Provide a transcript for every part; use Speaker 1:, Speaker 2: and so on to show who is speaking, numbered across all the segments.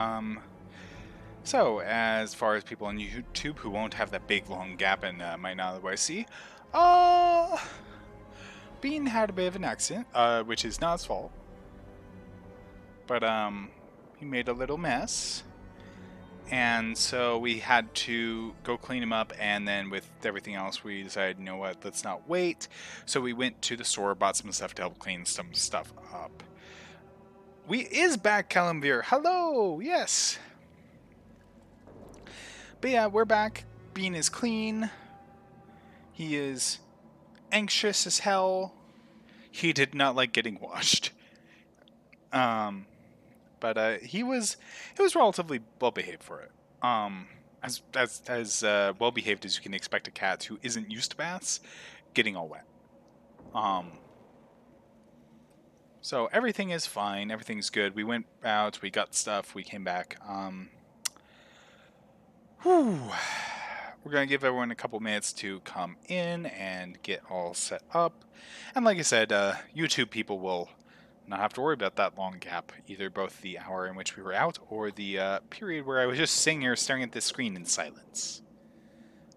Speaker 1: Um, so, as far as people on YouTube who won't have that big long gap and might not otherwise see, uh, Bean had a bit of an accident, which is not his fault, but he made a little mess, and so we had to go clean him up, and then with everything else, we decided, you know what, let's not wait. So we went to the store, bought some stuff to help clean some stuff up. We is back, Calamvir. Hello, yes. But yeah, we're back. Bean is clean. He is anxious as hell. He did not like getting washed. Um, but he was relatively well behaved for it. As well behaved as you can expect a cat who isn't used to baths getting all wet. Um, so everything is fine. Everything's good. We went out. We got stuff. We came back. Whew. We're going to give everyone a couple minutes to come in and get all set up. And like I said, YouTube people will not have to worry about that long gap, either both the hour in which we were out or the period where I was just sitting here staring at the screen in silence.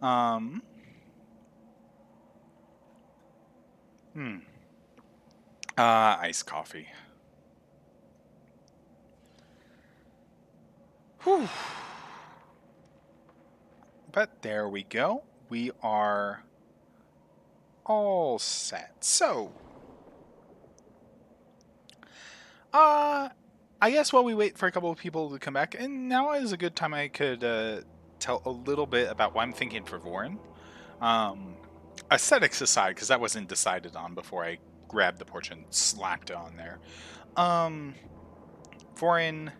Speaker 1: Um, hmm. Iced coffee. Whew. But there we go. We are all set. So, Uh, I guess while we wait for a couple of people to come back, and now is a good time I could tell a little bit about what I'm thinking for Vorin. Um, Aesthetics aside, because that wasn't decided on before I grabbed the porch and slapped it on there. Um, Vorin,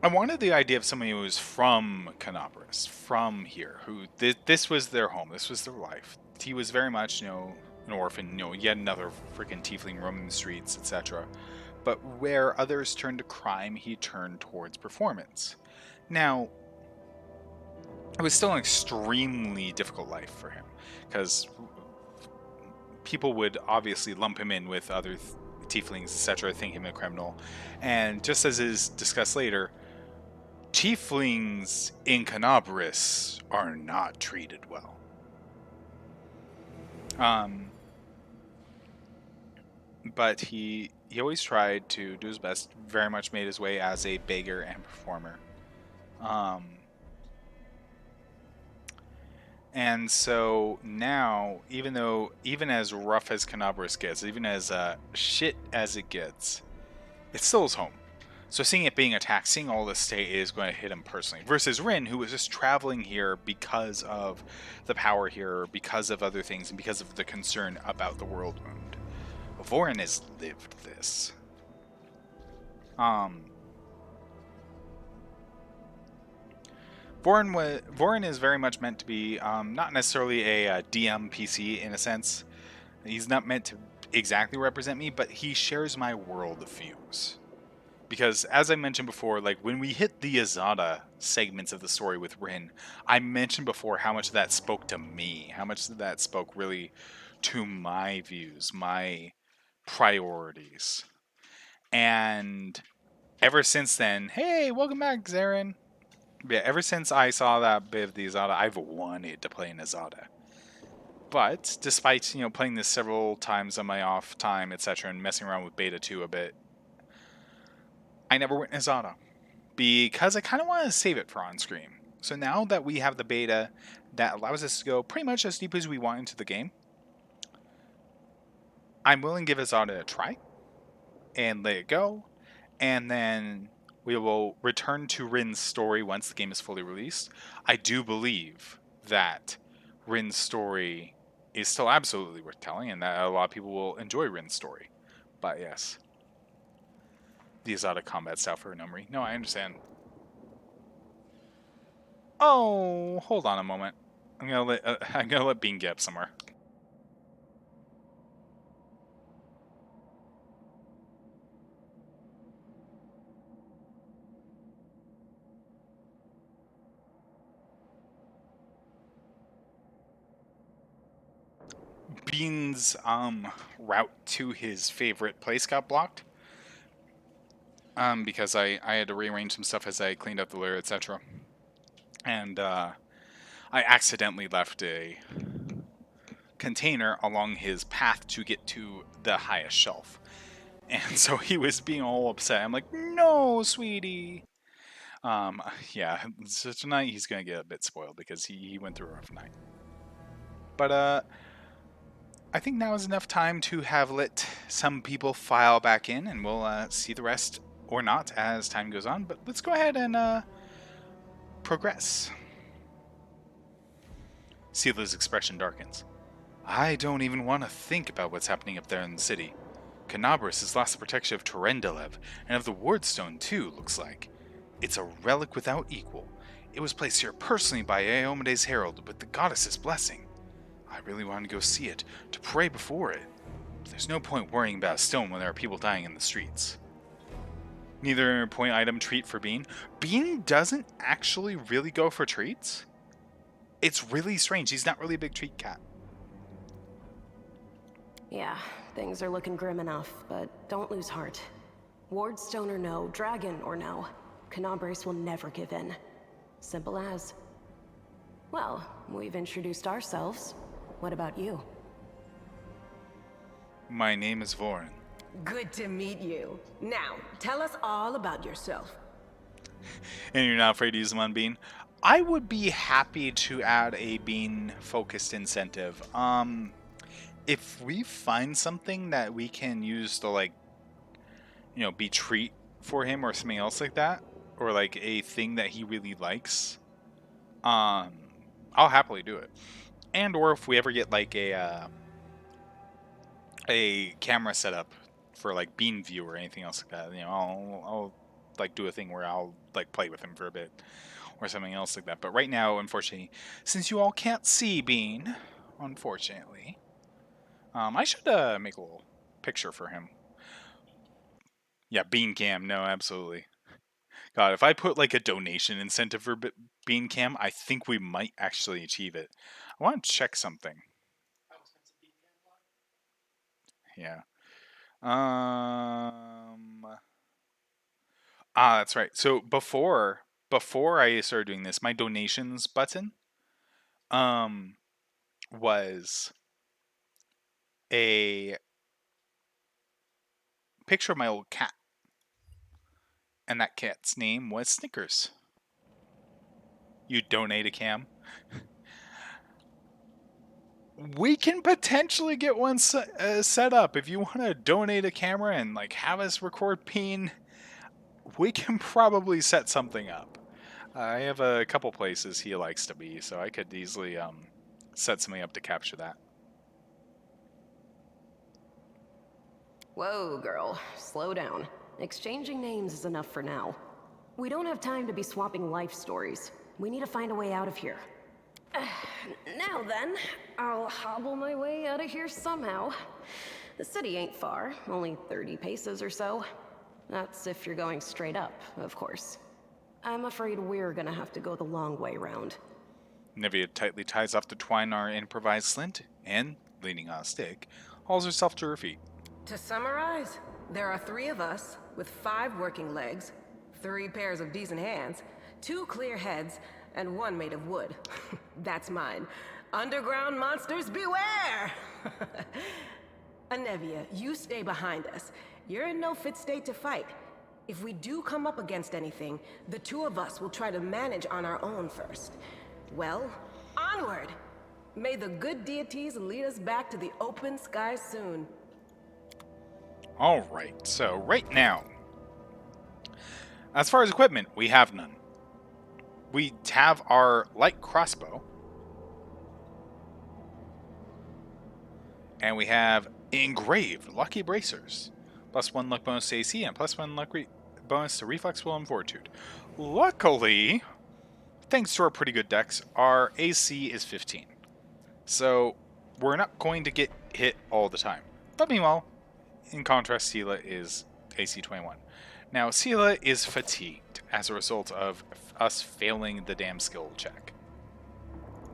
Speaker 1: I wanted the idea of somebody who was from Canopus, from here, who this was their home, this was their life. He was very much, an orphan, yet another freaking tiefling roaming the streets, etc. But where others turned to crime, he turned towards performance. Now, it was still an extremely difficult life for him, because people would obviously lump him in with other tieflings, etc., think him a criminal. And just as is discussed later, tieflings in Canabris are not treated well. Um, but he always tried to do his best. Very much made his way as a beggar and performer. Um, And so now, even as rough as Canabris gets, even as shit as it gets, it's still his home. So seeing it being attacked, seeing all this state is going to hit him personally. Versus Rin, who was just traveling here because of the power here, because of other things, and because of the concern about the world wound. Vorin has lived this. Um, Vorin is very much meant to be not necessarily a DM PC in a sense. He's not meant to exactly represent me, but he shares my world views. Because as I mentioned before, like when we hit the Azata segments of the story with Rin, I mentioned before how much that spoke to me, how much that spoke really to my views, my priorities. And ever since then, hey, welcome back, Zarin. Yeah, ever since I saw that bit of the Azata, I've wanted to play an Azata. But despite playing this several times on my off time, etc., and messing around with Beta 2 a bit, I never went Azata because I kind of want to save it for on screen. So now that we have the beta that allows us to go pretty much as deep as we want into the game, I'm willing to give Azata a try and let it go, and then we will return to Rin's story once the game is fully released. I do believe that Rin's story is still absolutely worth telling, and that a lot of people will enjoy Rin's story. But yes, the Azata combat style for Nomri. No, I understand. Oh, hold on a moment. I'm gonna let Bean get up somewhere. Bean's route to his favorite place got blocked. because I had to rearrange some stuff as I cleaned up the litter, etc. And I accidentally left a container along his path to get to the highest shelf. And so he was being all upset. I'm like, no, sweetie. Yeah, so tonight he's gonna get a bit spoiled because he went through a rough night. But I think now is enough time to have let some people file back in, and we'll see the rest or not as time goes on. But let's go ahead and progress. Sela's expression darkens. I don't even want to think about what's happening up there in the city. Canabris has lost the protection of Torendelev, and of the Wardstone too, looks like. It's a relic without equal. It was placed here personally by Aomede's herald with the goddess's blessing. I really want to go see it, to pray before it. But there's no point worrying about a stone when there are people dying in the streets. Neither point item treat for Bean. Bean doesn't actually really go for treats. It's really strange. He's not really a big treat cat.
Speaker 2: Yeah, things are looking grim enough, but don't lose heart. Wardstone or no, dragon or no, Canabris will never give in. Simple as. Well, we've introduced ourselves. What about you?
Speaker 1: My name is Vorin.
Speaker 3: Good to meet you. Now, tell us all about yourself.
Speaker 1: And you're not afraid to use them on Bean? I would be happy to add a Bean-focused incentive. If we find something that we can use to, like, you know, be treat for him or something else like that, or like a thing that he really likes, I'll happily do it. And or if we ever get like a camera setup for like Bean View or anything else like that, you know, I'll like do a thing where I'll like play with him for a bit or something else like that. But right now, unfortunately, since you all can't see Bean, unfortunately, I should make a little picture for him. Yeah, Bean Cam. No, absolutely. God, if I put like a donation incentive for Bean Cam, I think we might actually achieve it. I want to check something. Yeah. That's right. So before I started doing this, my donations button um was a picture of my old cat, and that cat's name was Snickers. You donate a cam. We can potentially get one set up. If you want to donate a camera and like have us record Bean, we can probably set something up. I have a couple places he likes to be, so I could easily set something up to capture that.
Speaker 2: Whoa, girl. Slow down. Exchanging names is enough for now. We don't have time to be swapping life stories. We need to find a way out of here. Now then, I'll hobble my way out of here somehow. The city ain't far, only 30 paces or so. That's if you're going straight up, of course. I'm afraid we're gonna have to go the long way round.
Speaker 1: Nivea tightly ties off the twine on her improvised splint and, leaning on a stick, hauls herself to her feet.
Speaker 3: To summarize, there are 3 of us with 5 working legs, 3 pairs of decent hands, 2 clear heads, and 1 made of wood. That's mine. Underground monsters beware! Anevia, you stay behind us. You're in no fit state to fight. If we do come up against anything, the 2 of us will try to manage on our own first. Well, onward! May the good deities lead us back to the open sky soon.
Speaker 1: Alright, so right now, as far as equipment, we have none. We have our light crossbow, and we have engraved lucky bracers, +1 luck bonus to AC and +1 luck bonus to reflex, will, and fortitude. Luckily, thanks to our pretty good decks, our AC is 15. So we're not going to get hit all the time. But meanwhile, in contrast, Sela is AC 21. Now, Sela is fatigued as a result of us failing the damn skill check.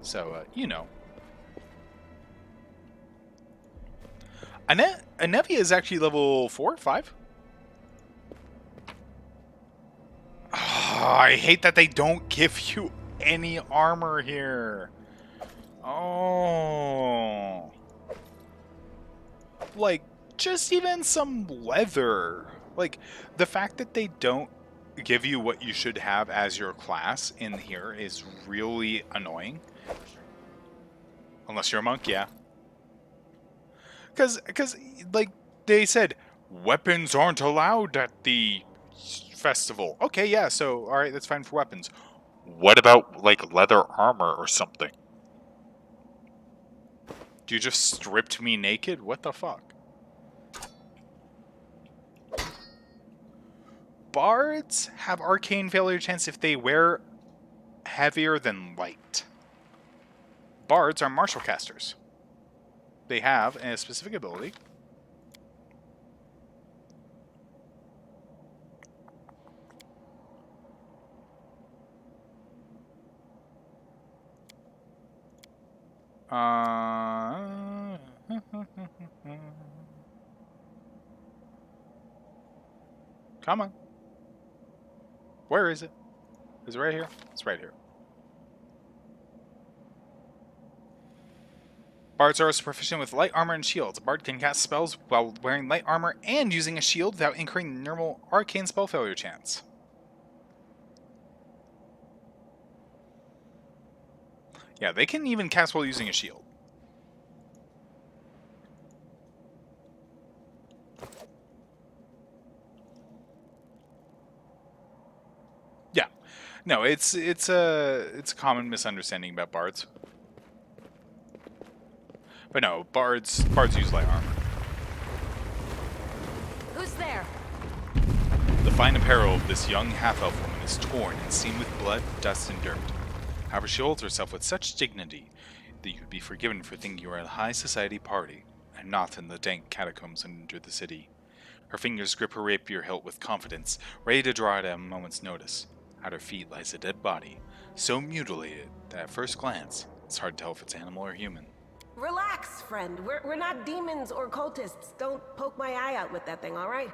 Speaker 1: So, you know. Anevia is actually level 4, 5? I hate that they don't give you any armor here. Oh. Like, just even some leather. Like, the fact that they don't give you what you should have as your class in here is really annoying. Unless you're a monk, yeah. Because, like, they said, weapons aren't allowed at the festival. Okay, yeah, so, alright, that's fine for weapons. What about, like, leather armor or something? You just stripped me naked? What the fuck? Bards have arcane failure chance if they wear heavier than light. Bards are martial casters. They have a specific ability. Come on. Where is it? Is it right here? It's right here. Bards are also proficient with light armor and shields. A bard can cast spells while wearing light armor and using a shield without incurring normal arcane spell failure chance. Yeah, they can even cast while using a shield. Yeah. No, it's a common misunderstanding about bards. But no, bards use light armor.
Speaker 2: Who's there?
Speaker 1: The fine apparel of this young half-elf woman is torn and seamed with blood, dust, and dirt. However, she holds herself with such dignity that you would be forgiven for thinking you are at a high society party, and not in the dank catacombs under the city. Her fingers grip her rapier hilt with confidence, ready to draw it at a moment's notice. At her feet lies a dead body, so mutilated that at first glance, it's hard to tell if it's animal or human.
Speaker 3: Relax, friend. We're not demons or cultists. Don't poke my eye out with that thing, all right?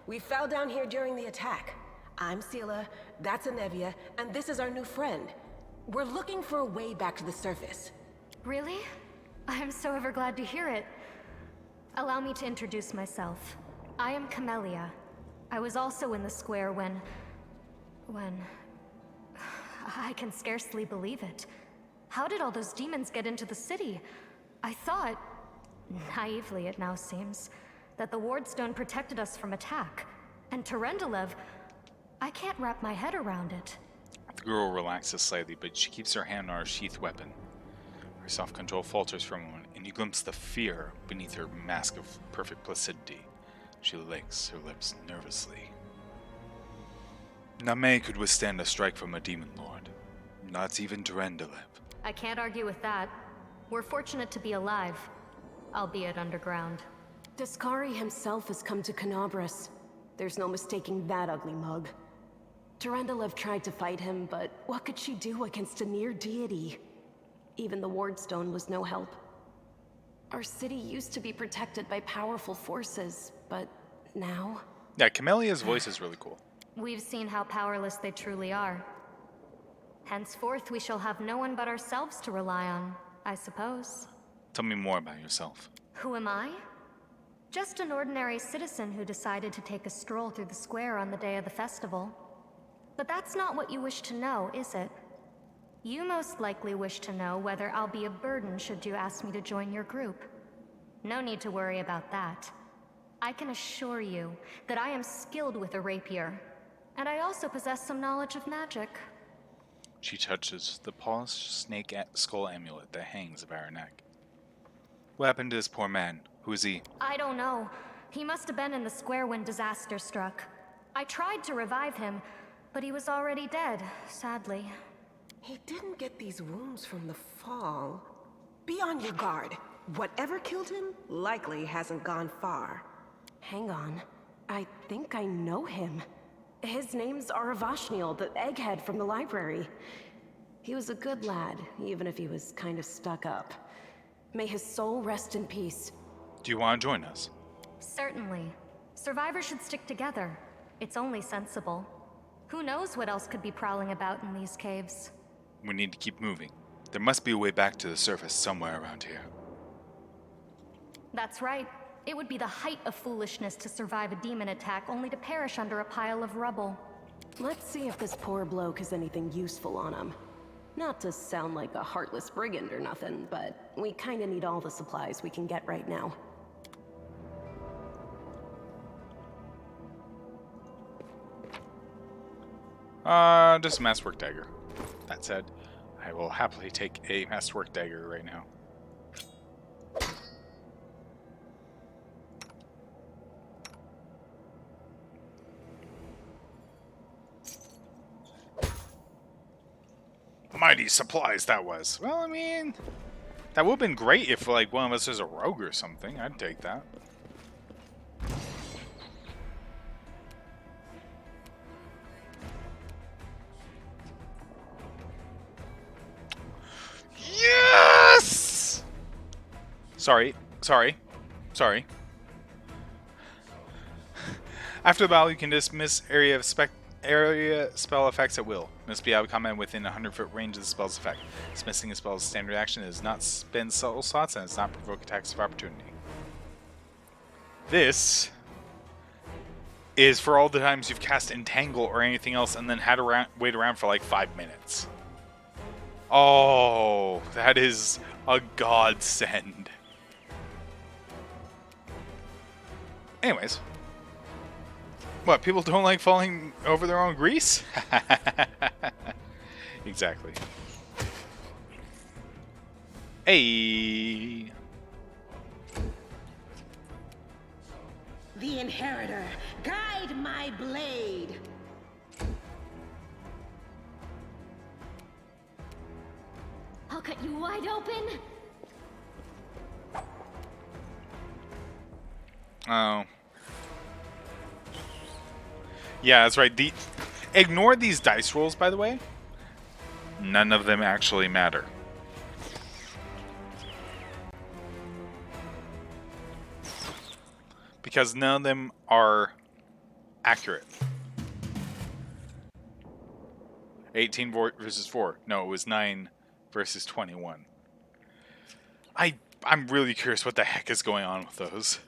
Speaker 3: We fell down here during the attack. I'm Sela, that's Anevia, and this is our new friend. We're looking for a way back to the surface.
Speaker 4: Really? I'm so ever glad to hear it. Allow me to introduce myself. I am Camellia. I was also in the square when... I can scarcely believe it. How did all those demons get into the city? I thought, naively it now seems, that the Wardstone protected us from attack. And Terendelev, I can't wrap my head around it.
Speaker 1: The girl relaxes slightly, but she keeps her hand on her sheathed weapon. Her self-control falters for a moment, and you glimpse the fear beneath her mask of perfect placidity. She licks her lips nervously. Name could withstand a strike from a demon lord. Not even Terendelev.
Speaker 4: I can't argue with that. We're fortunate to be alive, albeit underground.
Speaker 2: Daskari himself has come to Canabras. There's no mistaking that ugly mug. Terendelev tried to fight him, but what could she do against a near deity? Even the Wardstone was no help. Our city used to be protected by powerful forces, but now...
Speaker 1: Yeah, Camellia's voice is really cool.
Speaker 4: We've seen how powerless they truly are. Henceforth, we shall have no one but ourselves to rely on, I suppose.
Speaker 1: Tell me more about yourself.
Speaker 4: Who am I? Just an ordinary citizen who decided to take a stroll through the square on the day of the festival. But that's not what you wish to know, is it? You most likely wish to know whether I'll be a burden should you ask me to join your group. No need to worry about that. I can assure you that I am skilled with a rapier, and I also possess some knowledge of magic.
Speaker 1: She touches the polished snake skull amulet that hangs about her neck. What happened to this poor man? Who is he?
Speaker 4: I don't know. He must have been in the square when disaster struck. I tried to revive him, but he was already dead, sadly.
Speaker 3: He didn't get these wounds from the fall. Be on your guard. Whatever killed him likely hasn't gone far.
Speaker 2: Hang on. I think I know him. His name's Aravashniel, the egghead from the library. He was a good lad, even if he was kind of stuck up. May his soul rest in peace.
Speaker 1: Do you want to join us?
Speaker 4: Certainly. Survivors should stick together. It's only sensible. Who knows what else could be prowling about in these caves?
Speaker 1: We need to keep moving. There must be a way back to the surface somewhere around here.
Speaker 4: That's right. It would be the height of foolishness to survive a demon attack only to perish under a pile of rubble.
Speaker 2: Let's see if this poor bloke has anything useful on him. Not to sound like a heartless brigand or nothing, but we kinda need all the supplies we can get right now.
Speaker 1: Just a masterwork dagger. That said, I will happily take a masterwork dagger right now. Mighty supplies that was. Well, I mean, that would have been great if, like, one of us was a rogue or something. I'd take that. Yes! Sorry. After the battle, you can dismiss area spell effects at will. Must be out of combat within 100-foot range of the spell's effect. Dismissing a spell's standard action does not spend subtle slots and does not provoke attacks of opportunity. This is for all the times you've cast Entangle or anything else and then had to wait around for like 5 minutes. Oh, that is a godsend. Anyways. What, people don't like falling over their own grease? Exactly. Hey!
Speaker 3: The Inheritor, guide my blade.
Speaker 4: I'll cut you wide open.
Speaker 1: Oh. Yeah, that's right. Ignore these dice rolls, by the way. None of them actually matter. Because none of them are accurate. 18 versus 4. No, it was 9 versus 21. I'm really curious what the heck is going on with those.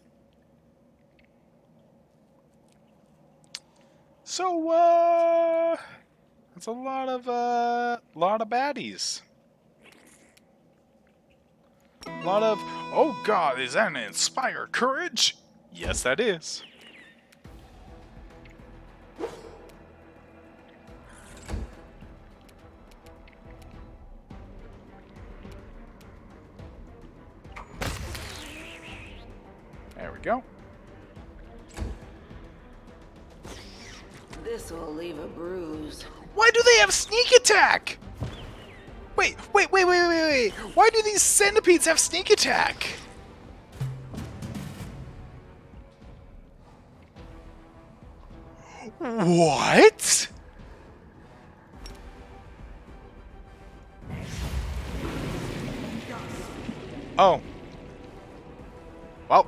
Speaker 1: So, that's a lot of baddies. A lot of, oh god, is that an inspire courage? Yes, that is. There we go.
Speaker 3: This will leave a bruise.
Speaker 1: Why do they have sneak attack? Wait. Why do these centipedes have sneak attack? What? Oh. Well.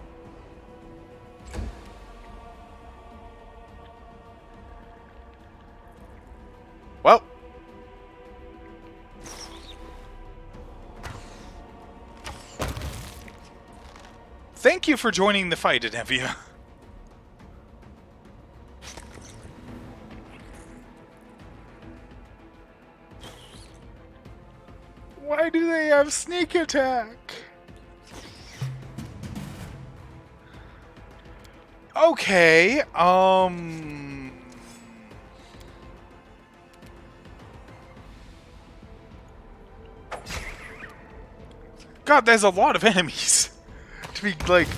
Speaker 1: Well. Thank you for joining the fight, Anevia. Why do they have sneak attack? Okay, God, there's a lot of enemies. To be like,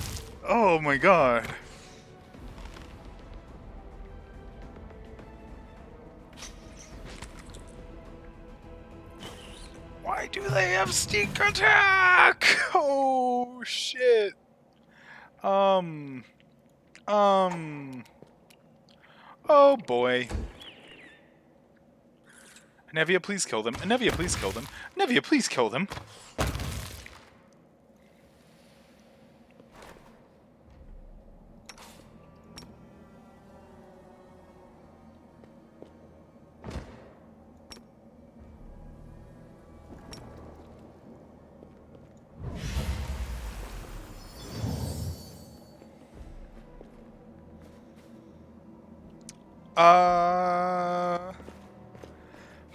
Speaker 1: oh my god. Why do they have sneak attack? Oh shit. Oh boy. Anevia, please kill them. Anevia, please kill them. Anevia, please kill them.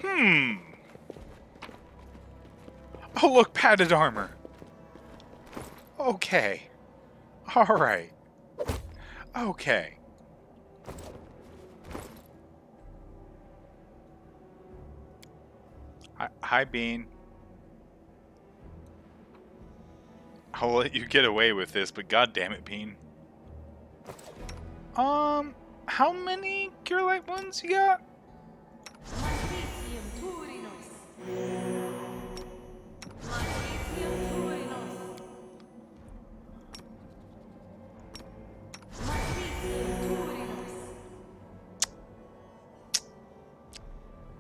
Speaker 1: Hmm. Oh, look, padded armor. Okay. Alright. Okay. Hi, Bean. I'll let you get away with this, but god damn it, Bean. How many Cure Light ones you got?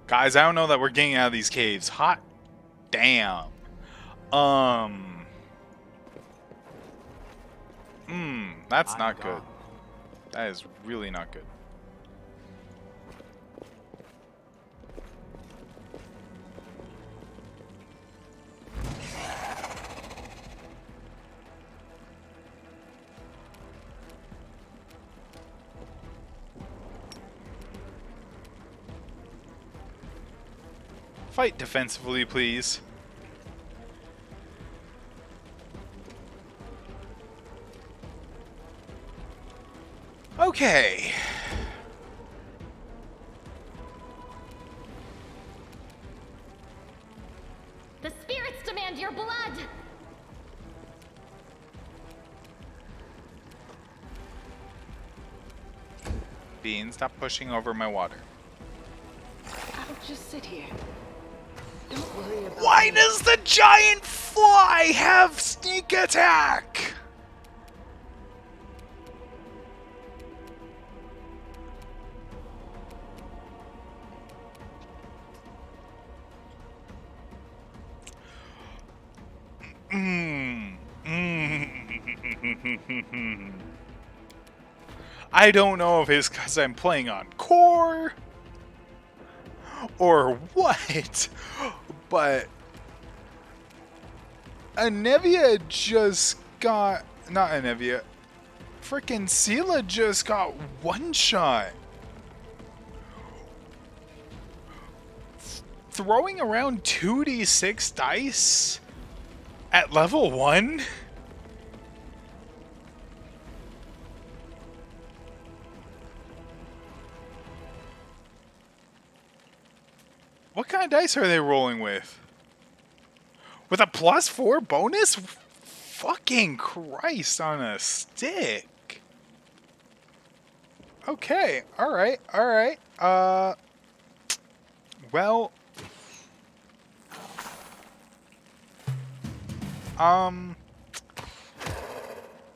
Speaker 1: Guys, I don't know that we're getting out of these caves. Hot damn. That's not good. That is really not good. Fight defensively, please. Okay.
Speaker 4: The spirits demand your blood!
Speaker 1: Bean, stop pushing over my water.
Speaker 3: I'll just sit here. Don't worry about
Speaker 1: Why does the giant fly have sneak attack? I don't know if it's because I'm playing on core or what, but Anevia just got, not Anevia, frickin' Sela just got one shot. Throwing around 2d6 dice at level 1? What kind of dice are they rolling with? With a +4 bonus? Fucking Christ on a stick. Okay, alright, alright. Well...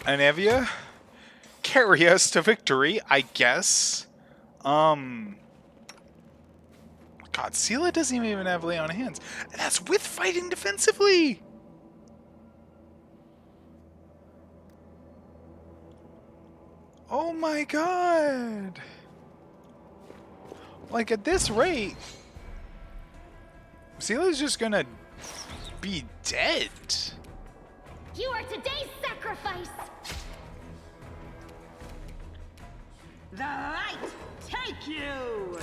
Speaker 1: Anevia? Carry us to victory, I guess. God, Sela doesn't even have lay on hands. And that's with fighting defensively! Oh my god! Like, at this rate, Sela's just gonna be dead.
Speaker 4: You are today's sacrifice!
Speaker 3: the light take you!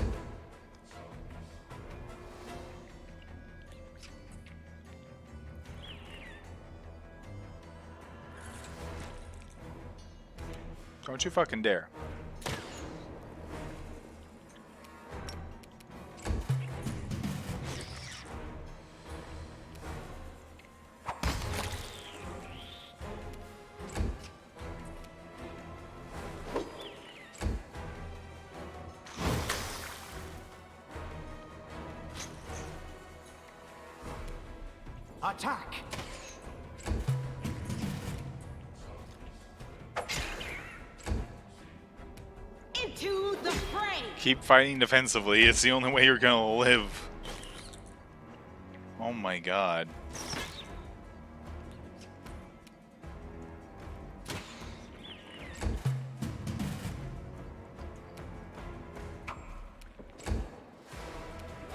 Speaker 1: Don't you fucking dare.
Speaker 5: Attack!
Speaker 3: Into the fray!
Speaker 1: Keep fighting defensively. It's the only way you're gonna live. Oh my god.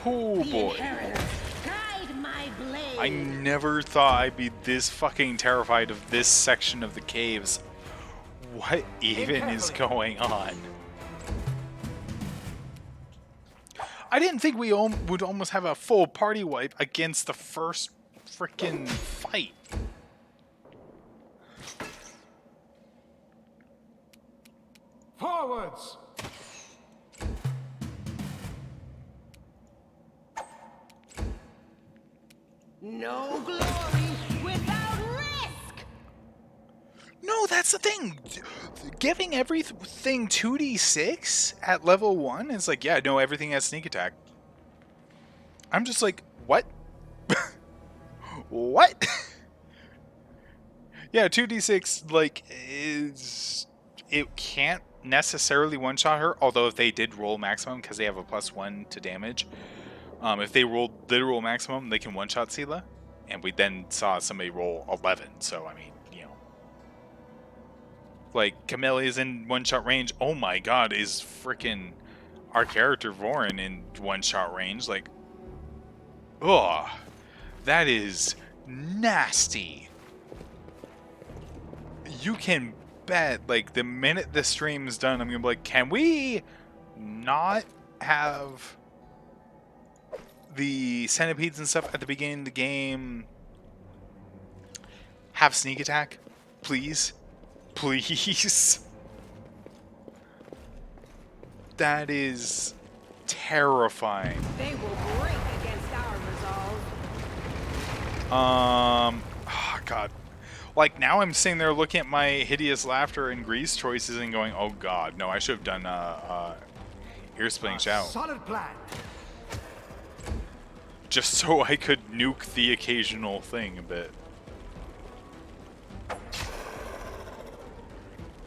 Speaker 1: Oh boy.
Speaker 3: Guide my blade!
Speaker 1: I never thought I'd be this fucking terrified of this section of the caves. What even is going on? I didn't think we would almost have a full party wipe against the first freaking fight.
Speaker 5: Forwards!
Speaker 3: No glory without risk!
Speaker 1: No, that's the thing. Giving everything 2d6 at level 1 is like, yeah, no, everything has sneak attack. I'm just like, what? What? Yeah, 2d6, like, it can't necessarily one-shot her, although if they did roll maximum, because they have a +1 to damage, if they rolled literal maximum, they can one-shot Sela, and we then saw somebody roll 11, so, I mean, you know. Like, Camille is in one-shot range, oh my god, is freaking our character Vorin in one-shot range, like, ugh, that is nasty. You can bet, like, the minute the stream's done, I'm gonna be like, can we not have the centipedes and stuff at the beginning of the game have sneak attack? Please? Please? That is terrifying.
Speaker 3: They will break against our resolve.
Speaker 1: Oh god. Like, now I'm sitting there looking at my hideous laughter and grease choices and going, oh god, no, I should have done ear splitting shout.
Speaker 5: Solid plan.
Speaker 1: Just so I could nuke the occasional thing a bit.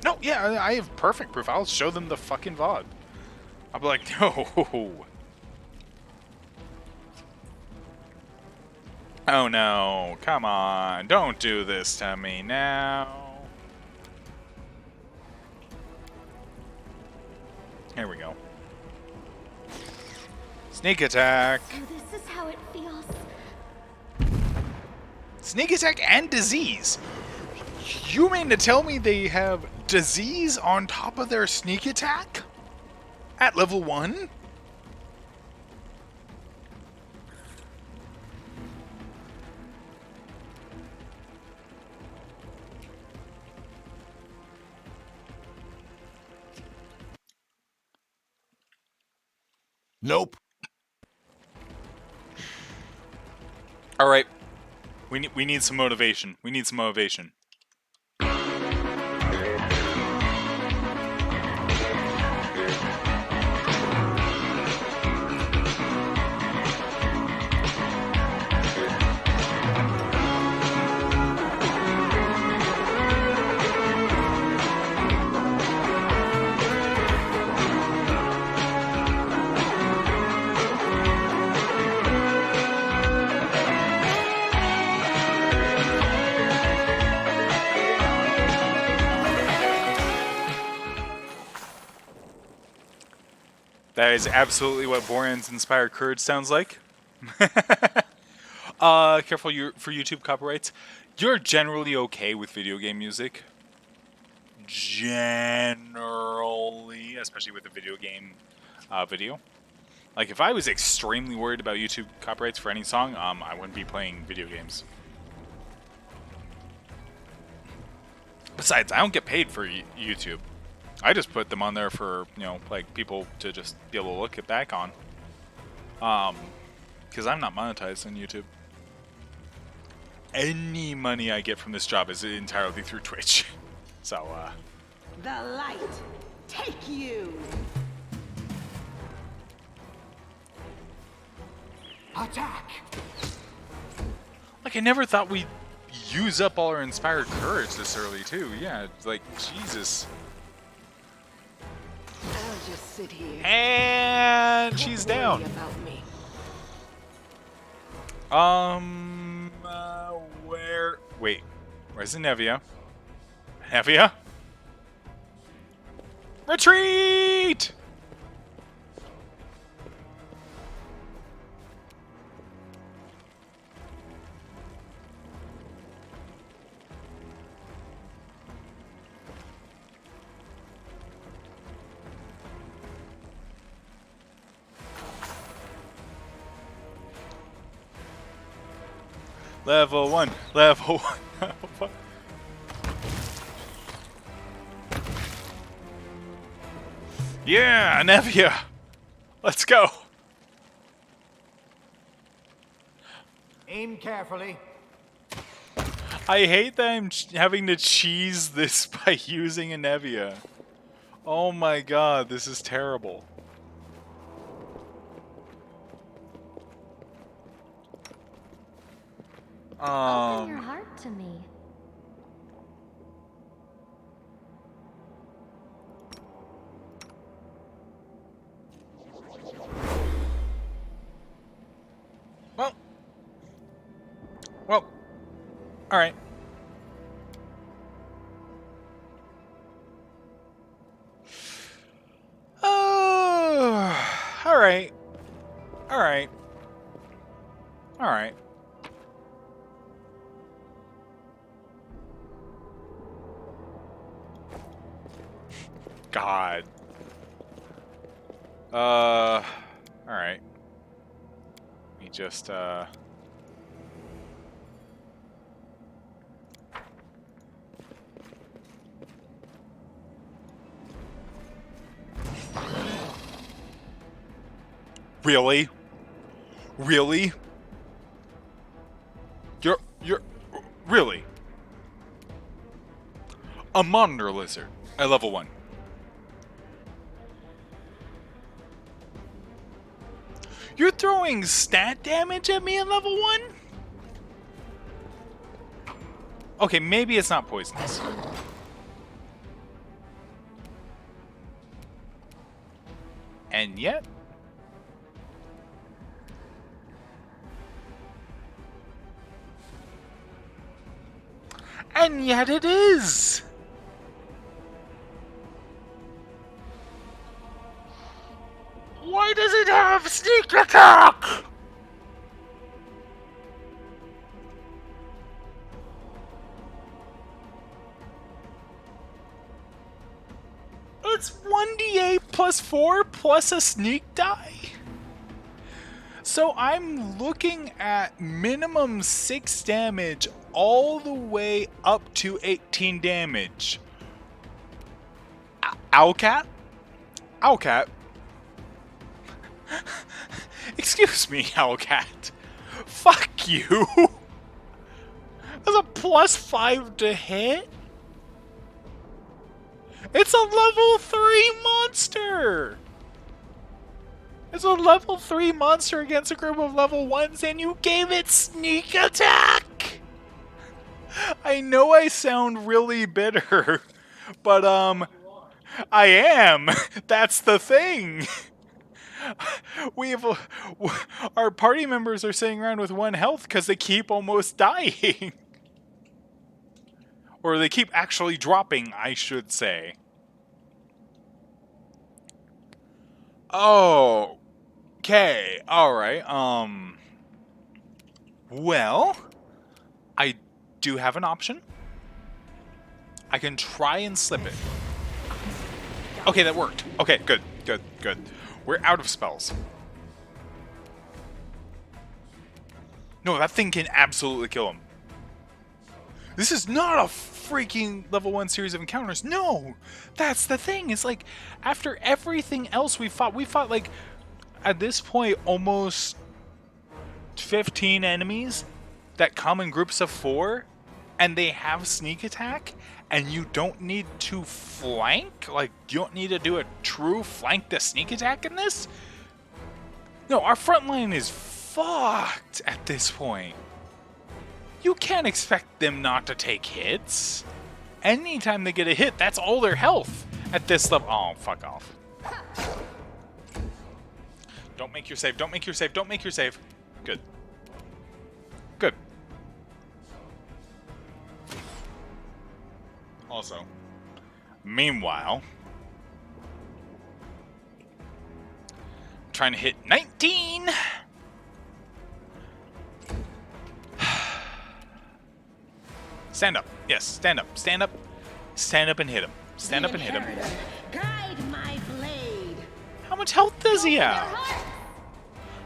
Speaker 1: No, yeah, I have perfect proof. I'll show them the fucking VOD. I'll be like, no. Oh no, come on, don't do this to me now. Here we go. Sneak attack.
Speaker 4: So this is how it feels.
Speaker 1: Sneak attack and disease. You mean to tell me they have disease on top of their sneak attack? At level 1?
Speaker 5: Nope.
Speaker 1: All right. We need some motivation. We need some motivation. That is absolutely what Boran's Inspired Courage sounds like. Careful for YouTube copyrights. You're generally okay with video game music. Generally, especially with a video game video. Like, if I was extremely worried about YouTube copyrights for any song, I wouldn't be playing video games. Besides, I don't get paid for YouTube. I just put them on there for, you know, like, people to just be able to look it back on. Because I'm not monetized on YouTube. Any money I get from this job is entirely through Twitch. So,
Speaker 3: The light, take you!
Speaker 5: Attack!
Speaker 1: like, I never thought we'd use up all our Inspired Courage this early, too. Yeah, it's like, Jesus.
Speaker 3: I'll just sit here.
Speaker 1: And she's
Speaker 3: Don't
Speaker 1: down.
Speaker 3: worry about me.
Speaker 1: Where? Wait, where's the Nevia? Nevia? Retreat! Level 1. Level 1. Level 1. Yeah, Nevia. Let's go.
Speaker 5: Aim carefully.
Speaker 1: I hate that I'm having to cheese this by using a Nevia. Oh my god, this is terrible.
Speaker 4: Open your heart to me.
Speaker 1: Well. Well. Alright. Alright. Alright. Alright. God. Alright. Let me just, Really? Really? You're... Really? A monitor lizard at level 1. You're throwing stat damage at me at level 1? Okay, maybe it's not poisonous. And yet... And yet it is! Why does it have sneak attack? It's 1d8 plus 4 plus a sneak die? So I'm looking at minimum 6 damage all the way up to 18 damage. Owlcat? Owlcat? Excuse me, Owlcat. Fuck you! That's a plus 5 to hit? It's a level 3 monster! It's a level 3 monster against a group of level 1s and you gave it sneak attack! I know I sound really bitter, but I am! That's the thing! Our party members are sitting around with 1 health because they keep almost dying. Or they keep actually dropping, I should say. Oh. Okay, alright, well, I do have an option. I can try and slip it. Okay, that worked. Okay, good, good, good. We're out of spells. No, that thing can absolutely kill him. This is not a freaking level 1 series of encounters. No! That's the thing. It's like, after everything else we fought like, at this point, almost 15 enemies that come in groups of 4, and they have sneak attack, and you don't need to flank? Like, you don't need to do a true flank to sneak attack in this? No, our front line is fucked at this point. You can't expect them not to take hits. Anytime they get a hit, that's all their health at this level. Oh, fuck off. Don't make your save, don't make your save, don't make your save. Good. Good. Also, meanwhile, I'm trying to hit 19. Stand up. Yes, stand up. Stand up. Stand up and hit him. Stand up and hit him.
Speaker 3: Guide my blade.
Speaker 1: How much health does he have?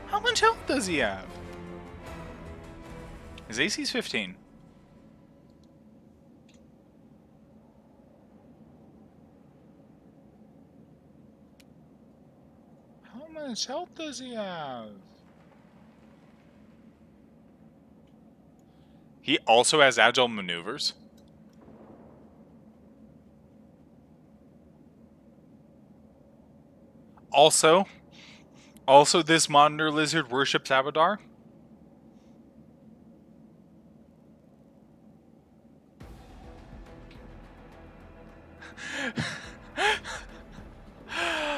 Speaker 1: How much health does he have? His AC's 15. How much health does he have? He also has agile maneuvers. Also, this monitor lizard worships Abadar.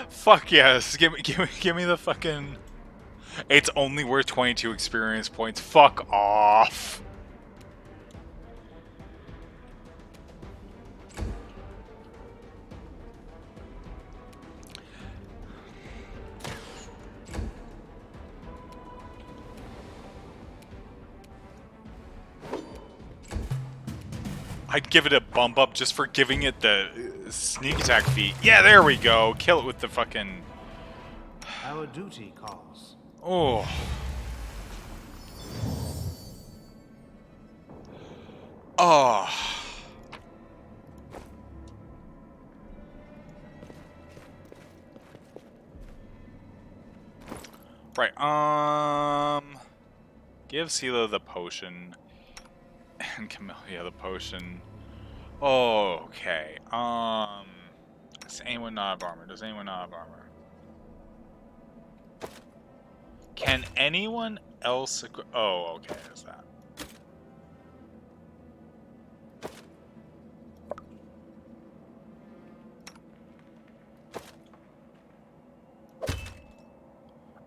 Speaker 1: Fuck yes! Give me the fucking. It's only worth 22 experience points. Fuck off. I'd give it a bump up just for giving it the sneak attack feat. Yeah, there we go. Kill it with the fucking.
Speaker 5: Our duty calls.
Speaker 1: Oh. Oh. Right. Give Silo the potion. And Camellia the potion. Oh, okay. Does anyone not have armor? Does anyone not have armor? Can anyone else equip? Oh, okay, there's that.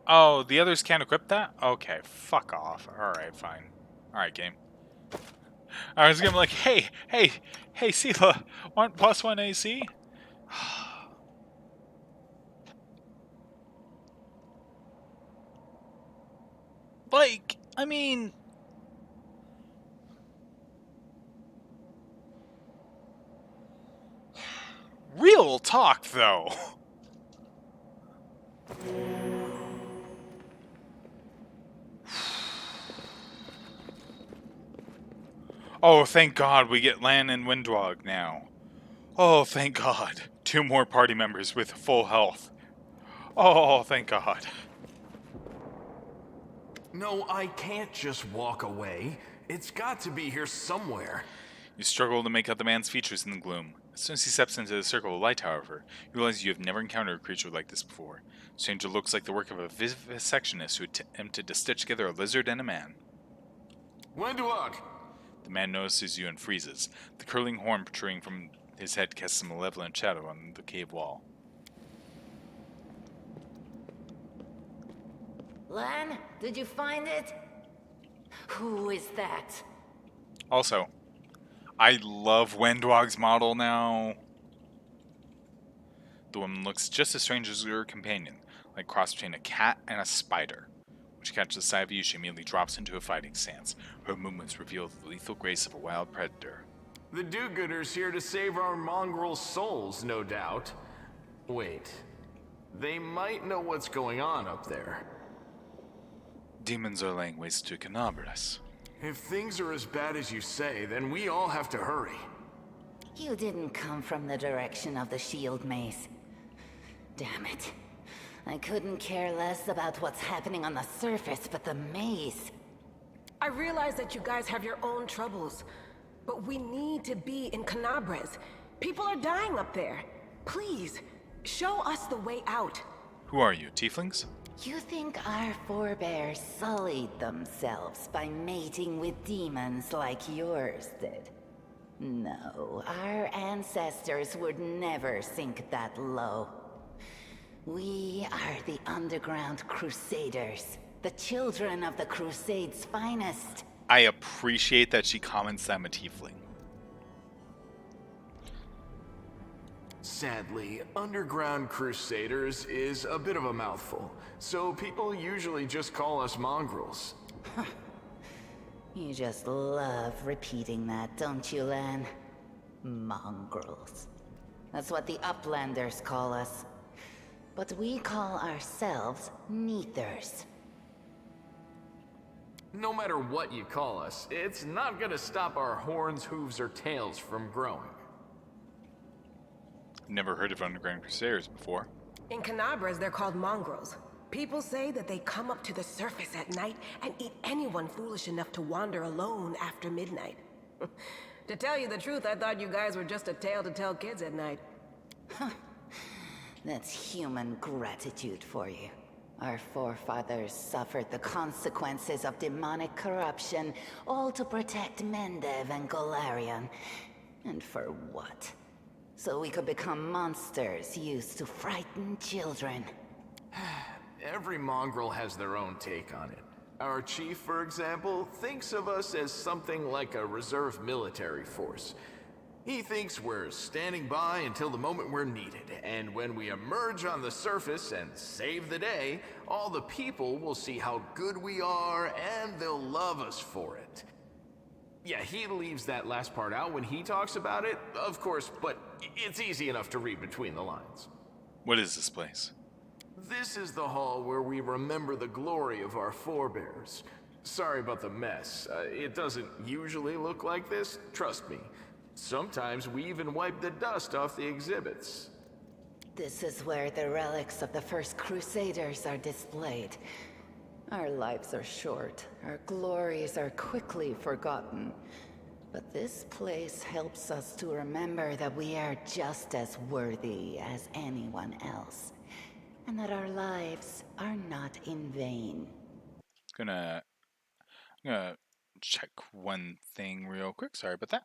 Speaker 1: Oh, the others can't equip that? Okay, fuck off. Alright, fine. Alright, game. I was gonna be like, hey, Sela, want +1 AC? Like, I mean... Real talk, though. Oh, thank God we get Lan and Windwog now. Oh, thank God. 2 more party members with full health. Oh, thank God.
Speaker 6: No, I can't just walk away. It's got to be here somewhere.
Speaker 1: You struggle to make out the man's features in the gloom. As soon as he steps into the circle of light, however, you realize you have never encountered a creature like this before. The stranger looks like the work of a vivisectionist who attempted to stitch together a lizard and a man.
Speaker 6: Windwalk!
Speaker 1: The man notices you and freezes. The curling horn protruding from his head casts a malevolent shadow on the cave wall.
Speaker 7: Lan, did you find it? Who is that?
Speaker 1: Also, I love Wendwog's model now. The woman looks just as strange as her companion, like a cross between a cat and a spider. When she catches sight of you, she immediately drops into a fighting stance. Her movements reveal the lethal grace of a wild predator.
Speaker 6: The do-gooders here to save our mongrel souls, no doubt. Wait. They might know what's going on up there.
Speaker 1: Demons are laying waste to Canabras.
Speaker 6: If things are as bad as you say, then we all have to hurry.
Speaker 7: You didn't come from the direction of the shield maze. Damn it. I couldn't care less about what's happening on the surface, but the maze.
Speaker 3: I realize that you guys have your own troubles, but we need to be in Canabres. People are dying up there. Please, show us the way out.
Speaker 1: Who are you, tieflings?
Speaker 7: You think our forebears sullied themselves by mating with demons like yours did? No, our ancestors would never sink that low. We are the underground crusaders, the children of the Crusade's finest.
Speaker 1: I appreciate that she comments that I'm a tiefling.
Speaker 6: Sadly, underground crusaders is a bit of a mouthful, so people usually just call us mongrels.
Speaker 7: You just love repeating that, don't you, Lan? Mongrels. That's what the Uplanders call us. But we call ourselves Neathers.
Speaker 6: No matter what you call us, it's not gonna stop our horns, hooves, or tails from growing.
Speaker 1: Never heard of underground crusaders before.
Speaker 3: In Canabras, they're called mongrels. People say that they come up to the surface at night and eat anyone foolish enough to wander alone after midnight. To tell you the truth, I thought you guys were just a tale to tell kids at night.
Speaker 7: That's human gratitude for you. Our forefathers suffered the consequences of demonic corruption, all to protect Mendev and Golarion. And for what? So we could become monsters used to frighten children.
Speaker 6: Every mongrel has their own take on it. Our chief, for example, thinks of us as something like a reserve military force. He thinks we're standing by until the moment we're needed, and when we emerge on the surface and save the day, all the people will see how good we are and they'll love us for it. Yeah, he leaves that last part out when he talks about it, of course, but it's easy enough to read between the lines.
Speaker 1: What is this place?
Speaker 6: This is the hall where we remember the glory of our forebears. Sorry about the mess. It doesn't usually look like this, trust me. Sometimes we even wipe the dust off the exhibits.
Speaker 7: This is where the relics of the first Crusaders are displayed. Our lives are short, our glories are quickly forgotten. But this place helps us to remember that we are just as worthy as anyone else. And that our lives are not in vain.
Speaker 1: I'm gonna check one thing real quick. Sorry about that.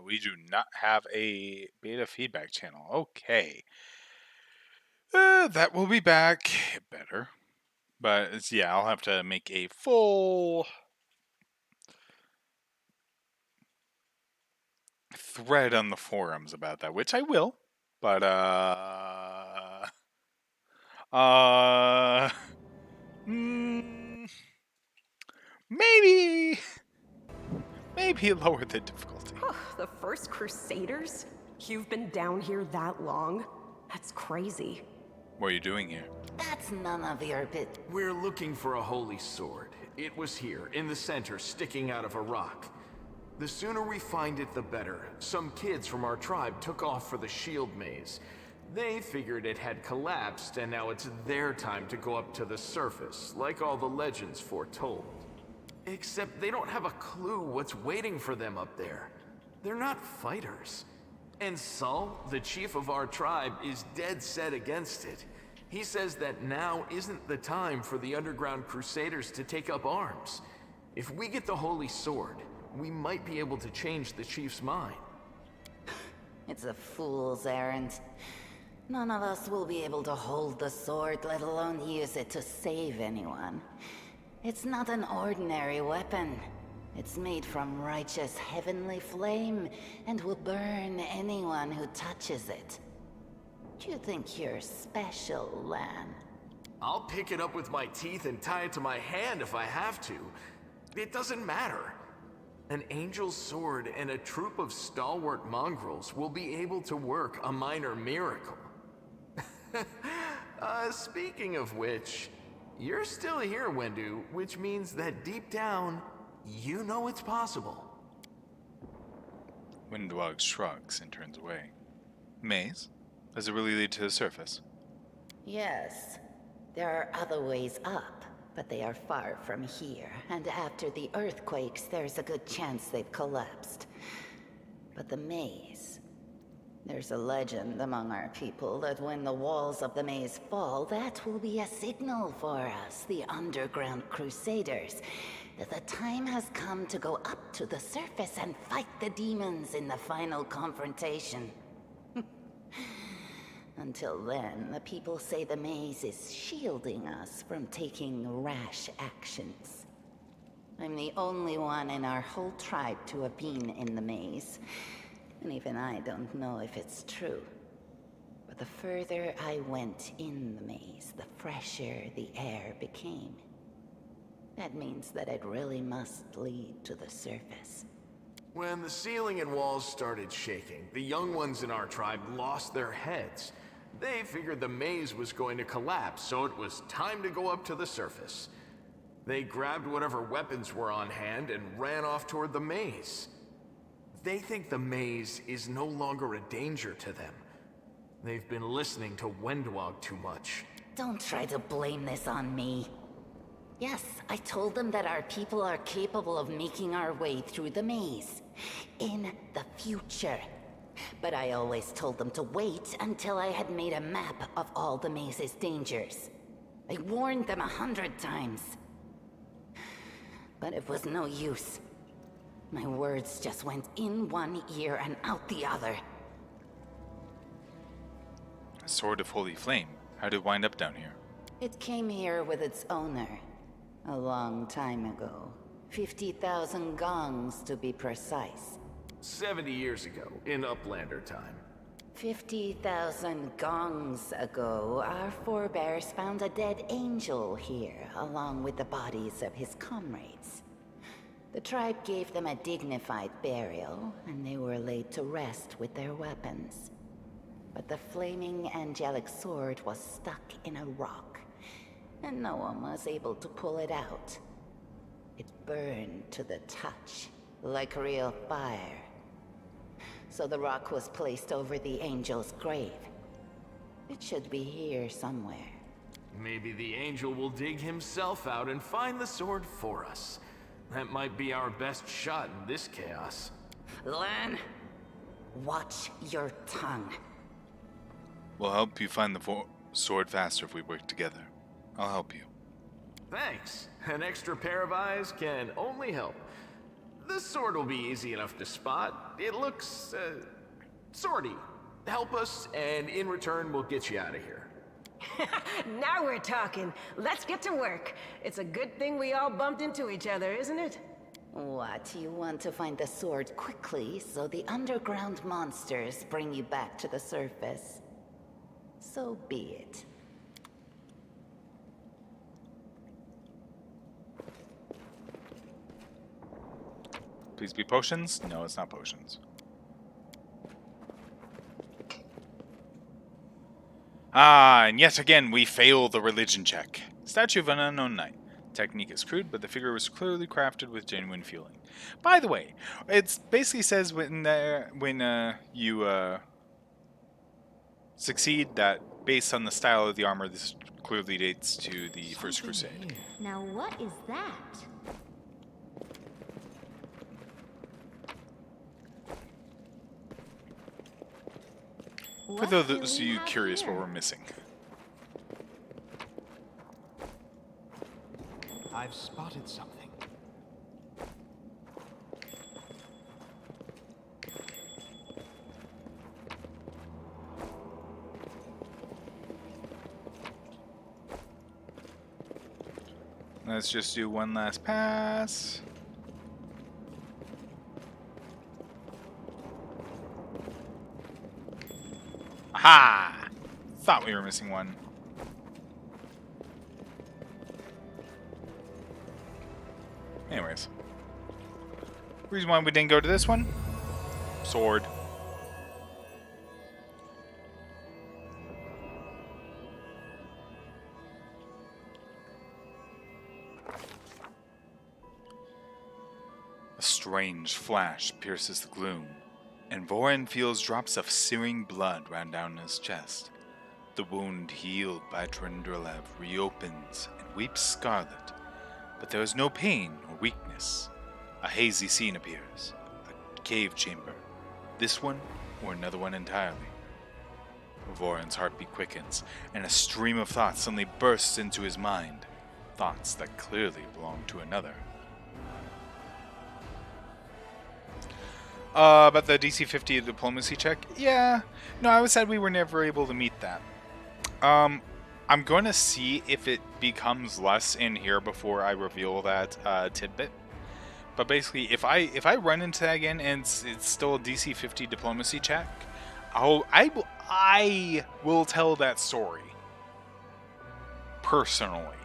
Speaker 1: We do not have a beta feedback channel. Okay. That will be back better. But yeah, I'll have to make a full thread on the forums about that, which I will. But uh mm, maybe lower the difficulty.
Speaker 2: The first Crusaders? You've been down here that long? That's crazy.
Speaker 1: What are you doing here?
Speaker 7: That's none of your bit.
Speaker 6: We're looking for a holy sword. It was here, in the center, sticking out of a rock. The sooner we find it, the better. Some kids from our tribe took off for the shield maze. They figured it had collapsed, and now it's their time to go up to the surface, like all the legends foretold. Except they don't have a clue what's waiting for them up there. They're not fighters. And Saul, the chief of our tribe, is dead set against it. He says that now isn't the time for the underground crusaders to take up arms. If we get the holy sword, we might be able to change the chief's mind.
Speaker 7: It's a fool's errand. None of us will be able to hold the sword, let alone use it to save anyone. It's not an ordinary weapon. It's made from righteous heavenly flame and will burn anyone who touches it. Do you think you're special, Lan?
Speaker 6: I'll pick it up with my teeth and tie it to my hand if I have to. It doesn't matter. An angel's sword and a troop of stalwart mongrels will be able to work a minor miracle. Speaking of which, you're still here, Wendu, which means that deep down, you know it's possible.
Speaker 1: Windwog shrugs and turns away. Maze? Does it really lead to the surface?
Speaker 7: Yes. There are other ways up, but they are far from here, and after the earthquakes, there's a good chance they've collapsed. But the maze... There's a legend among our people that when the walls of the maze fall, that will be a signal for us, the underground crusaders, that the time has come to go up to the surface and fight the demons in the final confrontation. Until then, the people say the maze is shielding us from taking rash actions. I'm the only one in our whole tribe to have been in the maze. And even I don't know if it's true. But the further I went in the maze, the fresher the air became. That means that it really must lead to the surface.
Speaker 6: When the ceiling and walls started shaking, the young ones in our tribe lost their heads. They figured the maze was going to collapse, so it was time to go up to the surface. They grabbed whatever weapons were on hand and ran off toward the maze. They think the maze is no longer a danger to them. They've been listening to Wendwog too much.
Speaker 7: Don't try to blame this on me. Yes, I told them that our people are capable of making our way through the maze. In the future. But I always told them to wait until I had made a map of all the maze's dangers. I warned them 100 times. But it was no use. My words just went in one ear and out the other.
Speaker 1: A sword of holy flame. How did it wind up down here?
Speaker 7: It came here with its owner. A long time ago. 50,000 gongs to be precise.
Speaker 6: 70 years ago, in Uplander time.
Speaker 7: 50,000 gongs ago, our forebears found a dead angel here, along with the bodies of his comrades. The tribe gave them a dignified burial, and they were laid to rest with their weapons. But the flaming angelic sword was stuck in a rock, and no one was able to pull it out. It burned to the touch, like real fire. So the rock was placed over the angel's grave. It should be here somewhere.
Speaker 6: Maybe the angel will dig himself out and find the sword for us. That might be our best shot in this chaos.
Speaker 7: Lan, watch your tongue.
Speaker 1: We'll help you find the sword faster if we work together. I'll help you.
Speaker 6: Thanks. An extra pair of eyes can only help. The sword will be easy enough to spot. It looks, swordy. Help us, and in return, we'll get you out of here.
Speaker 3: Now we're talking. Let's get to work. It's a good thing we all bumped into each other, isn't it?
Speaker 7: What, you want to find the sword quickly so the underground monsters bring you back to the surface? So be it.
Speaker 1: Please be potions? No, it's not potions. Ah, and yet again we fail the religion check. Statue of an unknown knight. Technique is crude, but the figure was clearly crafted with genuine feeling. By the way, it basically says when you succeed that based on the style of the armor, this clearly dates to the First Crusade.
Speaker 4: Now what is that?
Speaker 1: For those of you curious what we're missing.
Speaker 5: I've spotted something.
Speaker 1: Let's just do one last pass. Aha! Thought we were missing one. Anyways. Reason why we didn't go to this one? Sword. A strange flash pierces the gloom, and Vorin feels drops of searing blood run down his chest. The wound healed by Trundrelev reopens and weeps scarlet, but there is no pain or weakness. A hazy scene appears, a cave chamber, this one or another one entirely. Vorin's heartbeat quickens, and a stream of thoughts suddenly bursts into his mind, thoughts that clearly belong to another. About the DC 50 diplomacy check? Yeah. No, I was sad we were never able to meet that. I'm going to see if it becomes less in here before I reveal that tidbit. But basically, if I run into that again and it's still a DC 50 diplomacy check, I will tell that story. Personally.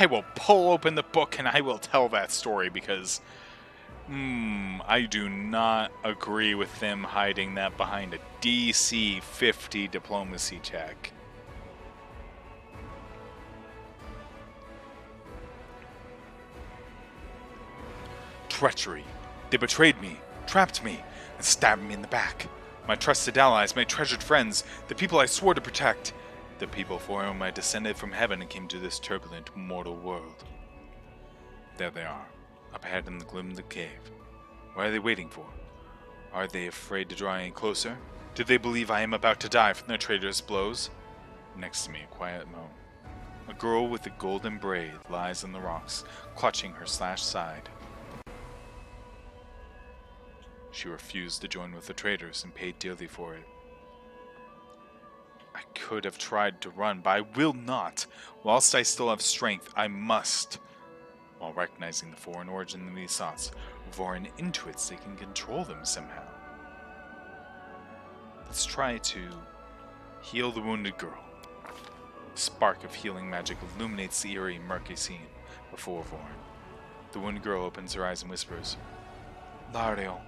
Speaker 1: I will pull open the book and I will tell that story because I do not agree with them hiding that behind a DC 50 diplomacy check. Treachery. They betrayed me, trapped me, and stabbed me in the back. My trusted allies, my treasured friends, the people I swore to protect, the people for whom I descended from heaven and came to this turbulent, mortal world. There they are, up ahead in the gloom of the cave. What are they waiting for? Are they afraid to draw any closer? Do they believe I am about to die from their traitorous blows? Next to me, a quiet moan. A girl with a golden braid lies on the rocks, clutching her slashed side. She refused to join with the traitors and paid dearly for it. I could have tried to run, but I will not. Whilst I still have strength, I must. While recognizing the foreign origin of these thoughts, Vorin intuits they can control them somehow. Let's try to heal the wounded girl. A spark of healing magic illuminates the eerie, murky scene before Vorin. The wounded girl opens her eyes and whispers, Lario,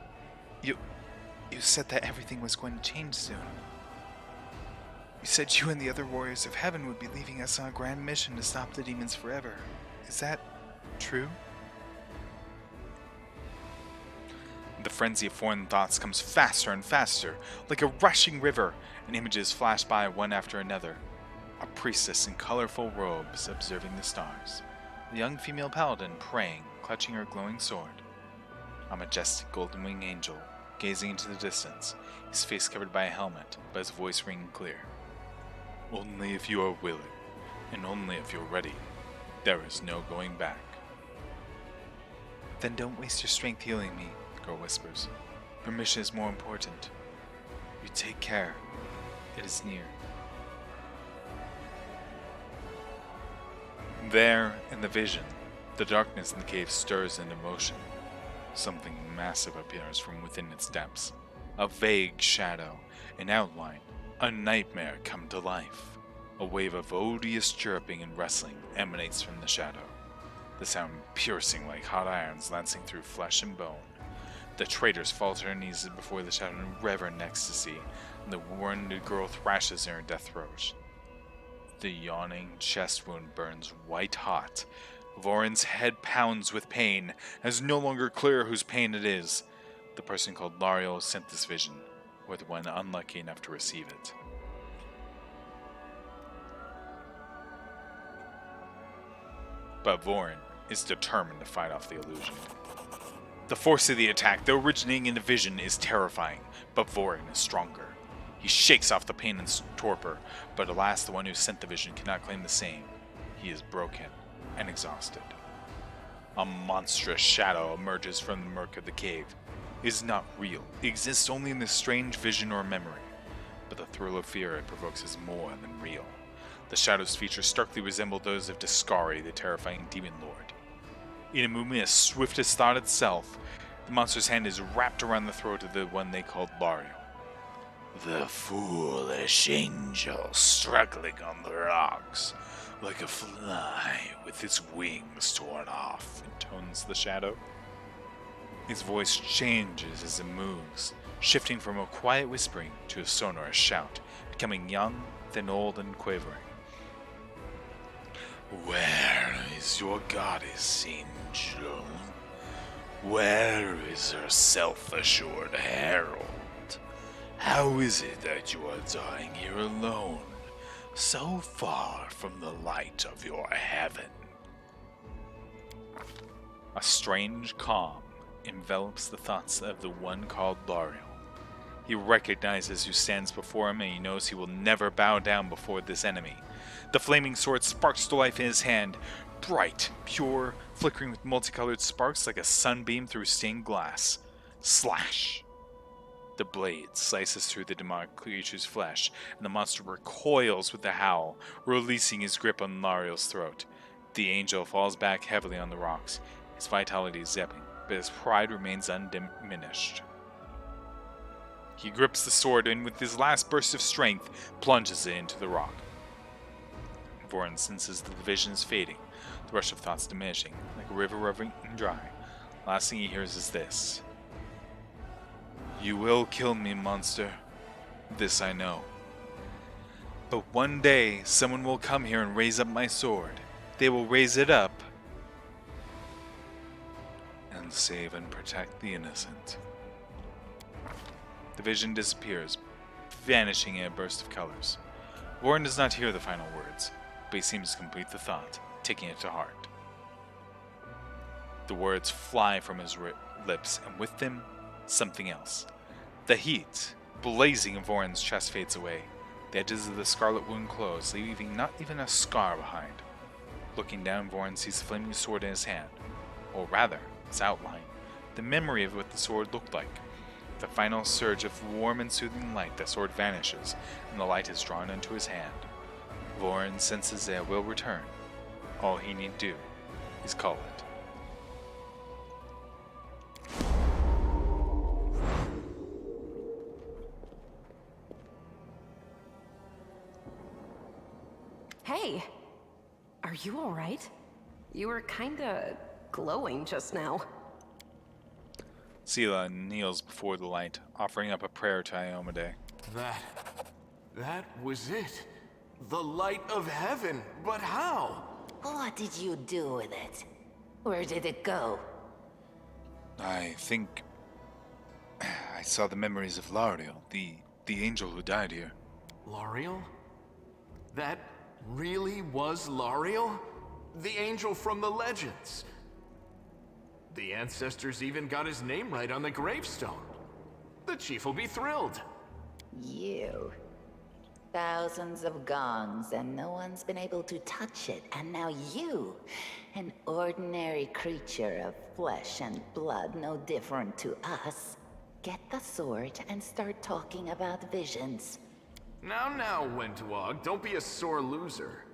Speaker 1: you said that everything was going to change soon. You said you and the other warriors of heaven would be leaving us on a grand mission to stop the demons forever. Is that true? The frenzy of foreign thoughts comes faster and faster, like a rushing river, and images flash by one after another. A priestess in colorful robes observing the stars. A young female paladin praying, clutching her glowing sword. A majestic golden-winged angel, gazing into the distance, his face covered by a helmet, but his voice ringing clear. Only if you are willing, and only if you're ready, there is no going back. Then don't waste your strength healing me, the girl whispers. Your mission is more important. You take care. It is near. There, in the vision, the darkness in the cave stirs into motion. Something massive appears from within its depths. A vague shadow, an outline, a nightmare come to life. A wave of odious chirping and wrestling emanates from the shadow, the sound piercing like hot irons lancing through flesh and bone. The traitors fall to their knees before the shadow in reverent ecstasy, and the wounded girl thrashes in her death throes. The yawning chest wound burns white hot. Vorin's head pounds with pain, and it's no longer clear whose pain it is. The person called Lario sent this vision, or the one unlucky enough to receive it. But Vorin is determined to fight off the illusion. The force of the attack, though originating in the vision, is terrifying, but Vorin is stronger. He shakes off the pain and torpor, but alas, the one who sent the vision cannot claim the same. He is broken and exhausted. A monstrous shadow emerges from the murk of the cave. It is not real. It exists only in this strange vision or memory. But the thrill of fear it provokes is more than real. The shadow's features starkly resemble those of Discari, the terrifying demon lord. In a movement as swift as thought itself, the monster's hand is wrapped around the throat of the one they called Lario. The foolish angel struggling on the rocks, like a fly with its wings torn off, intones the shadow. His voice changes as it moves, shifting from a quiet whispering to a sonorous shout, becoming young, then old and quavering. Where is your goddess, angel? Where is her self-assured herald? How is it that you are dying here alone, so far from the light of your heaven? A strange calm envelops the thoughts of the one called Lario. He recognizes who stands before him, and he knows he will never bow down before this enemy. The flaming sword sparks to life in his hand, bright, pure, flickering with multicolored sparks like a sunbeam through stained glass. Slash! The blade slices through the demonic creature's flesh, and the monster recoils with a howl, releasing his grip on Lario's throat. The angel falls back heavily on the rocks, his vitality zipping, but his pride remains undiminished. He grips the sword and with his last burst of strength, plunges it into the rock. Vorin senses that the vision is fading, the rush of thoughts diminishing, like a river running dry. Last thing he hears is this. You will kill me, monster. This I know. But one day, someone will come here and raise up my sword. They will raise it up and save and protect the innocent. The vision disappears, vanishing in a burst of colors. Warren does not hear the final words, but he seems to complete the thought, taking it to heart. The words fly from his lips, and with them, something else. The heat, blazing in Voren's chest, fades away. The edges of the scarlet wound close, leaving not even a scar behind. Looking down, Voren sees the flaming sword in his hand, or rather, its outline, the memory of what the sword looked like. The final surge of warm and soothing light, the sword vanishes, and the light is drawn into his hand. Voren senses that it will return. All he need do is call it.
Speaker 2: Hey, are you all right? You were kinda glowing just now.
Speaker 1: Sela kneels before the light, offering up a prayer to Iomade.
Speaker 6: That was it. The light of heaven. But how?
Speaker 7: What did you do with it? Where did it go?
Speaker 1: I think I saw the memories of Lariel, the angel who died here.
Speaker 6: Lariel? That really was Lariel? The angel from the legends. The ancestors even got his name right on the gravestone. The chief will be thrilled.
Speaker 7: You. Thousands of gongs, and no one's been able to touch it. And now you, an ordinary creature of flesh and blood, no different to us, get the sword and start talking about visions.
Speaker 6: Now, Wentwog, don't be a sore loser.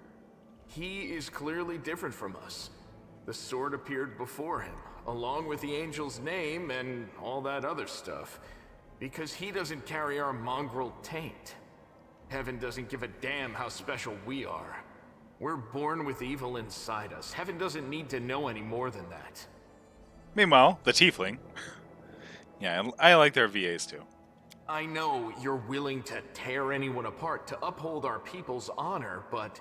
Speaker 6: He is clearly different from us. The sword appeared before him, along with the angel's name and all that other stuff, because he doesn't carry our mongrel taint. Heaven doesn't give a damn how special we are. We're born with evil inside us. Heaven doesn't need to know any more than that.
Speaker 1: Meanwhile, the tiefling. Yeah, I like their VAs too.
Speaker 6: I know you're willing to tear anyone apart to uphold our people's honor, but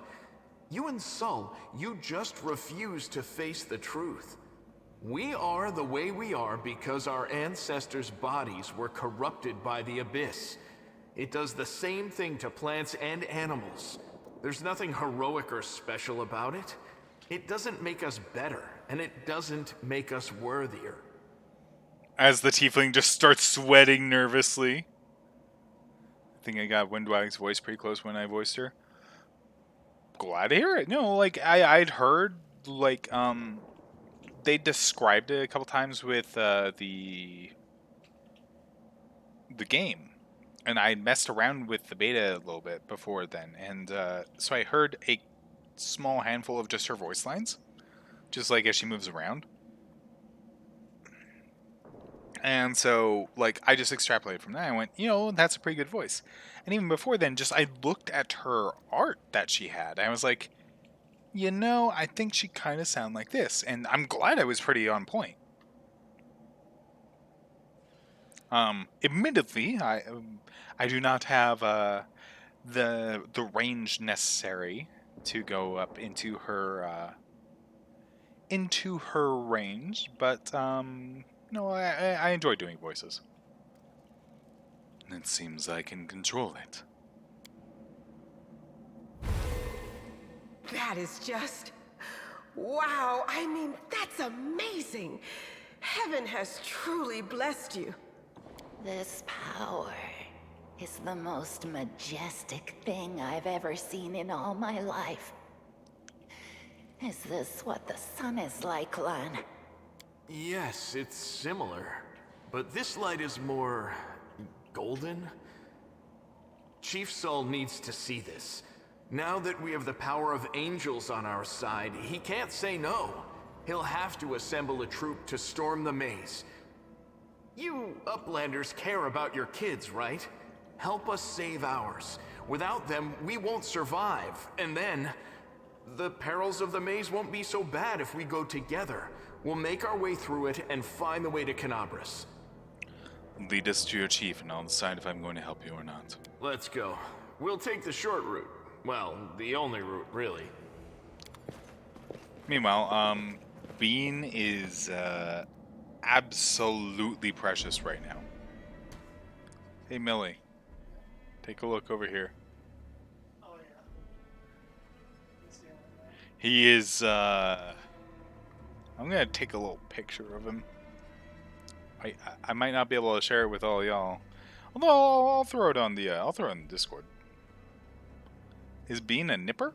Speaker 6: you and Sol, you just refuse to face the truth. We are the way we are because our ancestors' bodies were corrupted by the Abyss. It does the same thing to plants and animals. There's nothing heroic or special about it. It doesn't make us better, and it doesn't make us worthier.
Speaker 1: As the tiefling just starts sweating nervously. I think I got Windwag's voice pretty close when I voiced her. Glad to hear it. No, like I'd heard they described it a couple times with the game, and I messed around with the beta a little bit before then, and so I heard a small handful of just her voice lines, just like as she moves around. And so, like, I just extrapolated from that. I went, that's a pretty good voice. And even before then, just I looked at her art that she had. I was like, I think she kind of sound like this. And I'm glad I was pretty on point. Admittedly, I do not have the range necessary to go up into her range, but no, I enjoy doing voices. It seems I can control it.
Speaker 3: That is just... wow, I mean, that's amazing. Heaven has truly blessed you.
Speaker 7: This power is the most majestic thing I've ever seen in all my life. Is this what the sun is like, Lan?
Speaker 6: Yes, it's similar. But this light is more... golden? Chief Sol needs to see this. Now that we have the power of angels on our side, he can't say no. He'll have to assemble a troop to storm the maze. You Uplanders care about your kids, right? Help us save ours. Without them, we won't survive. And then, the perils of the maze won't be so bad if we go together. We'll make our way through it and find the way to Canabras.
Speaker 1: Lead us to your chief, and I'll decide if I'm going to help you or not.
Speaker 6: Let's go. We'll take the short route. Well, the only route, really.
Speaker 1: Meanwhile, Bean is absolutely precious right now. Hey, Millie, take a look over here. He is, I'm gonna take a little picture of him. I might not be able to share it with all y'all. Although, I'll throw it on the, I'll throw it on the Discord. Is Bean a nipper?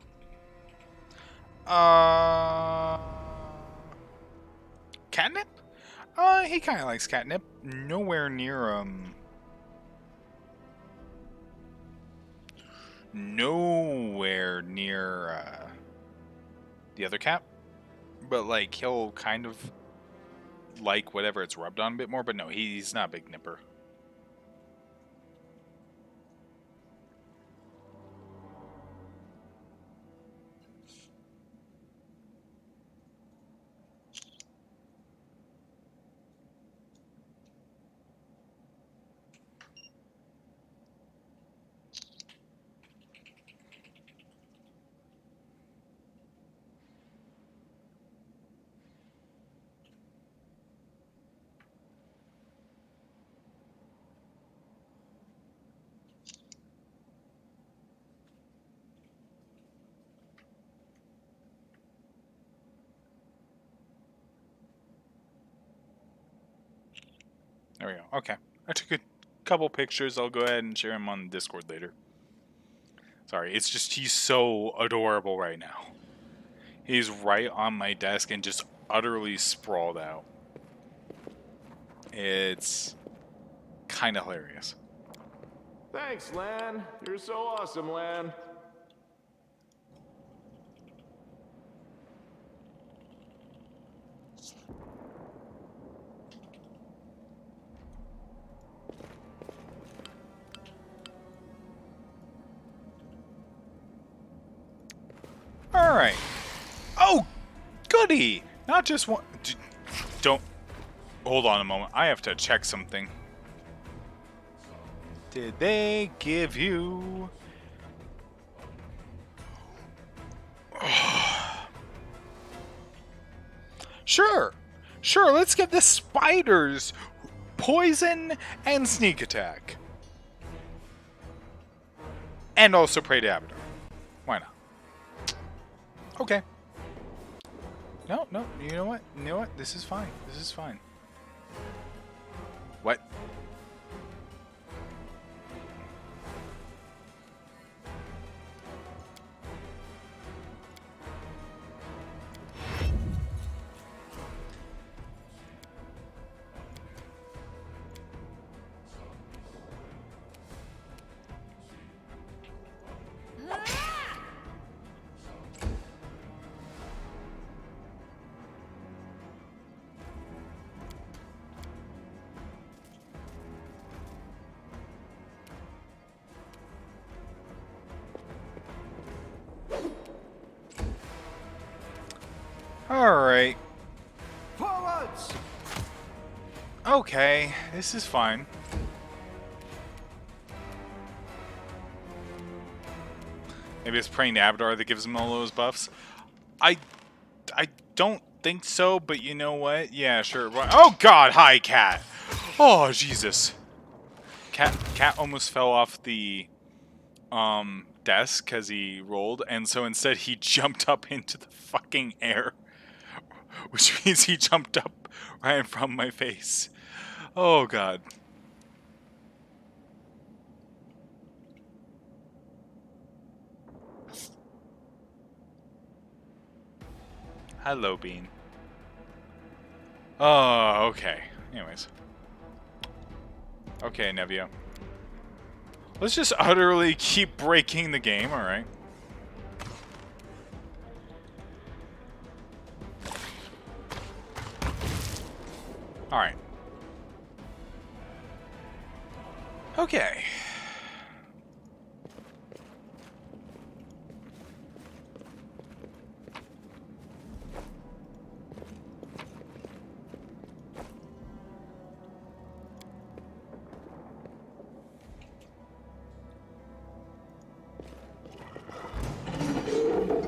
Speaker 1: Catnip? He kind of likes catnip. Nowhere near, the other cat. But, like, he'll kind of like whatever it's rubbed on a bit more, but no, he's not a big nipper. There we go. Okay. I took a couple pictures. I'll go ahead and share them on Discord later. Sorry, it's just he's so adorable right now. He's right on my desk and just utterly sprawled out. It's kind of hilarious.
Speaker 6: Thanks, Lan. You're so awesome, Lan.
Speaker 1: Alright. Oh, goody! Not just one... Don't... Hold on a moment. I have to check something. Did they give you... Sure. Sure, let's get the spiders poison and sneak attack. And also pray to Abadar. Why not? Okay. No, no, you know what? You know what? This is fine. This is fine. What? Alright.
Speaker 5: Forwards!
Speaker 1: Okay, this is fine. Maybe it's praying to Abadar that gives him all those buffs. I don't think so, but you know what? Yeah, sure. Oh god, hi cat. Oh Jesus. Cat almost fell off the desk because he rolled, and so instead he jumped up into the fucking air. Which means he jumped up right in front of my face. Oh god. Hello, Bean. Oh, okay. Anyways. Okay, Nevio. Let's just utterly keep breaking the game, alright. Alright. Okay.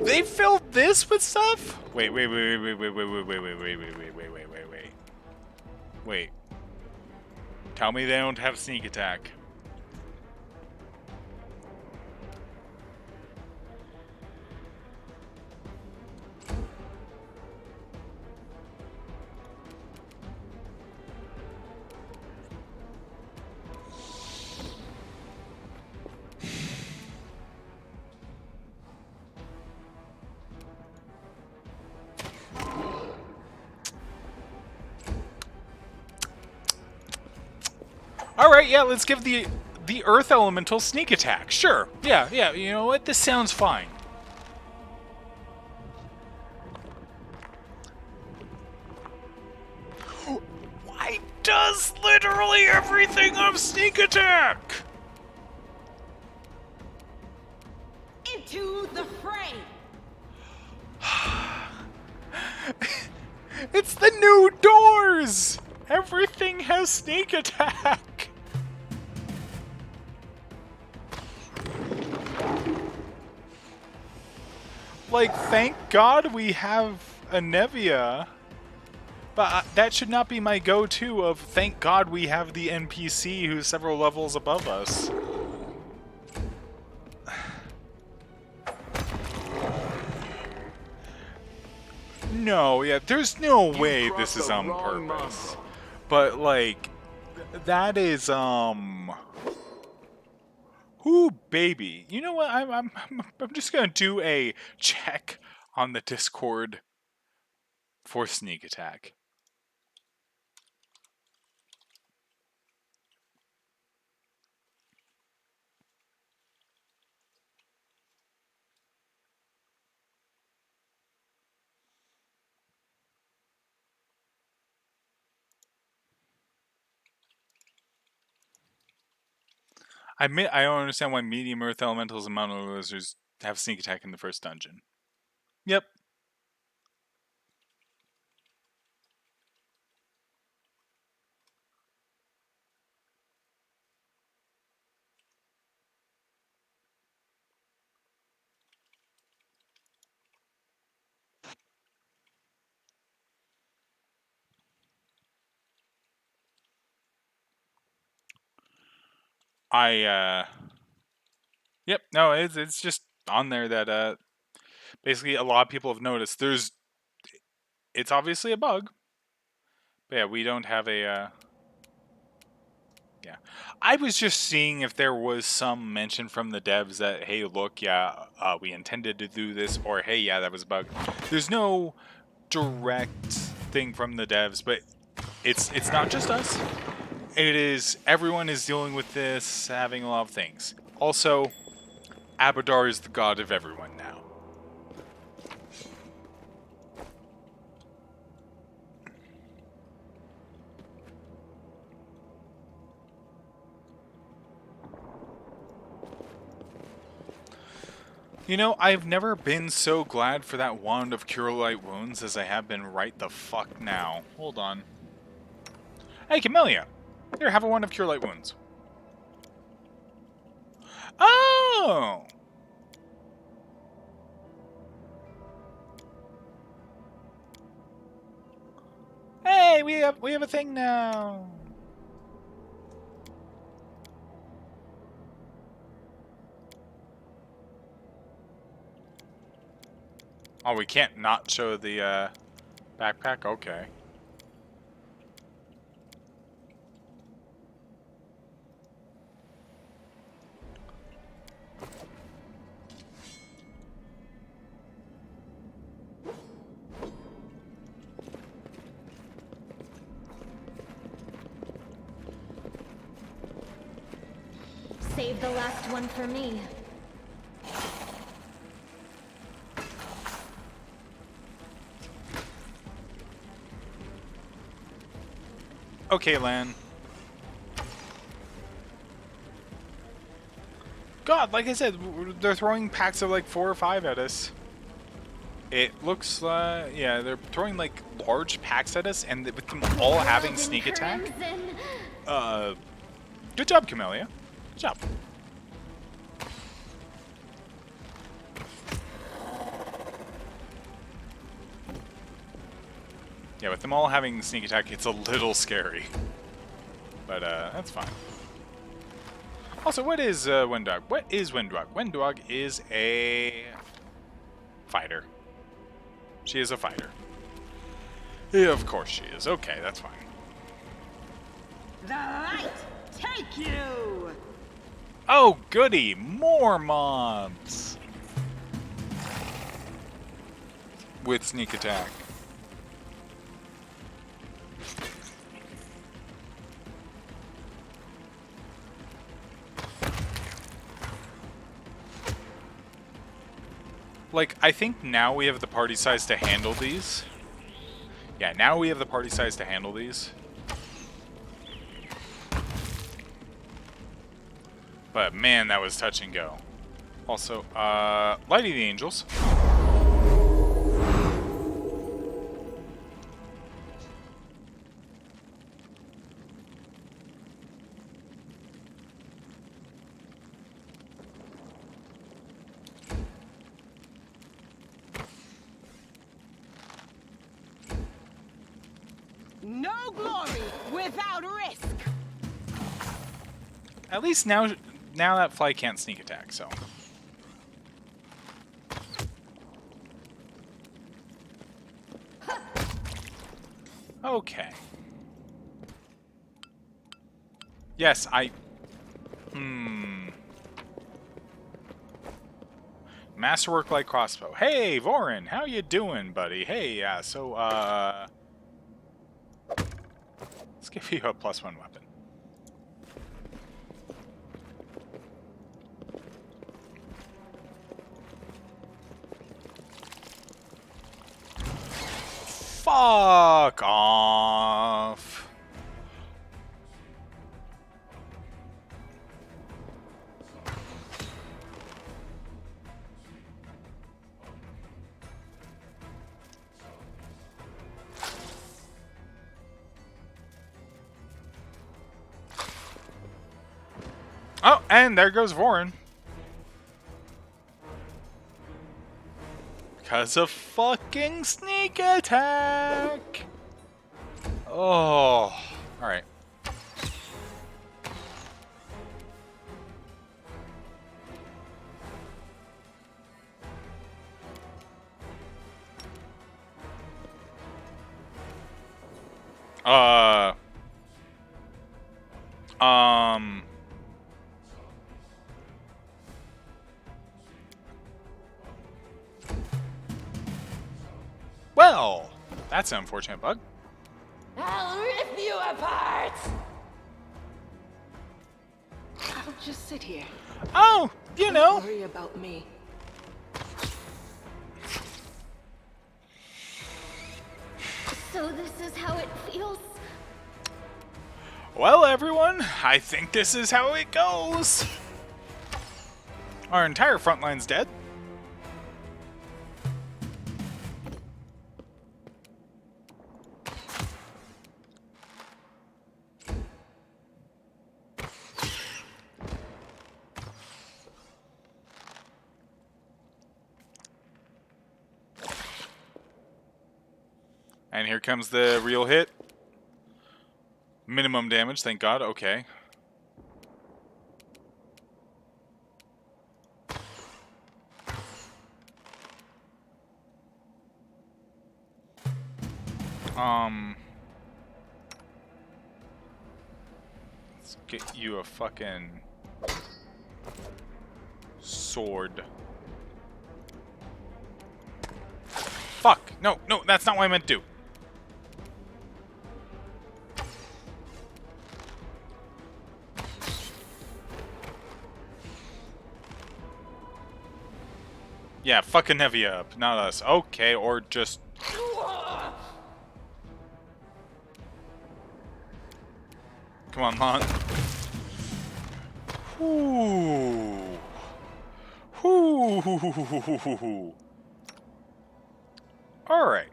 Speaker 1: They filled this with stuff? Wait. Tell me they don't have sneak attack. All right, yeah, let's give the Earth Elemental sneak attack. Sure, yeah. You know what? This sounds fine. Why does literally everything have sneak attack?
Speaker 3: Into the fray!
Speaker 1: It's the new doors. Everything has sneak attack. Like, thank God we have a Nevia. But that should not be my go-to of thank God we have the NPC who's several levels above us. No, yeah, there's no way this is on purpose. But, like, that is, ooh, baby. You know what? I'm just gonna do a check on the Discord for sneak attack. I don't understand why medium earth elementals and mountain lizards have sneak attack in the first dungeon. Yep. Yep, no, it's just on there that basically a lot of people have noticed. It's obviously a bug. But yeah, we don't have a yeah. I was just seeing if there was some mention from the devs that, hey, look, yeah, we intended to do this, or hey, yeah, that was a bug. There's no direct thing from the devs, but it's not just us. It is everyone is dealing with this, having a lot of things. Also, Abadar is the god of everyone now. You know, I've never been so glad for that wand of Cure Light Wounds as I have been right the fuck now. Hold on. Hey, Camellia! Here, have a wand of Cure Light Wounds. Oh! Hey, we have a thing now! Oh, we can't not show the backpack? Okay.
Speaker 4: Save the last one for me.
Speaker 1: Okay, Lan. God, like I said, they're throwing packs of like 4 or 5 at us. It looks, yeah, they're throwing like large packs at us, and with them all having sneak attack. Good job, Camellia. Good job. Yeah, with them all having sneak attack, it's a little scary. But, that's fine. Also, what is, Windog? What is Windog? Windog is a fighter. She is a fighter. Yeah, of course she is. Okay, that's fine.
Speaker 3: The light take you!
Speaker 1: Oh, goody! More mobs! With sneak attack. Like, I think now we have the party size to handle these. Yeah, now we have the party size to handle these. But man, that was touch and go. Also, Lighty the Angels.
Speaker 3: No glory without risk!
Speaker 1: At least now that fly can't sneak attack, so. Okay. Yes, Masterwork like crossbow. Hey, Vorin, how you doing, buddy? Hey, yeah, so, let's give you a +1 weapon. Fuck off. Oh, and there goes Vorin. Because of fucking sneak attack. Oh, alright. Um. Well, that's an unfortunate bug.
Speaker 7: I'll rip you apart!
Speaker 3: I'll just sit here.
Speaker 1: Oh, you know.
Speaker 3: Don't worry about me.
Speaker 4: So this is how it feels?
Speaker 1: Well, everyone, I think this is how it goes. Our entire front line's dead. And here comes the real hit. Minimum damage, thank God. Okay. Let's get you a fucking sword. Fuck! No, no, that's not what I meant to do. Yeah, fucking heavy up, not us. Okay, or just... Come on, Lon. Whoo. Whoo. Alright.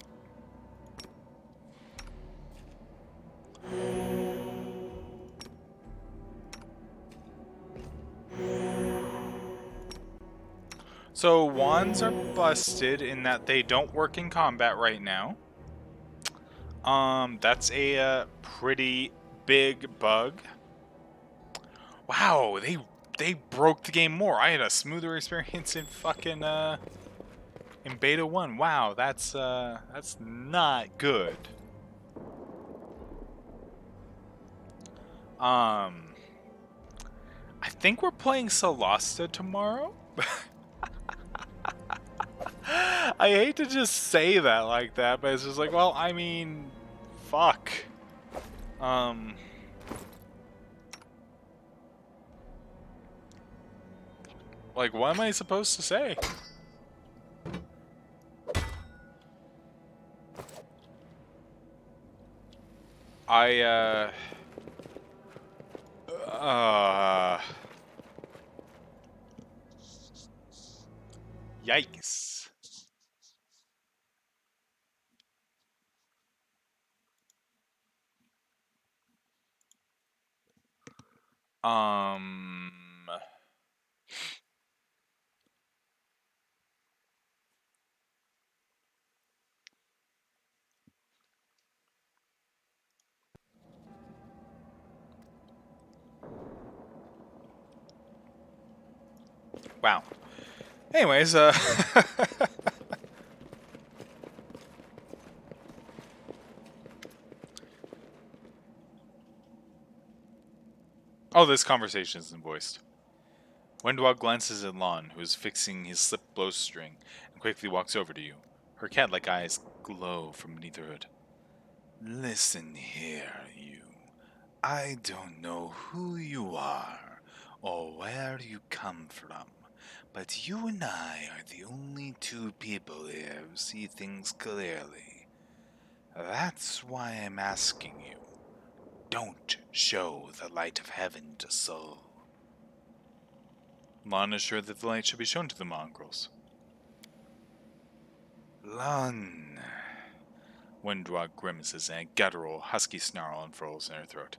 Speaker 1: So wands are busted in that they don't work in combat right now. That's a pretty big bug. Wow, they broke the game more. I had a smoother experience in fucking in beta 1. Wow, that's not good. Um I think we're playing Solasta tomorrow. I hate to just say that like that, but it's just like, well, I mean, fuck. Um like what am I supposed to say? I uh yikes. Um wow. Anyways, oh, this conversation isn't voiced. Wendwell glances at Lon, who is fixing his slip bowstring, and quickly walks over to you. Her cat-like eyes glow from beneath her hood. Listen here, you. I don't know who you are or where you come from, but you and I are the only two people here who see things clearly. That's why I'm asking you. Don't show the light of heaven to Soul. Lon is sure that the light should be shown to the mongrels. Lon. Windwalk grimaces and a guttural, husky snarl unfurls in her throat.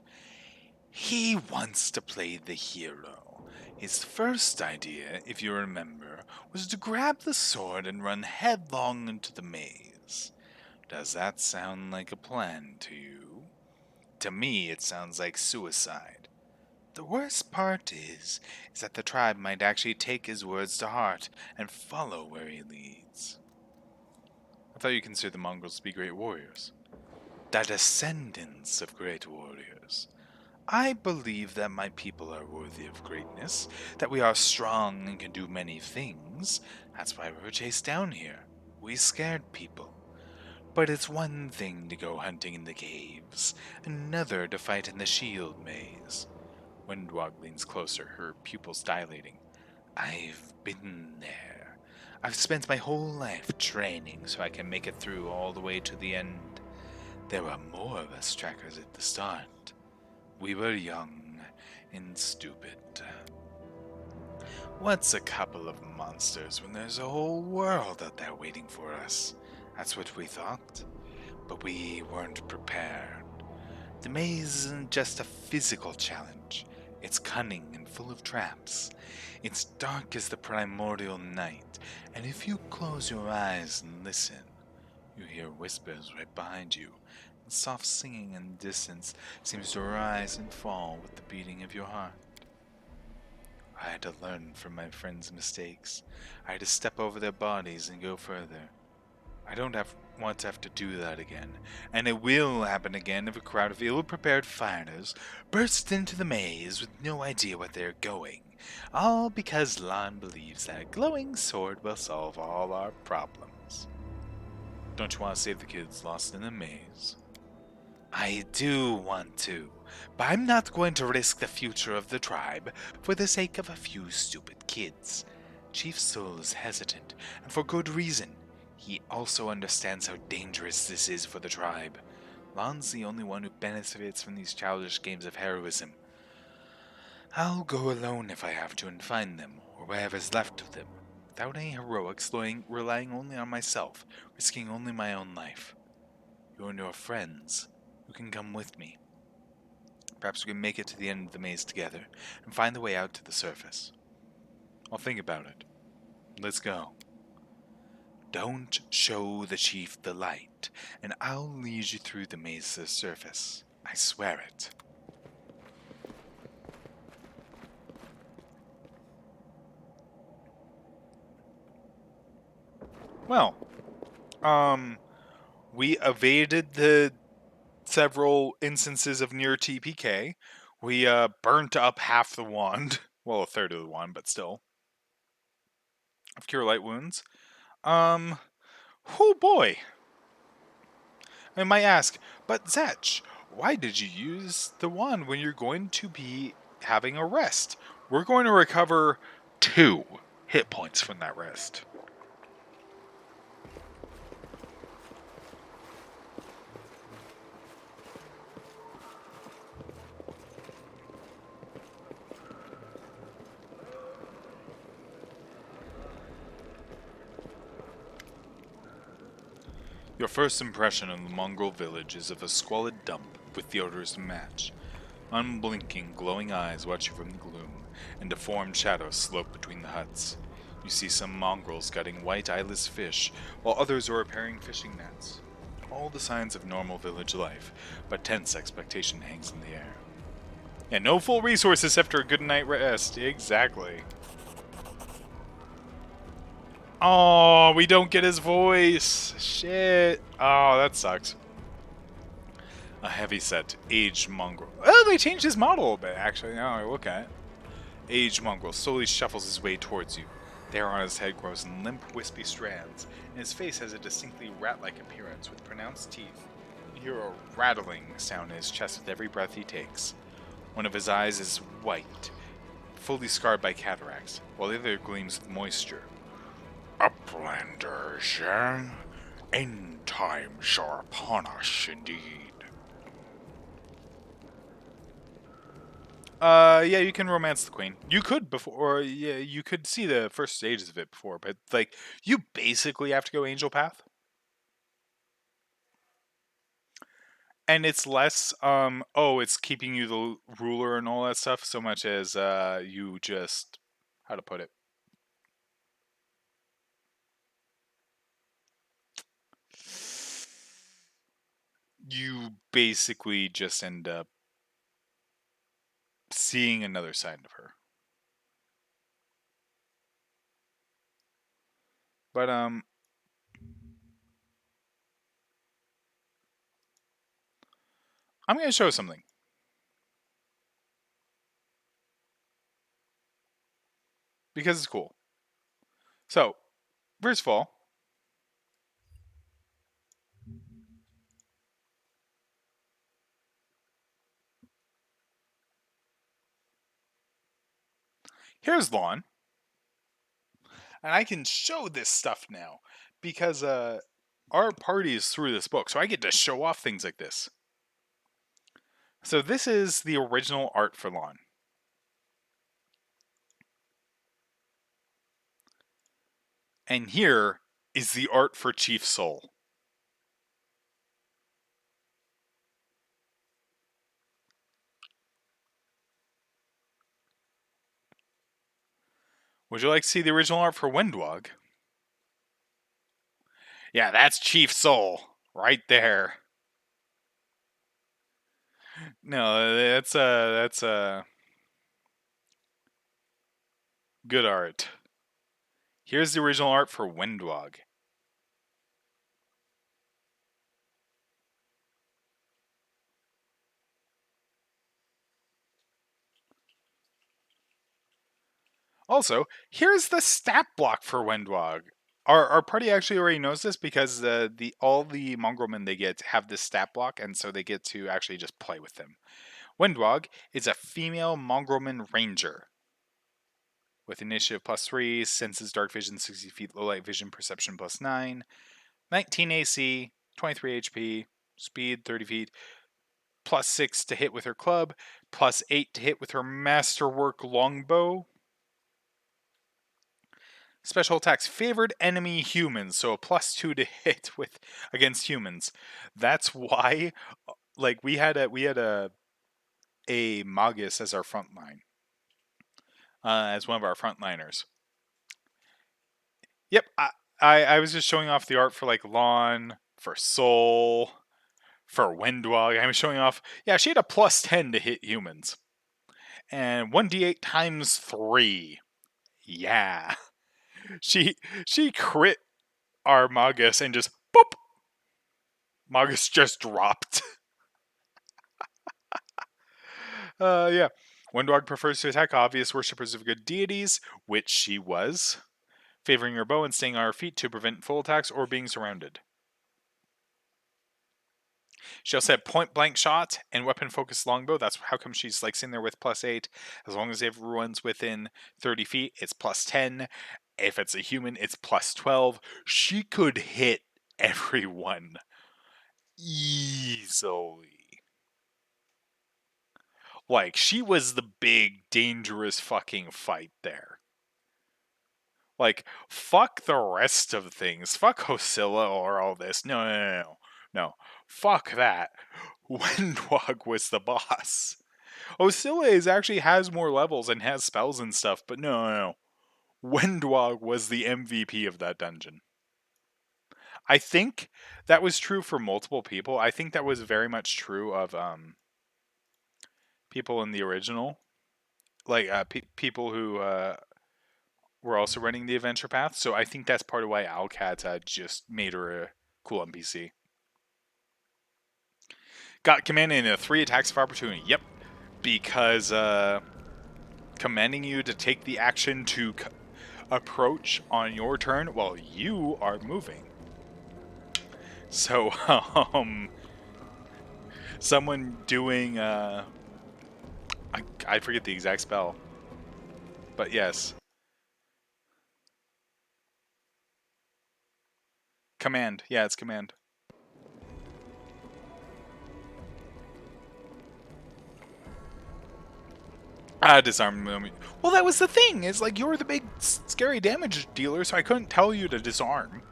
Speaker 1: He wants to play the hero. His first idea, if you remember, was to grab the sword and run headlong into the maze. Does that sound like a plan to you? To me, it sounds like suicide. The worst part is that the tribe might actually take his words to heart and follow where he leads. I thought you considered the mongrels to be great warriors. The descendants of great warriors. I believe that my people are worthy of greatness, that we are strong and can do many things. That's why we were chased down here. We scared people. But it's one thing to go hunting in the caves, another to fight in the shield maze. Windwalk leans closer, her pupils dilating. I've been there. I've spent my whole life training so I can make it through all the way to the end. There were more of us trackers at the start. We were young and stupid. What's a couple of monsters when there's a whole world out there waiting for us? That's what we thought. But we weren't prepared. The maze isn't just a physical challenge. It's cunning and full of traps. It's dark as the primordial night, and if you close your eyes and listen, you hear whispers right behind you, and soft singing in the distance seems to rise and fall with the beating of your heart. I had to learn from my friends' mistakes. I had to step over their bodies and go further. I don't want to have to do that again, and it will happen again if a crowd of ill-prepared fighters burst into the maze with no idea where they're going, all because Lon believes that a glowing sword will solve all our problems. Don't you want to save the kids lost in the maze? I do want to, but I'm not going to risk the future of the tribe for the sake of a few stupid kids. Chief Soul is hesitant, and for good reason. He also understands how dangerous this is for the tribe. Lon's the only one who benefits from these childish games of heroism. I'll go alone if I have to and find them, or whatever's left of them, without any heroics, relying only on myself, risking only my own life. You and your friends, who can come with me. Perhaps we can make it to the end of the maze together, and find the way out to the surface. I'll think about it. Let's go. Don't show the chief the light, and I'll lead you through the maze to the surface. I swear it. Well, um, we evaded the several instances of near TPK. We burnt up half the wand. Well, a third of the wand, but still. Of Cure Light Wounds. Um, oh boy. I might ask, but Zetch, why did you use the wand when you're going to be having a rest? We're going to recover 2 hit points from that rest. Your first impression of the Mongol village is of a squalid dump with the odors to match. Unblinking, glowing eyes watch you from the gloom, and deformed shadows slope between the huts. You see some mongrels gutting white eyeless fish, while others are repairing fishing nets. All the signs of normal village life, but tense expectation hangs in the air. And no full resources after a good night rest. Exactly. Oh, we don't get his voice. Shit. Oh, that sucks. A heavy-set, aged mongrel. Oh, they changed his model a bit, actually. Now I look at it. Aged mongrel slowly shuffles his way towards you. The hair on his head grows in limp, wispy strands, and his face has a distinctly rat-like appearance with pronounced teeth. You hear a rattling sound in his chest with every breath he takes. One of his eyes is white, fully scarred by cataracts, while the other gleams with moisture. Uplanders, eh? End times are upon us, indeed. Yeah, you can romance the queen. You could before, or yeah, you could see the first stages of it before, but like, you basically have to go angel path, and it's less, oh, it's keeping you the ruler and all that stuff, so much as, you just, how to put it, you basically just end up seeing another side of her. But I'm gonna show something because it's cool. So, first of all, here's Lawn, and I can show this stuff now because our party is through this book, so I get to show off things like this. So this is the original art for Lawn. And here is the art for Chief Soul. Would you like to see the original art for Windwog? Yeah, that's Chief Soul right there. No, that's good art. Here's the original art for Windwog. Also, here's the stat block for Windwog. Our party actually already knows this because the all the mongrelmen they get have this stat block, and so they get to actually just play with them. Windwog is a female mongrelman ranger with initiative +3, senses dark vision 60 feet, low light vision perception +9, 19 AC, 23 HP, speed 30 feet, +6 to hit with her club, +8 to hit with her masterwork longbow. Special attacks favored enemy humans, so a +2 to hit with against humans. That's why, like we had a Magus as our front line, as one of our frontliners. Yep, I was just showing off the art for like Lawn, for Soul, for Windwalk. I was showing off. Yeah, she had a +10 to hit humans, and 1d8 times 3. Yeah, she she crit our Magus and just boop. Magus just dropped. Yeah. Windwalk prefers to attack obvious worshippers of good deities, which she was, favoring her bow and staying on her feet to prevent full attacks or being surrounded. She also had point blank shot and weapon focused longbow. That's how come she's like sitting there with +8. As long as everyone's within 30 feet, it's +10. If it's a human, it's +12. She could hit everyone easily. Like, she was the big, dangerous fucking fight there. Like, fuck the rest of things. Fuck Hosilla or all this. No. No. Fuck that. Windwalk was the boss. Oscilla actually has more levels and has spells and stuff, but no. Windwalk was the MVP of that dungeon. I think that was true for multiple people. I think that was very much true of people in the original, like people who were also running the adventure path. So I think that's part of why Alcat just made her a cool NPC. Got commanded in 3 attacks of opportunity. Yep, because commanding you to take the action to approach on your turn while you are moving. So, someone doing I forget the exact spell, but yes, command. Yeah, it's command. Disarm me. Well, that was the thing. It's like you're the big scary damage dealer, so I couldn't tell you to disarm.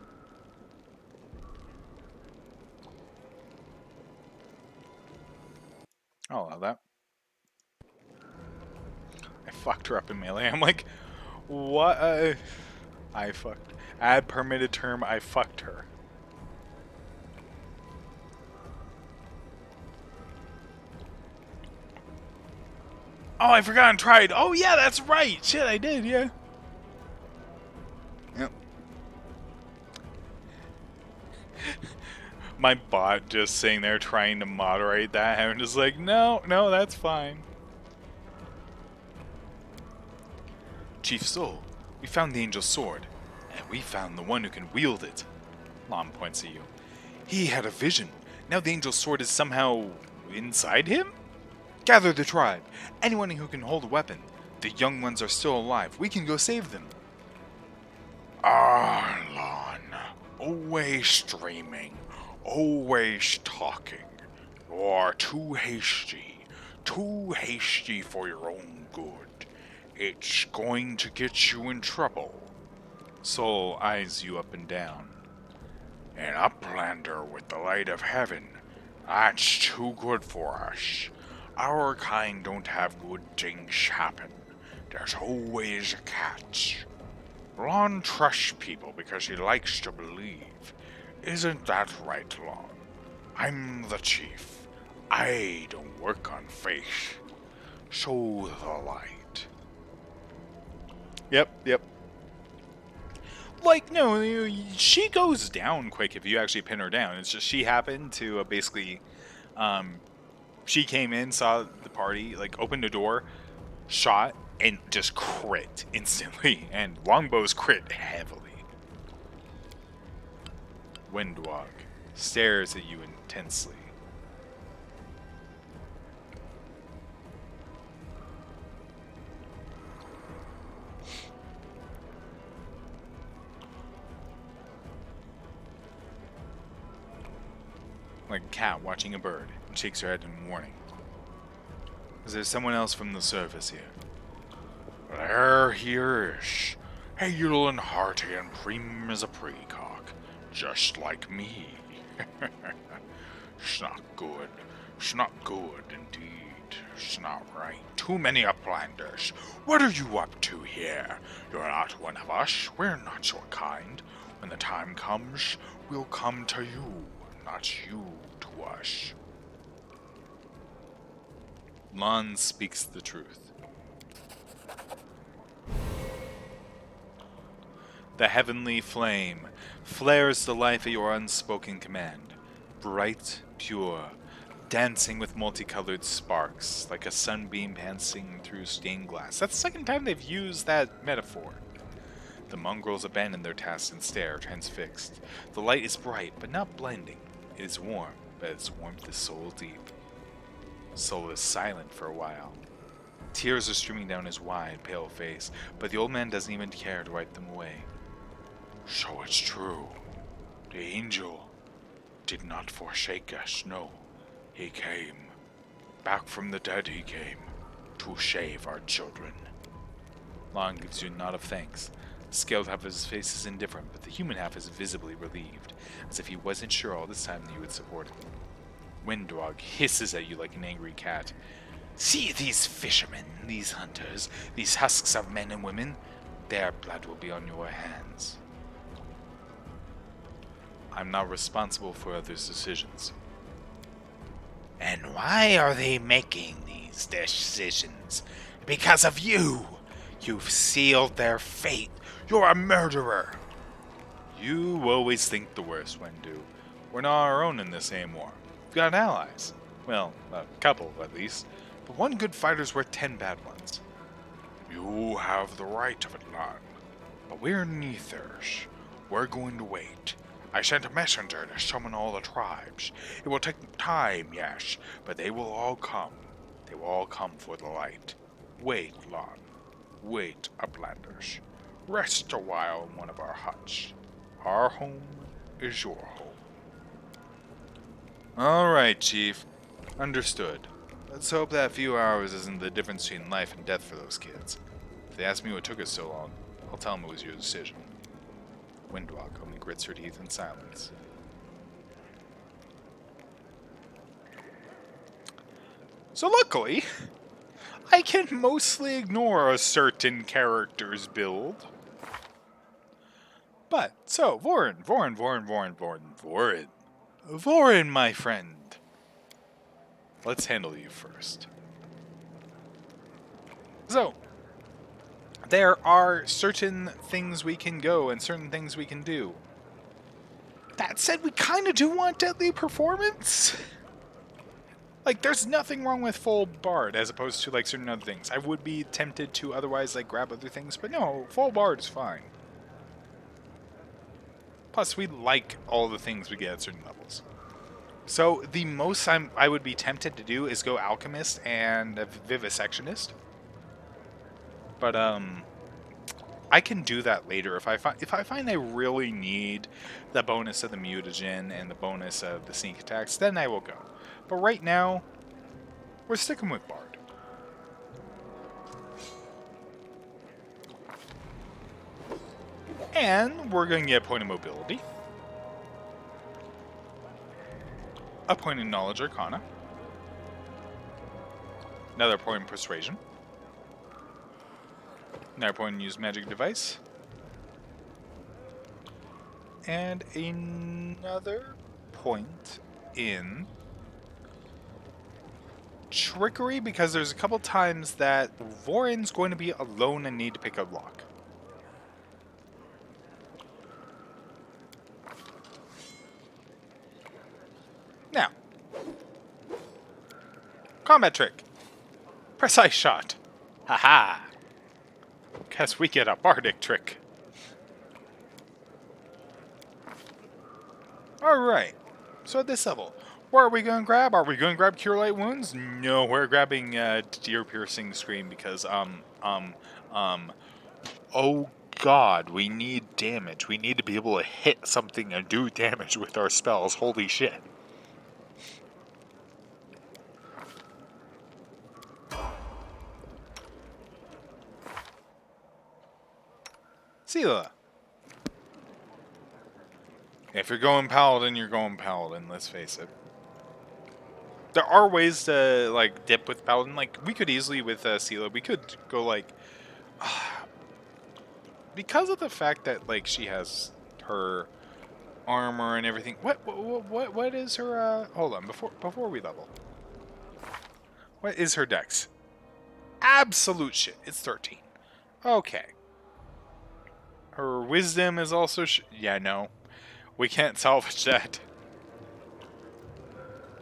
Speaker 1: I'll allow that. I fucked her up in melee. I'm like, what? I fucked. Add permitted term. I fucked her. Oh, I forgot and tried. Oh yeah, that's right. Shit, I did. Yeah. Yep. My bot just sitting there trying to moderate that. I'm just like, no, that's fine. Chief Soul, we found the Angel's sword, and we found the one who can wield it. Lom points at you. He had a vision. Now the Angel's sword is somehow inside him? Gather the tribe. Anyone who can hold a weapon. The young ones are still alive. We can go save them. Arlon, always dreaming, always talking. You are too hasty for your own good. It's going to get you in trouble. Soul eyes you up and down. An uplander with the light of heaven. That's too good for us. Our kind don't have good things happen. There's always a catch. Lon trusts people because he likes to believe. Isn't that right, Lon? I'm the chief. I don't work on faith. Show the light. Yep. Like, no, she goes down quick if you actually pin her down. It's just she happened to basically, she came in, saw the party, like, opened the door, shot, and just crit instantly. And longbows crit heavily. Windwalk stares at you intensely. Like a cat watching a bird, and shakes her head in warning. Is there someone else from the service here? There he is. Hale and hearty and prim as a precock, just like me. It's not good. It's not good indeed. It's not right. Too many uplanders. What are you up to here? You're not one of us. We're not your kind. When the time comes, we'll come to you, not you to us. Lon speaks the truth. The heavenly flame flares the life at your unspoken command, bright, pure, dancing with multicolored sparks, like a sunbeam passing through stained glass. That's the second time they've used that metaphor. The mongrels abandon their tasks and stare, transfixed. The light is bright, but not blinding. It is warm, but its warmth is soul deep. Soul is silent for a while. Tears are streaming down his wide, pale face, but the old man doesn't even care to wipe them away. So it's true. The angel did not forsake us, no. He came. Back from the dead he came. To save our children. Lon gives you a nod of thanks. The scaled half of his face is indifferent, but the human half is visibly relieved, as if he wasn't sure all this time that you would support him. Windwog hisses at you like an angry cat. See these fishermen, these hunters, these husks of men and women? Their blood will be on your hands. I'm not responsible for others' decisions. And why are they making these decisions? Because of you! You've sealed their fate. You're a murderer! You always think the worst, Wendu. We're not our own in this anymore. We've got allies. Well, a couple, at least. But one good fighter's worth 10 bad ones. You have the right of it, Lon. But we're neithers. We're going to wait. I sent a messenger to summon all the tribes. It will take time, yes, but they will all come. They will all come for the light. Wait, Lon. Wait, Uplanders. Rest a while in one of our huts. Our home is your home. Alright, Chief. Understood. Let's hope that few hours isn't the difference between life and death for those kids. If they ask me what took us so long, I'll tell them it was your decision. Windwalk only grits her teeth in silence. So luckily, I can mostly ignore a certain character's build. But, so, Vorin, my friend. Let's handle you first. So, there are certain things we can go and certain things we can do. That said, we kind of do want deadly performance. Like, there's nothing wrong with full bard as opposed to, like, certain other things. I would be tempted to otherwise, like, grab other things, but no, full bard is fine. Plus, we like all the things we get at certain levels. So, the most I would be tempted to do is go Alchemist and a Vivisectionist. But, I can do that later if I find I really need the bonus of the mutagen and the bonus of the sneak attacks, then I will go. But right now, we're sticking with Bard. And we're going to get a point of mobility, a point in knowledge arcana, another point in persuasion, another point in use magic device, and another point in trickery, because there's a couple times that Vorin's going to be alone and need to pick a lock. Now, combat trick. Precise shot. Haha. Guess we get a bardic trick. Alright. So at this level, what are we going to grab? Are we going to grab Cure Light Wounds? No, we're grabbing Deer Piercing Scream because, oh god, we need damage. We need to be able to hit something and do damage with our spells. Holy shit. Sela. If you're going Paladin, you're going Paladin, let's face it. There are ways to, like, dip with Paladin. Like, we could easily, with Sela, we could go, like... because of the fact that, like, she has up her armor and everything. What is her? Hold on, before we level. What is her dex? Absolute shit. It's 13. Okay. Her wisdom is also yeah, no. We can't salvage that.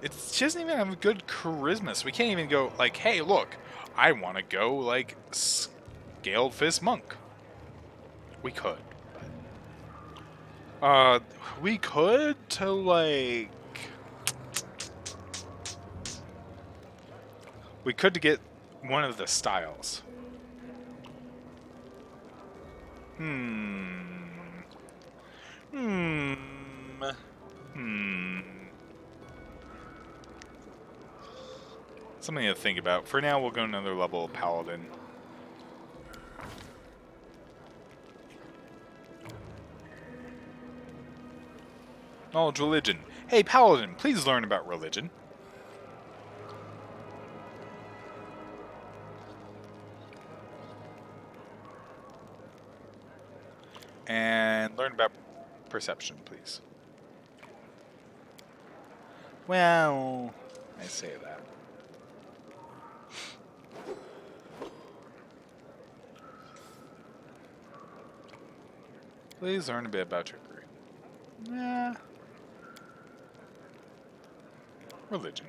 Speaker 1: She doesn't even have good charisma, so we can't even go like, hey, look, I want to go like Scaled Fist Monk. We could. We could to like... We could to get one of the styles. Hmm. Something to think about. For now, we'll go another level of Paladin. Knowledge religion. Hey, Paladin, please learn about religion. And learn about perception, please. Well, I say that. Please learn a bit about trickery. Yeah. Religion.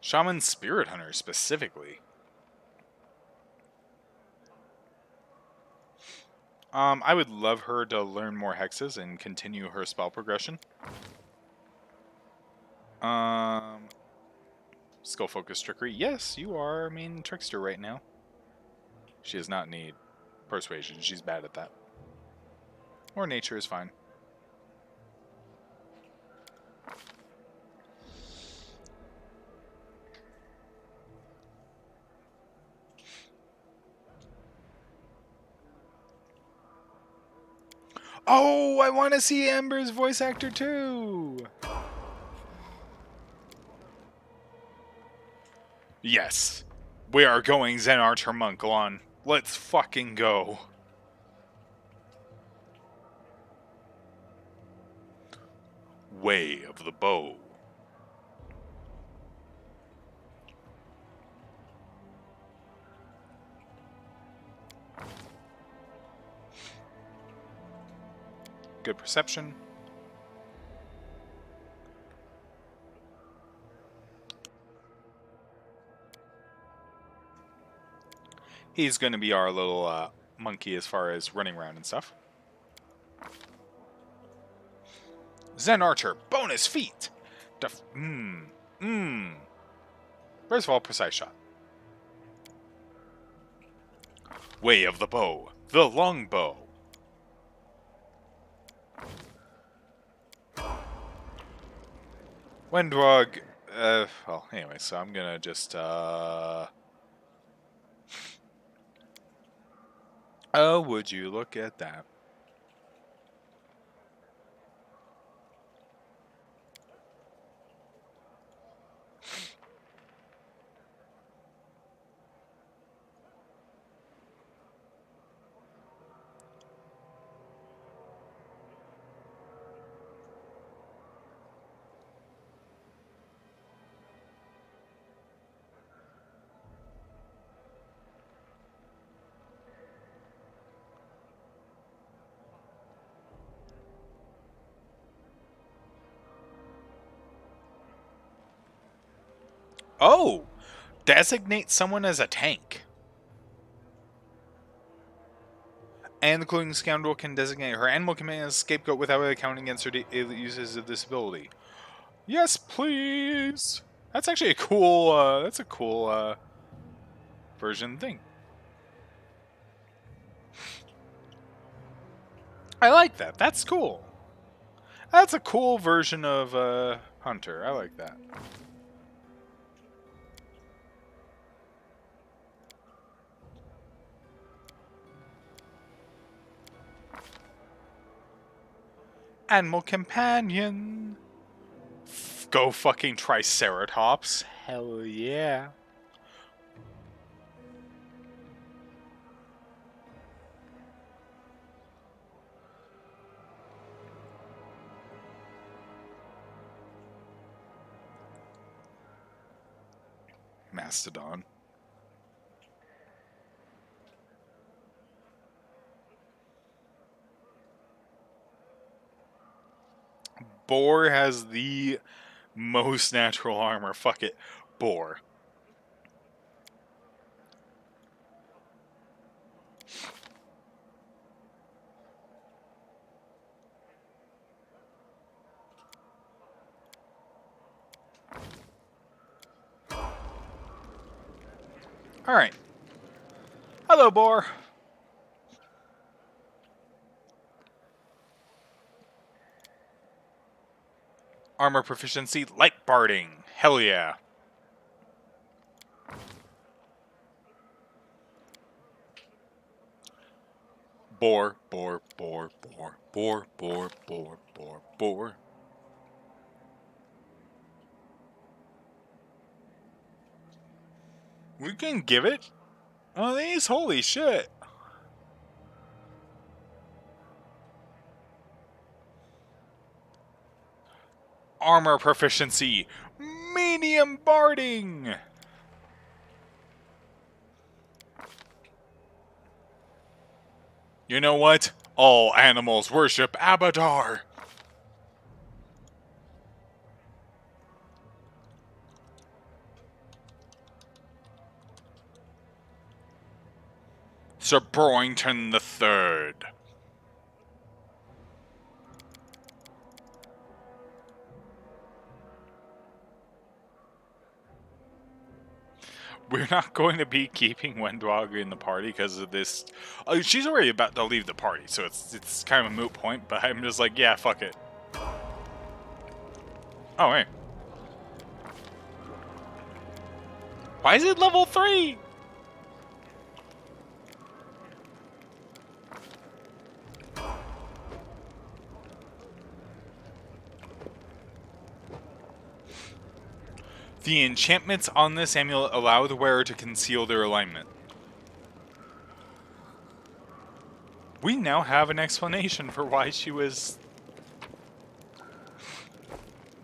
Speaker 1: Shaman Spirit Hunter, specifically. I would love her to learn more hexes and continue her spell progression. Skill focus trickery. Yes, you are a main trickster right now. She does not need persuasion. She's bad at that. Or nature is fine. Oh, I want to see Amber's voice actor too. Yes. We are going Zen Archer Monk on. Let's fucking go. Way of the Bow. Good perception. He's going to be our little monkey as far as running around and stuff. Zen Archer, bonus feat. First of all, precise shot. Way of the Bow, the long bow. Windwog. Well, anyway, so I'm gonna just Oh, would you look at that? Oh! Designate someone as a tank. And the clothing scoundrel can designate her animal companion as a scapegoat without accounting against her uses of this ability. Yes, please! That's actually a cool, that's a cool, version thing. I like that. That's cool. That's a cool version of, Hunter. I like that. Animal companion. Go fucking Triceratops. Hell yeah. Mastodon. Boar has the most natural armor. Fuck it. Boar. Alright. Hello, Boar. Armor proficiency, light barding. Hell yeah. Boar, boar, boar, boar, boar, boar, boar, boar, boar. We can give it. Oh, these, holy shit. Armor proficiency, medium barding. You know what? All animals worship Abadar. Sir Broington the Third. We're not going to be keeping Wendwog in the party because of this. She's already about to leave the party, so it's kind of a moot point. But I'm just like, yeah, fuck it. Oh, hey. Why is it level 3? The enchantments on this amulet allow the wearer to conceal their alignment. We now have an explanation for why she was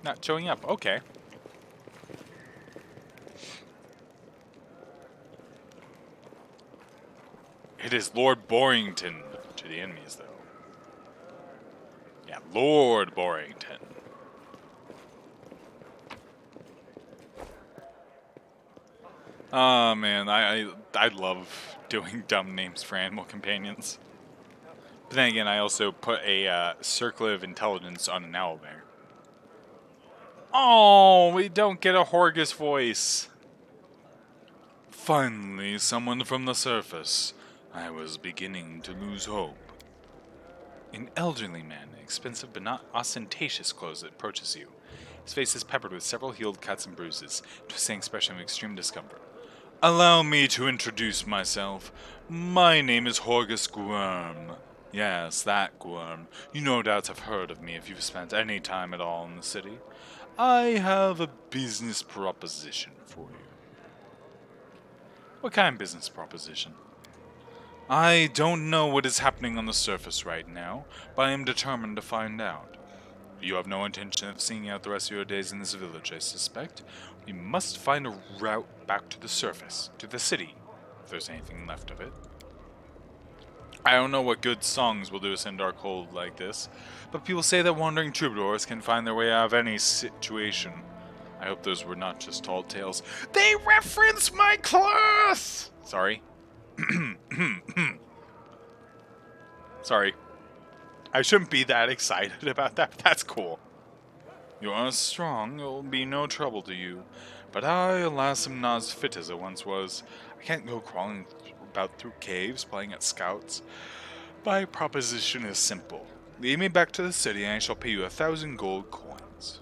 Speaker 1: not showing up. Okay. It is Lord Borington to the enemies, though. Yeah, Lord Borington. Oh man, I love doing dumb names for animal companions. But then again, I also put a circle of intelligence on an owlbear. Oh, we don't get a Horgus voice. Finally, someone from the surface. I was beginning to lose hope. An elderly man in expensive but not ostentatious clothes that approaches you. His face is peppered with several healed cuts and bruises, twisting expression of extreme discomfort. Allow me to introduce myself. My name is Horgus Gwyrm. Yes, that Gwyrm. You no doubt have heard of me if you've spent any time at all in the city. I have a business proposition for you. What kind of business proposition? I don't know what is happening on the surface right now, but I am determined to find out. You have no intention of seeing out the rest of your days in this village, I suspect. We must find a route back to the surface, to the city, if there's anything left of it. I don't know what good songs will do us in Darkhold like this, but people say that wandering troubadours can find their way out of any situation. I hope those were not just tall tales. They reference my class! Sorry. Sorry. I shouldn't be that excited about that, but that's cool. You are strong, it will be no trouble to you. But I, alas, am not as fit as I once was. I can't go crawling about through caves, playing at scouts. My proposition is simple. Lead me back to the city and I shall pay you 1,000 gold coins.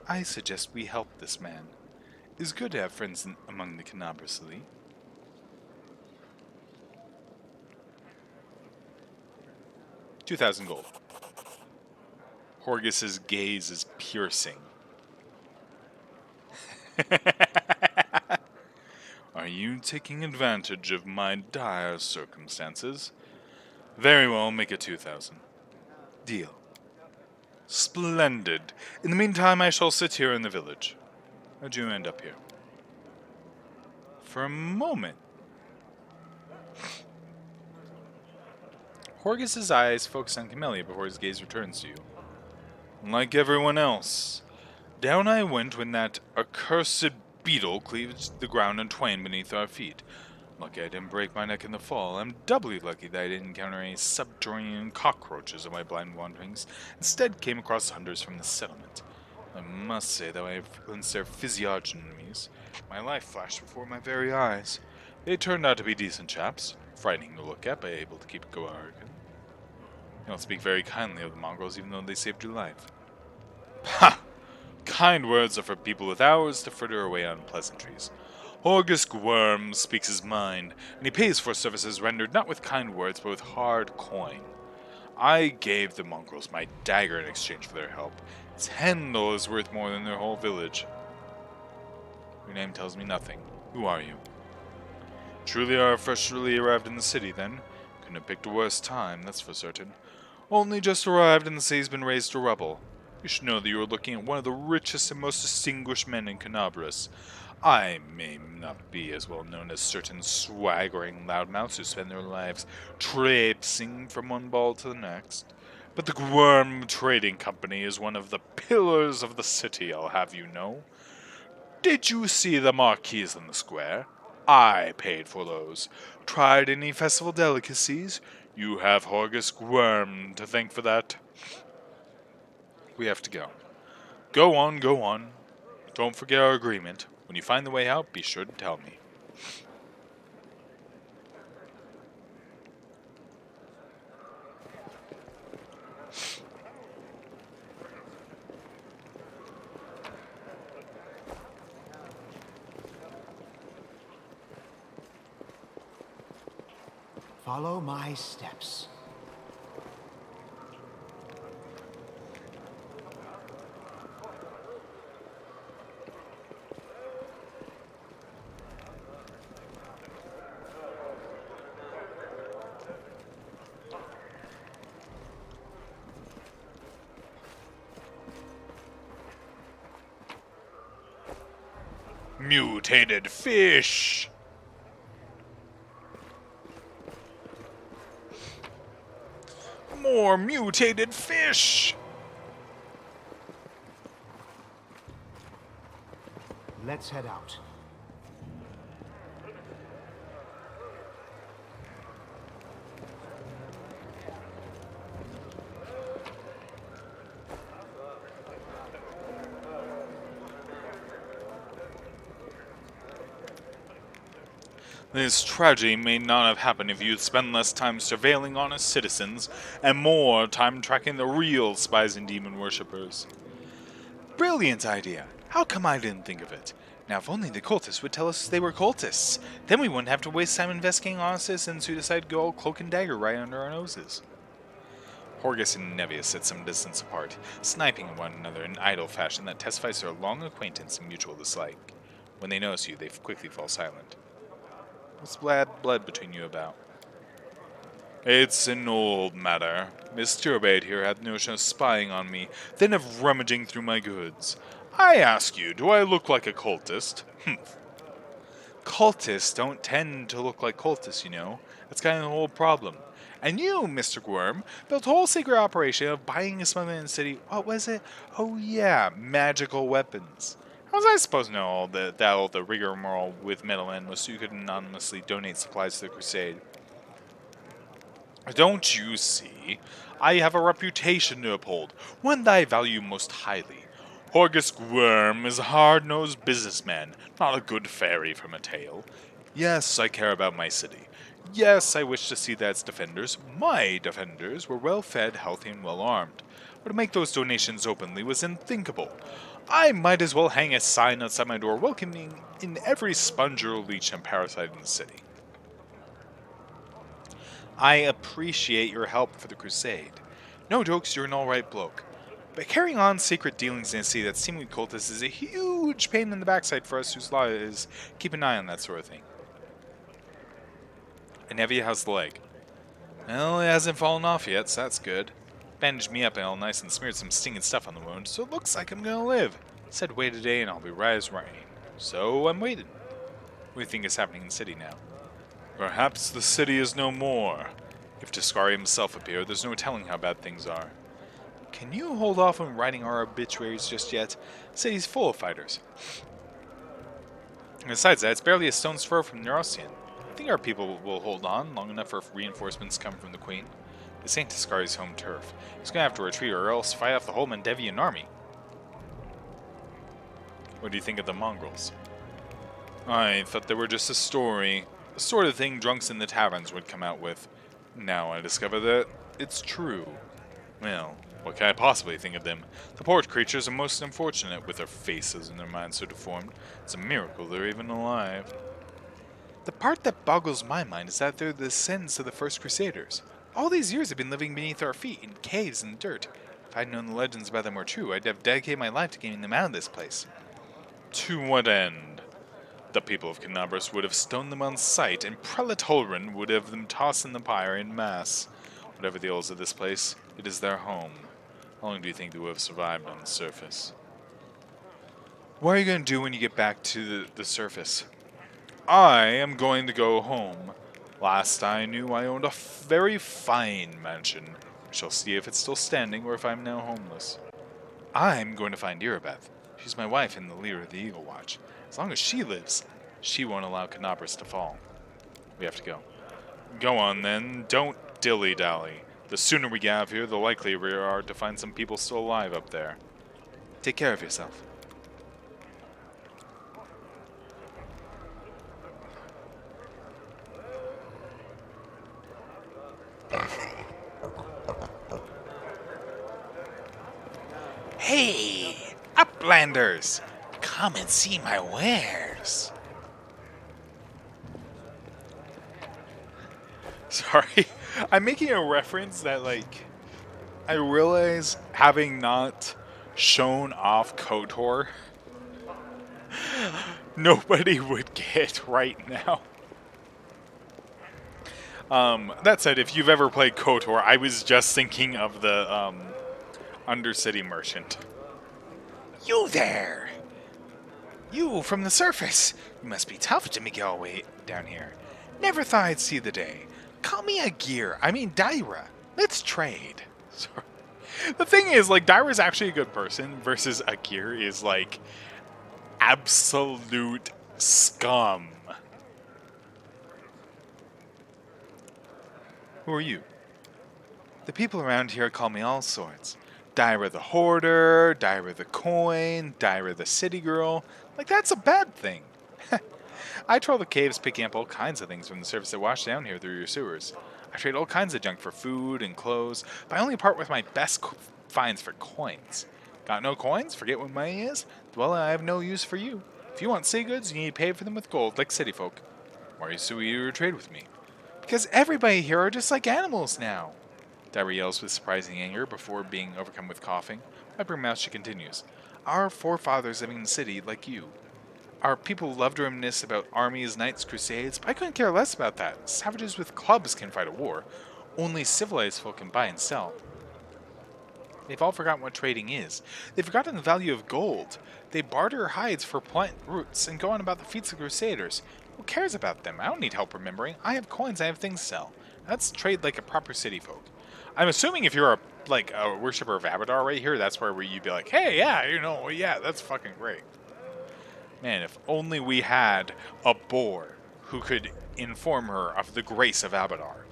Speaker 1: I suggest we help this man. It is good to have friends among the Canabrasili. 2,000 gold. Horgus's gaze is piercing. Are you taking advantage of my dire circumstances? Very well, make it 2,000. Deal. Splendid. In the meantime, I shall sit here in the village. How'd you end up here? for a moment. Horgus' eyes focus on Camellia before his gaze returns to you. Like everyone else, down I went when that accursed beetle cleaved the ground in twain beneath our feet. Lucky I didn't break my neck in the fall. I'm doubly lucky that I didn't encounter any subterranean cockroaches on my blind wanderings. Instead, came across hunters from the settlement. I must say that I have glimpsed their physiognomies. My life flashed before my very eyes. They turned out to be decent chaps, frightening to look at, but able to keep going. You don't speak very kindly of the mongrels, even though they saved your life. Ha! Kind words are for people with hours to fritter away on pleasantries. Horgus Worm speaks his mind, and he pays for services rendered not with kind words, but with hard coin. I gave the mongrels my dagger in exchange for their help. Its handle is worth more than their whole village. Your name tells me nothing. Who are you? Truly are freshly arrived in the city, then. Couldn't have picked a worse time, that's for certain. Only just arrived and the city's been razed to rubble. You should know that you are looking at one of the richest and most distinguished men in Canabras. I may not be as well known as certain swaggering loudmouths who spend their lives traipsing from one ball to the next, but the Gwurm Trading Company is one of the pillars of the city, I'll have you know. Did you see the marquees in the square? I paid for those. Tried any festival delicacies? You have Horgus Gwurm to thank for that. We have to go. Go on, go on. Don't forget our agreement. When you find the way out, be sure to tell me.
Speaker 5: Follow my steps.
Speaker 1: Mutated fish! More mutated fish!
Speaker 5: Let's head out.
Speaker 1: This tragedy may not have happened if you'd spent less time surveilling honest citizens and more time tracking the real spies and demon worshippers. Brilliant idea! How come I didn't think of it? Now if only the cultists would tell us they were cultists. Then we wouldn't have to waste time investigating honest citizens who decide to go all cloak and dagger right under our noses. Horgus and Nevius sit some distance apart, sniping at one another in idle fashion that testifies to their long acquaintance and mutual dislike. When they notice you, they quickly fall silent. What's blood between you about? It's an old matter. Miss Turbate here had the notion of spying on me, then of rummaging through my goods. I ask you, do I look like a cultist? Humph. Cultists don't tend to look like cultists, you know. That's kind of the whole problem. And you, Mr. Gwurm, built a whole secret operation of buying and smuggling in the city. What was it? Oh yeah, magical weapons. How was I supposed to know all the rigmarole with Metal End so you could anonymously donate supplies to the crusade? Don't you see? I have a reputation to uphold, one that I value most highly. Horgus Gwurm is a hard-nosed businessman, not a good fairy from a tale. Yes, I care about my city. Yes, I wish to see that its defenders, my defenders, were well-fed, healthy, and well-armed. But to make those donations openly was unthinkable. I might as well hang a sign outside my door welcoming in every sponge or leech and parasite in the city. I appreciate your help for the crusade. No jokes, you're an alright bloke. But carrying on secret dealings in a city that's seemingly cultist is a huge pain in the backside for us whose law is keep an eye on that sort of thing. And Nevia, how's the leg? Well, it hasn't fallen off yet, so that's good. Bandaged me up all nice and smeared some stinging stuff on the wound, so it looks like I'm gonna live. Said wait a day and I'll be right as rain. So I'm waiting. What do you think is happening in the city now? Perhaps the city is no more. If Tiscari himself appeared, there's no telling how bad things are. Can you hold off on writing our obituaries just yet? The city's full of fighters. And besides that, it's barely a stone's throw from Neurosian. I think our people will hold on long enough for reinforcements to come from the Queen. This ain't Tiscari's home turf. He's gonna have to retreat or else fight off the whole Mendevian army. What do you think of the mongrels? I thought they were just a story. The sort of thing drunks in the taverns would come out with. Now I discover that it's true. Well, what can I possibly think of them? The poor creatures are most unfortunate, with their faces and their minds so deformed. It's a miracle they're even alive. The part that boggles my mind is that they're the descendants of the first Crusaders. All these years have been living beneath our feet, in caves and dirt. If I'd known the legends about them were true, I'd have dedicated my life to getting them out of this place. To what end? The people of Canabras would have stoned them on sight, and Prelate Holren would have them tossed in the pyre in mass. Whatever the ills of this place, it is their home. How long do you think they would have survived on the surface? What are you going to do when you get back to the surface? I am going to go home. Last I knew, I owned a very fine mansion. We shall see if it's still standing or if I'm now homeless. I'm going to find Irabeth. She's my wife and the leader of the Eagle Watch. As long as she lives, she won't allow Canabras to fall. We have to go. Go on then, don't dilly-dally. The sooner we get out of here, the likelier we are to find some people still alive up there. Take care of yourself. Hey, Uplanders! Come and see my wares. Sorry, I'm making a reference that, like, I realize having not shown off KOTOR, nobody would get right now. That said, if you've ever played KOTOR, I was just thinking of the Undercity Merchant. You there! You from the surface! You must be tough to make your way down here. Never thought I'd see the day. Call me a gear. I mean Daira. Let's trade. Sorry. The thing is, like, Daira's actually a good person versus a gear is, like, absolute scum. Who are you? The people around here call me all sorts. Daira the Hoarder, Daira the Coin, Daira the City Girl. Like, that's a bad thing. I troll the caves picking up all kinds of things from the surface that wash down here through your sewers. I trade all kinds of junk for food and clothes, but I only part with my best finds for coins. Got no coins? Forget what money is? Well, I have no use for you. If you want sea goods, you need to pay for them with gold, like city folk. Why are you so eager to trade with me? Because everybody here are just like animals now. Daira yells with surprising anger before being overcome with coughing. Wiping her mouth, she continues. Our forefathers living in the city, like you. Our people love to reminisce about armies, knights, crusades, but I couldn't care less about that. Savages with clubs can fight a war. Only civilized folk can buy and sell. They've all forgotten what trading is. They've forgotten the value of gold. They barter hides for plant roots and go on about the feats of crusaders. Who cares about them? I don't need help remembering. I have coins, I have things to sell. That's trade like a proper city folk. I'm assuming if you're a worshiper of Abadar right here, that's where you'd be like, hey, yeah, yeah, that's fucking great. Man, if only we had a boar who could inform her of the grace of Abadar.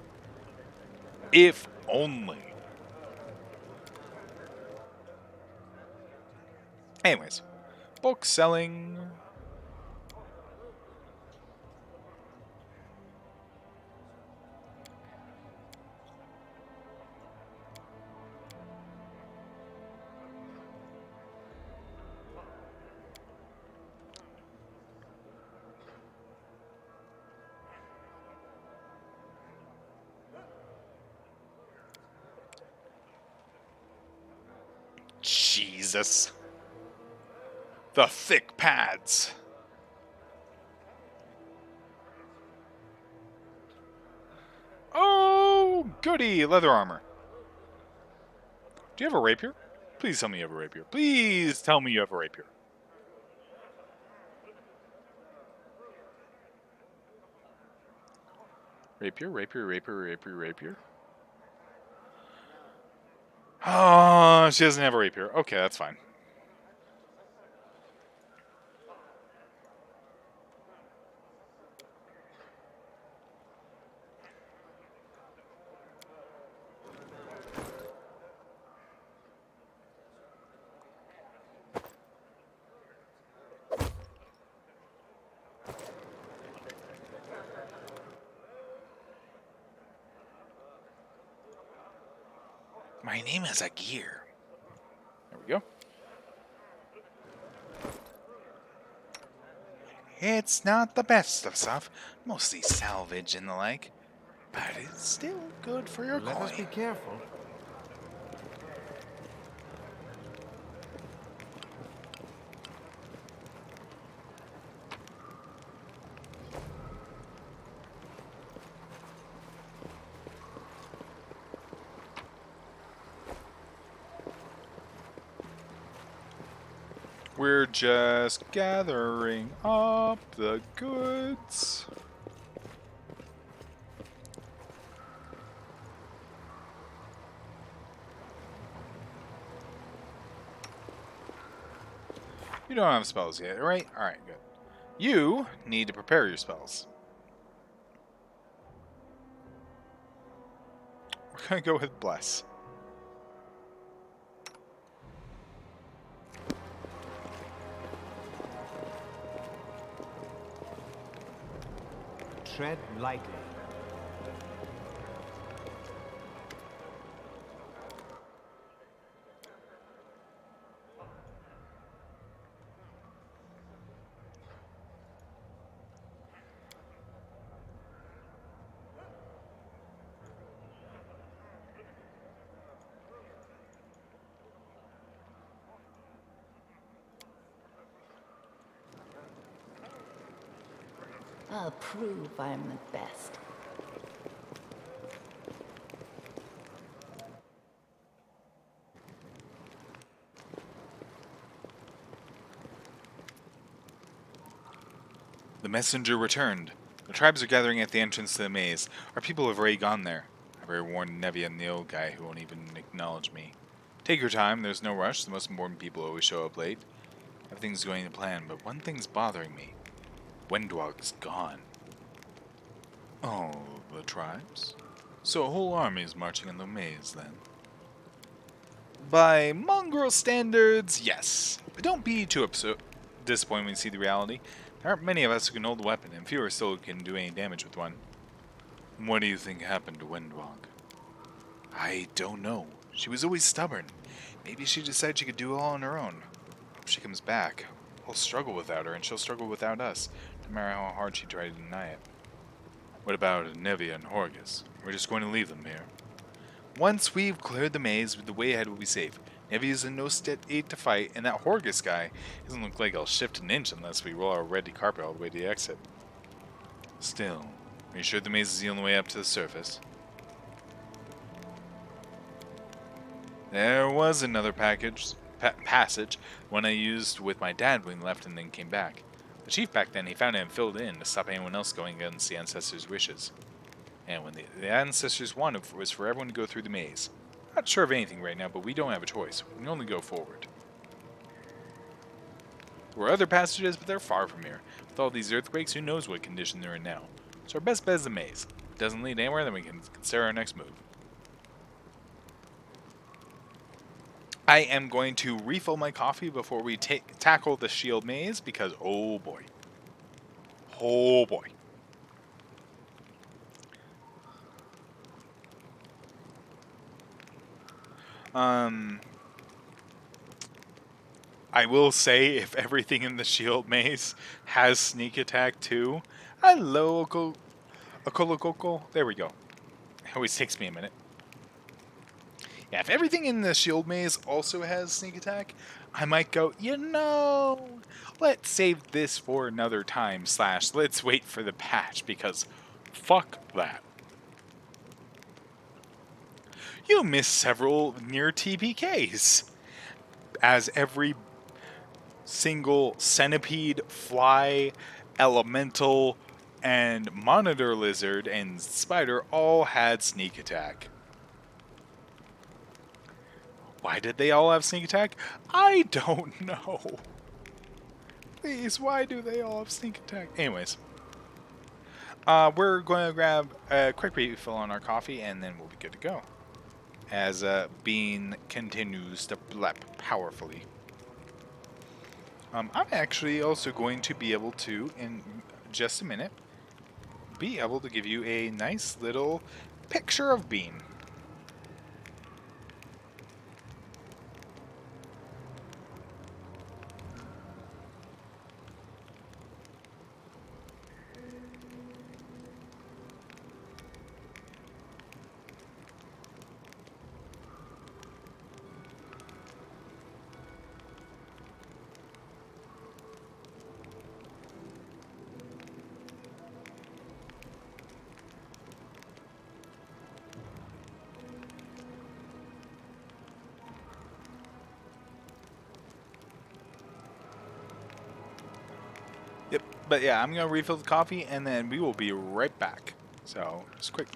Speaker 1: If only. Anyways, bulk selling. Jesus. The thick pads. Oh, goody. Leather armor. Do you have a rapier? Please tell me you have a rapier. Please tell me you have a rapier. Rapier, rapier, rapier, rapier, rapier. Oh, she doesn't have a rapier. Okay, that's fine. My name is a gear. There we go. It's not the best of stuff, mostly salvage and the like, but it's still good for your
Speaker 5: Let us be
Speaker 1: coin.
Speaker 5: careful.
Speaker 1: We're just gathering up the goods. You don't have spells yet, right? Alright, good. You need to prepare your spells. We're gonna go with Bless.
Speaker 5: Tread lightly.
Speaker 7: I'll prove I'm the best.
Speaker 1: The messenger returned. The tribes are gathering at the entrance to the maze. Our people have already gone there. I've already warned Nevia and the old guy who won't even acknowledge me. Take your time, there's no rush. The most important people always show up late. Everything's going to plan, but one thing's bothering me. Wendwog's gone. Oh, the tribes? So a whole army's marching in the maze, then? By mongrel standards, yes. But don't be too disappointed when you see the reality. There aren't many of us who can hold a weapon, and fewer still can do any damage with one. What do you think happened to Windwalk? I don't know. She was always stubborn. Maybe she decided she could do it all on her own. Hope she comes back. We'll struggle without her, and she'll struggle without us, no matter how hard she tried to deny it. What about Nevia and Horgus? We're just going to leave them here. Once we've cleared the maze, the way ahead will be safe. Nevia's in no state to fight, and that Horgus guy doesn't look like he'll shift an inch unless we roll our ready carpet all the way to the exit. Still, are you sure the maze is the only way up to the surface? There was another passage, one I used with my dad when he left and then came back. The chief back then, he found it and filled it in to stop anyone else going against the ancestors' wishes. And when the ancestors wanted was for everyone to go through the maze. Not sure of anything right now, but we don't have a choice. We can only go forward. There were other passages, but they're far from here. With all these earthquakes, who knows what condition they're in now. So our best bet is the maze. If it doesn't lead anywhere, then we can consider our next move. I am going to refill my coffee before we tackle the shield maze, because oh boy. Oh boy. I will say, if everything in the shield maze has sneak attack too. Hello, Okolokoko. There we go. It always takes me a minute. Yeah, if everything in the shield maze also has sneak attack, I might go, let's save this for another time, / let's wait for the patch, because fuck that. You missed several near TPKs, as every single centipede, fly, elemental, and Monitor Lizard and Spider all had sneak attack. Why did they all have sneak attack? I don't know. Please, why do they all have sneak attack? Anyways, we're going to grab a quick refill on our coffee, and then we'll be good to go. As Bean continues to blep powerfully. I'm actually also going to be able to, in just a minute, be able to give you a nice little picture of Bean. Yep, but yeah, I'm going to refill the coffee, and then we will be right back. So, just quick.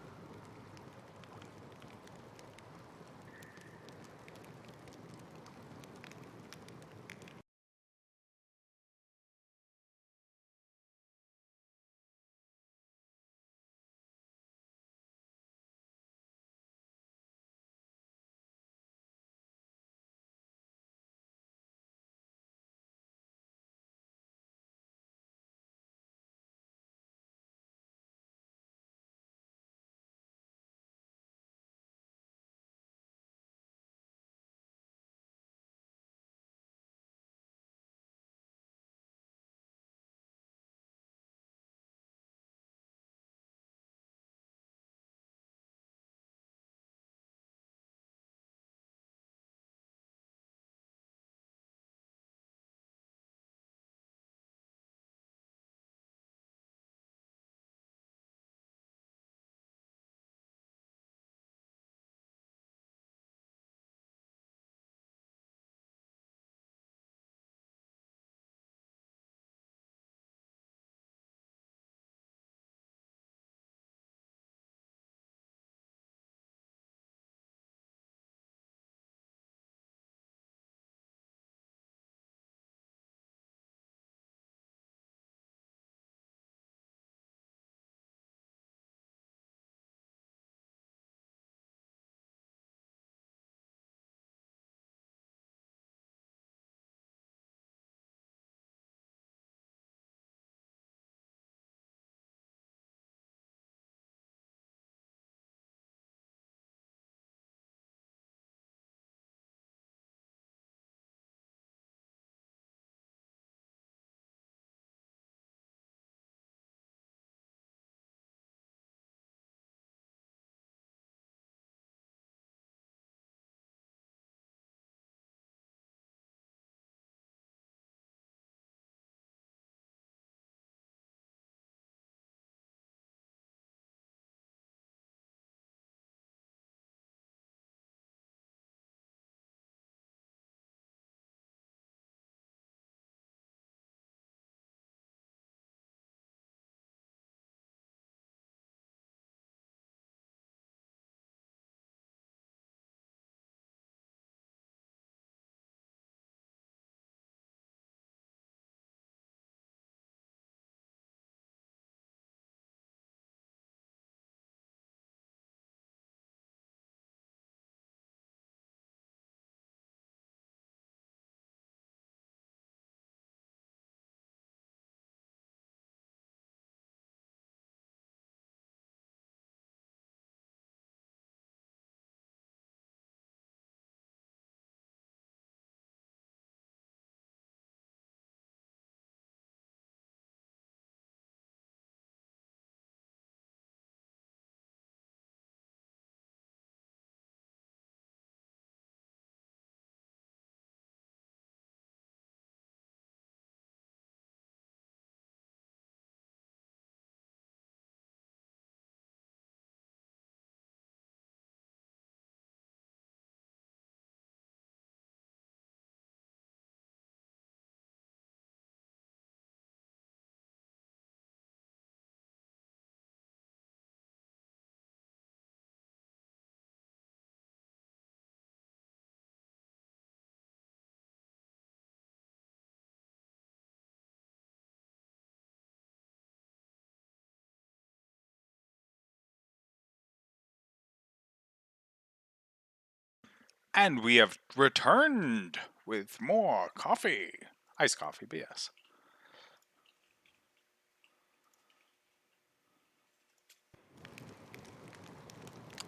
Speaker 1: And we have returned with more coffee. Iced coffee, but yes.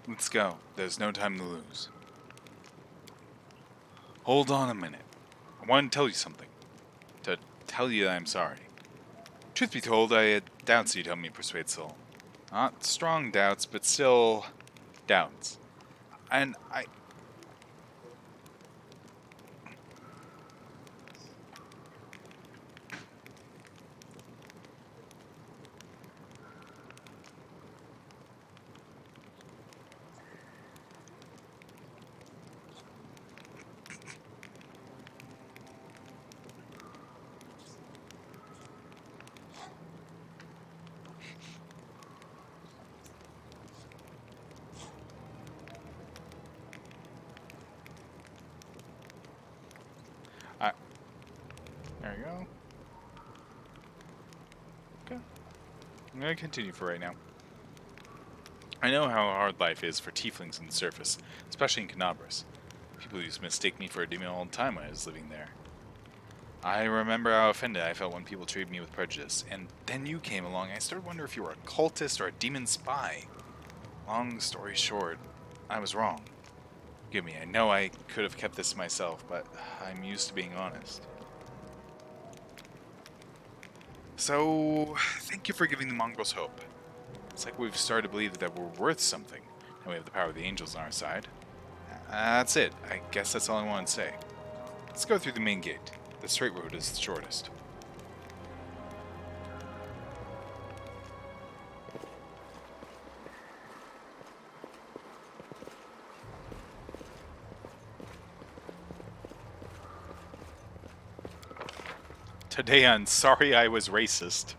Speaker 1: Let's go. There's no time to lose. Hold on a minute. I want to tell you something. To tell you that I'm sorry. Truth be told, I had doubts you'd help me persuade Soul. Not strong doubts, but still doubts. And there you go. Okay. I'm gonna continue for right now. I know how hard life is for tieflings on the surface, especially in Canabras. People used to mistake me for a demon all the time when I was living there. I remember how offended I felt when people treated me with prejudice, and then you came along and I started wondering if you were a cultist or a demon spy. Long story short, I was wrong. Forgive me, I know I could have kept this to myself, but I'm used to being honest. So, thank you for giving the mongrels hope. It's like we've started to believe that we're worth something, and we have the power of the angels on our side. That's it. I guess that's all I want to say. Let's go through the main gate. The straight road is the shortest. Today on Sorry I Was Racist.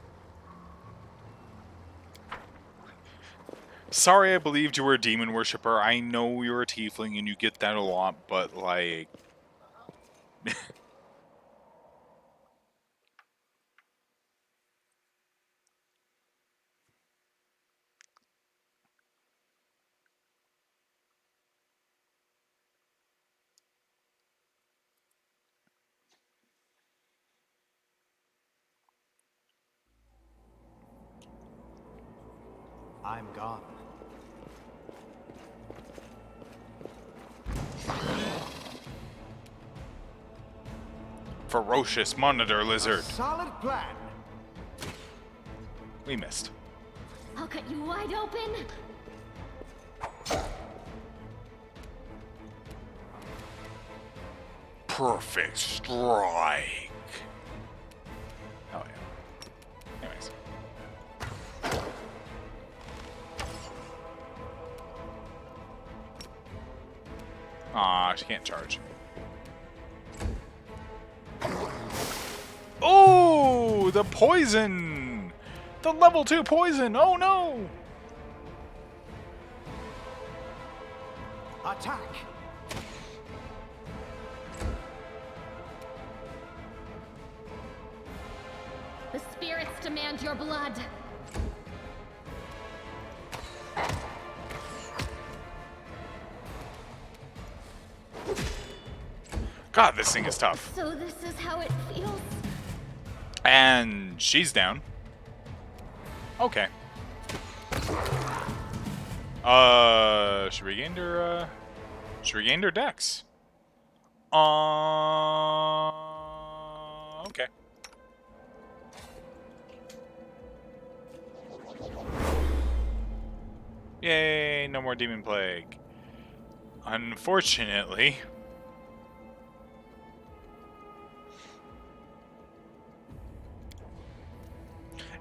Speaker 1: Sorry I believed you were a demon worshiper. I know you're a tiefling and you get that a lot, but like...
Speaker 5: I'm gone.
Speaker 1: Ferocious monitor lizard.
Speaker 5: Solid plan.
Speaker 1: We missed.
Speaker 4: I'll cut you wide open.
Speaker 1: Perfect strike. Oh yeah. Anyways. Aw, she can't charge. Oh, the poison! The level 2 poison! Oh no!
Speaker 5: Attack.
Speaker 4: The spirits demand your blood.
Speaker 1: God, this thing is tough.
Speaker 4: So this is how it feels?
Speaker 1: And she's down. Okay. She regained her, dex. Okay. Yay, no more demon plague. Unfortunately.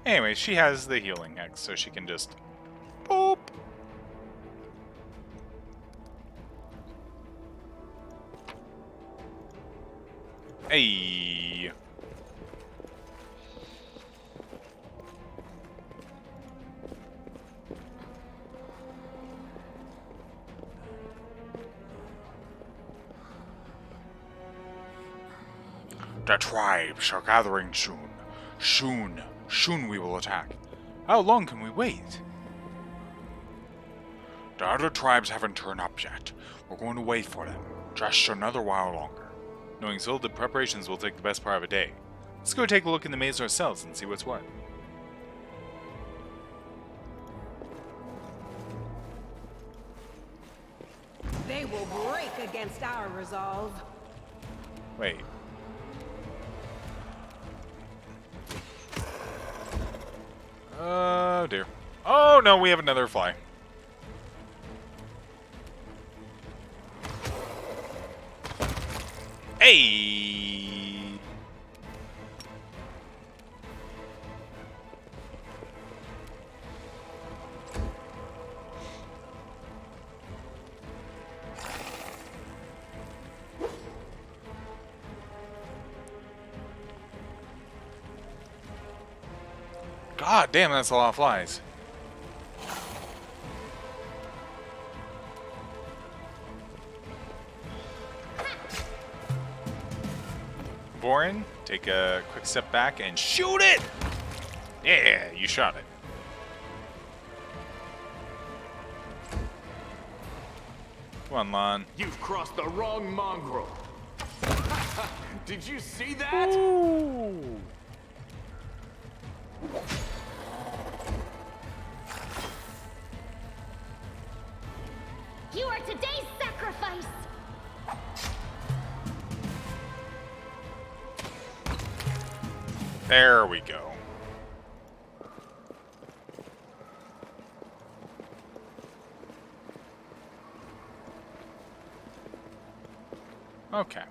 Speaker 1: Anyway, she has the healing hex, so she can just boop. Hey. The tribe shall gathering soon. Soon we will attack. How long can we wait? The other tribes haven't turned up yet. We're going to wait for them. Just another while longer. Knowing so, the preparations will take the best part of a day. Let's go take a look in the maze ourselves and see what's what.
Speaker 3: They will break against our resolve.
Speaker 1: Wait. Oh dear. Oh no, we have another fly. Hey! God damn, that's a lot of flies. Borin, take a quick step back and shoot it! Yeah, you shot it. Come on, Lon.
Speaker 6: You've crossed the wrong mongrel. Did you see that?
Speaker 1: Ooh.
Speaker 8: You are today's sacrifice!
Speaker 1: There we go. Okay.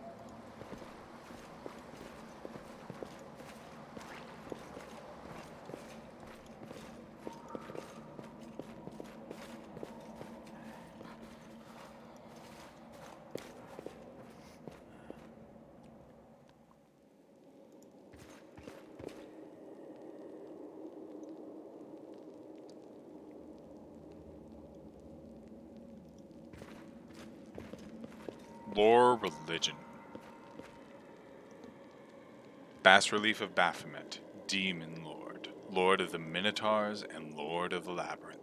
Speaker 1: Lore religion. Bas relief of Baphomet, Demon Lord, Lord of the Minotaurs, and Lord of the Labyrinth.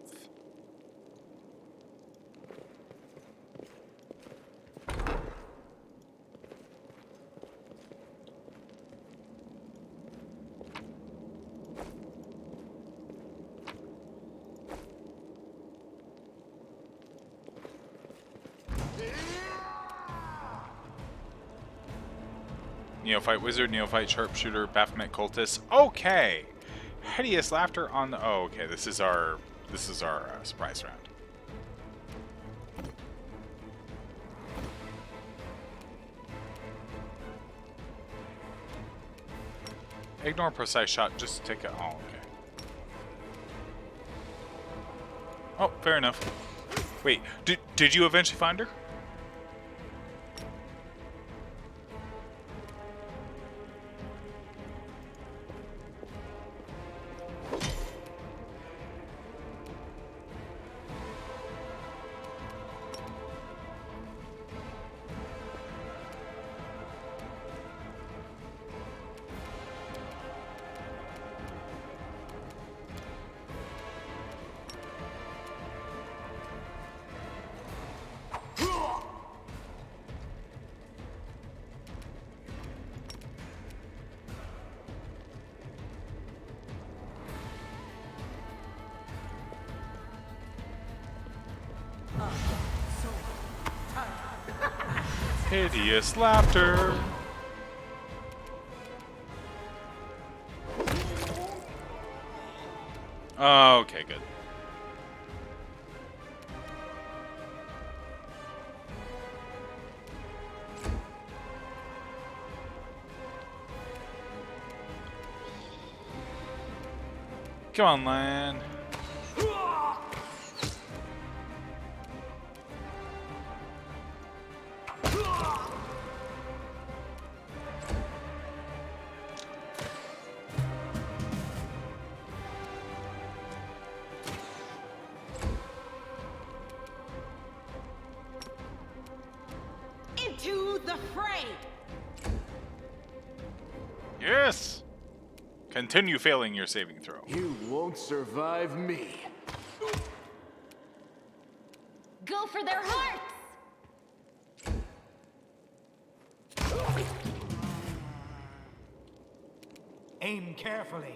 Speaker 1: Neophyte Wizard, Neophyte Sharpshooter, Baphomet Cultist. Okay! Hideous Laughter on the... Oh, okay, this is our surprise round. Ignore precise shot, just take it... Oh, okay. Oh, fair enough. Wait, did you eventually find her? Hideous Laughter. Okay, good. Come on, Lan.
Speaker 3: Into the fray!
Speaker 1: Yes! Continue failing your saving throw.
Speaker 6: You won't survive me.
Speaker 8: Go for their hearts!
Speaker 5: Aim carefully.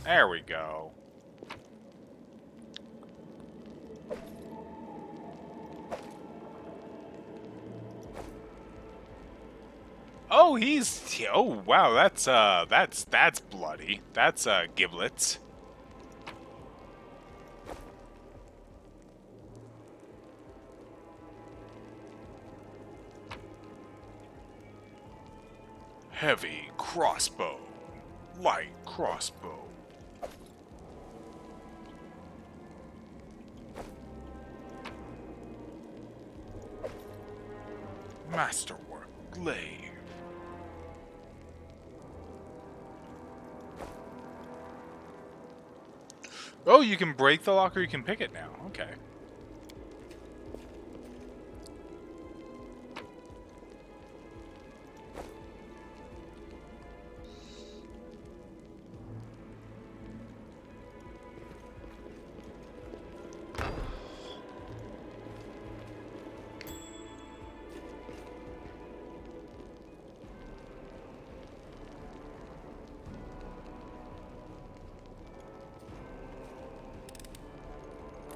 Speaker 1: There we go. Oh, oh wow, that's bloody. That's giblets. Heavy crossbow. Light crossbow. Masterwork glaive. Oh, you can break the lock or you can pick it now. Okay.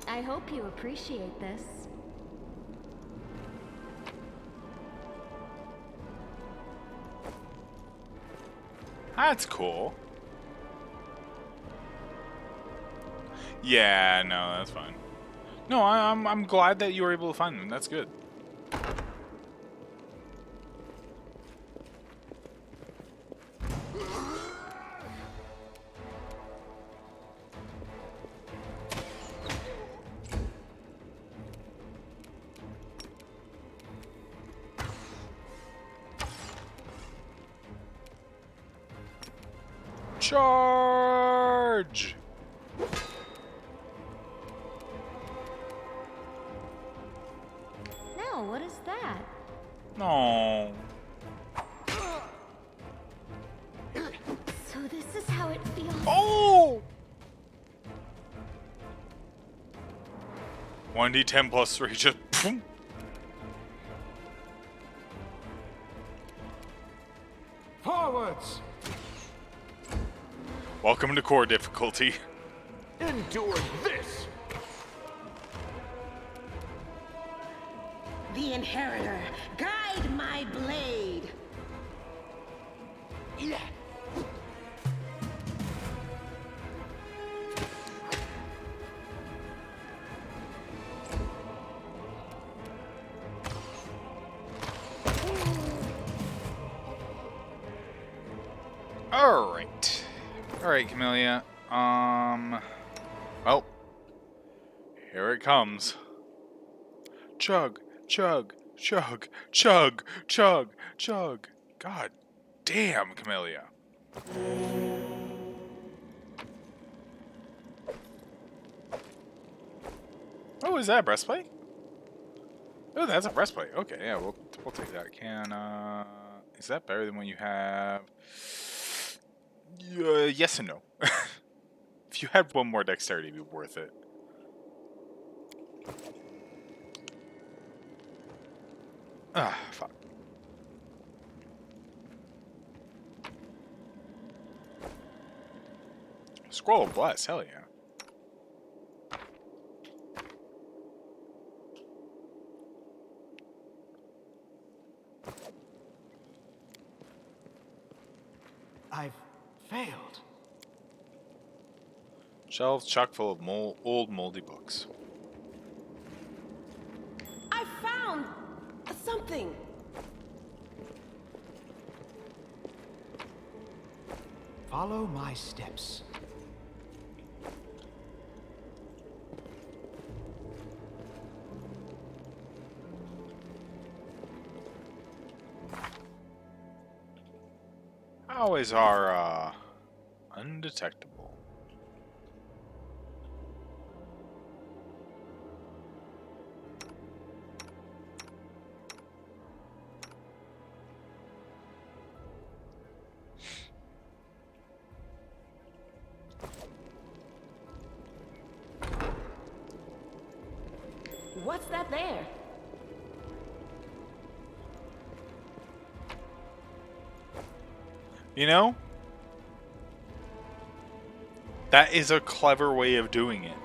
Speaker 4: I hope you appreciate this.
Speaker 1: That's cool. Yeah, no, that's fine. No, I'm glad that you were able to find them. That's good. Charge!
Speaker 4: No, what is that?
Speaker 1: No.
Speaker 4: So this is how it feels.
Speaker 1: Oh! 1d10 plus 3, just boom.
Speaker 5: Forwards!
Speaker 1: Welcome to core difficulty.
Speaker 6: Endure this!
Speaker 3: The Inheritor, guide my blade.
Speaker 6: Yeah.
Speaker 1: Alright. Alright, Camellia. Well. Here it comes. Chug, chug, chug, chug, chug, chug. God damn, Camellia. Oh, is that a breastplate? Oh, that's a breastplate. Okay, yeah, we'll take that. Is that better than what you have? Yes and no. If you had one more dexterity, it'd be worth it. Ah, fuck. Scroll of Bless, hell yeah.
Speaker 5: I've failed.
Speaker 1: Shelves chock full of old moldy books.
Speaker 3: I found something.
Speaker 5: Follow my steps.
Speaker 1: Always are, undetectable.
Speaker 3: What's that there?
Speaker 1: You know? That is a clever way of doing it.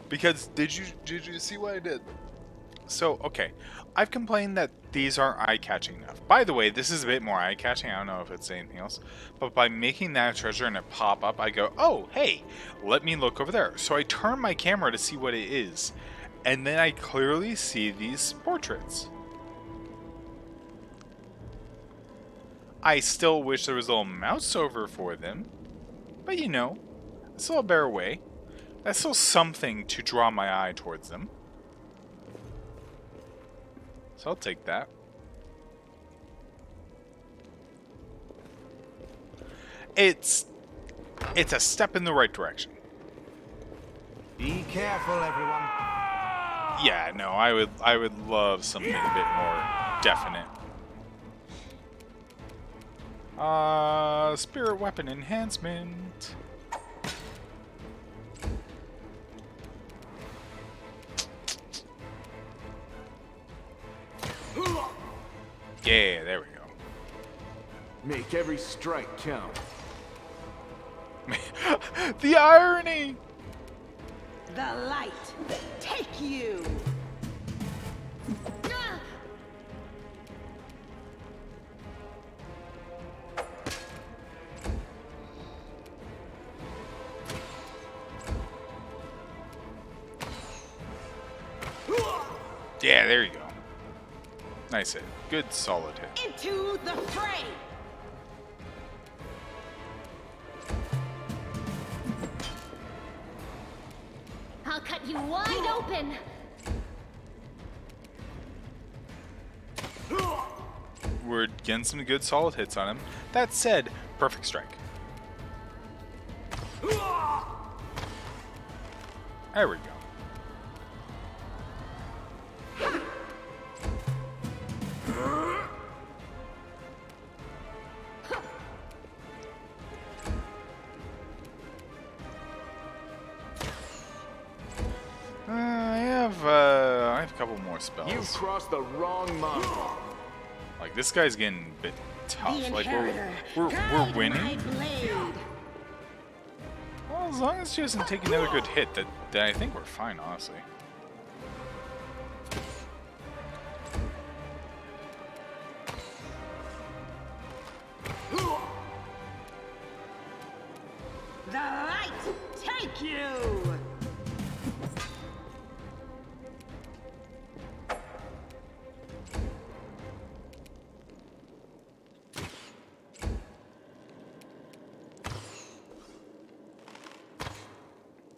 Speaker 1: Because did you see what I did? So, okay. I've complained that these aren't eye-catching enough. By the way, this is a bit more eye-catching. I don't know if it's anything else. But by making that a treasure and it pop up, I go, oh, hey, let me look over there. So I turn my camera to see what it is. And then I clearly see these portraits. I still wish there was a little mouse over for them. But you know, it's a little better way. That's still something to draw my eye towards them. So I'll take that. It's a step in the right direction.
Speaker 5: Be careful, everyone.
Speaker 1: Yeah, no, I would love something a bit more definite. Spirit weapon enhancement. Yeah, there we go.
Speaker 6: Make every strike count.
Speaker 1: The irony!
Speaker 3: The light, take you!
Speaker 1: Yeah, there you go. Nice hit. Good solid hit.
Speaker 3: Into the fray!
Speaker 8: I'll cut you wide open.
Speaker 1: We're getting some good solid hits on him. That said, perfect strike. There we go. I have a couple more spells.
Speaker 6: You've crossed the wrong model.
Speaker 1: Like this guy's getting a bit tough.
Speaker 3: The
Speaker 1: Like
Speaker 3: Inheritor,
Speaker 1: we're
Speaker 3: guide
Speaker 1: winning.
Speaker 3: my blade.
Speaker 1: Well, as long as she doesn't take another good hit, that I think we're fine, honestly.
Speaker 3: The light, take you!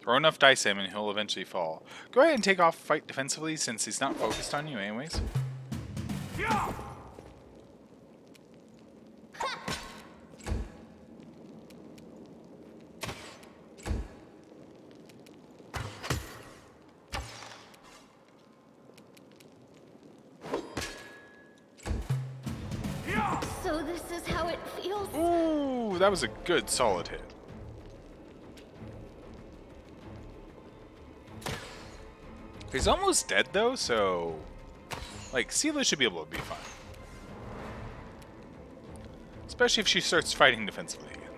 Speaker 1: Throw enough dice at him and he'll eventually fall. Go ahead and take off fight defensively since he's not focused on you anyways.
Speaker 8: So this is how it feels.
Speaker 1: Ooh, that was a good solid hit. He's almost dead though, so like Sela should be able to be fine. Especially if she starts fighting defensively again.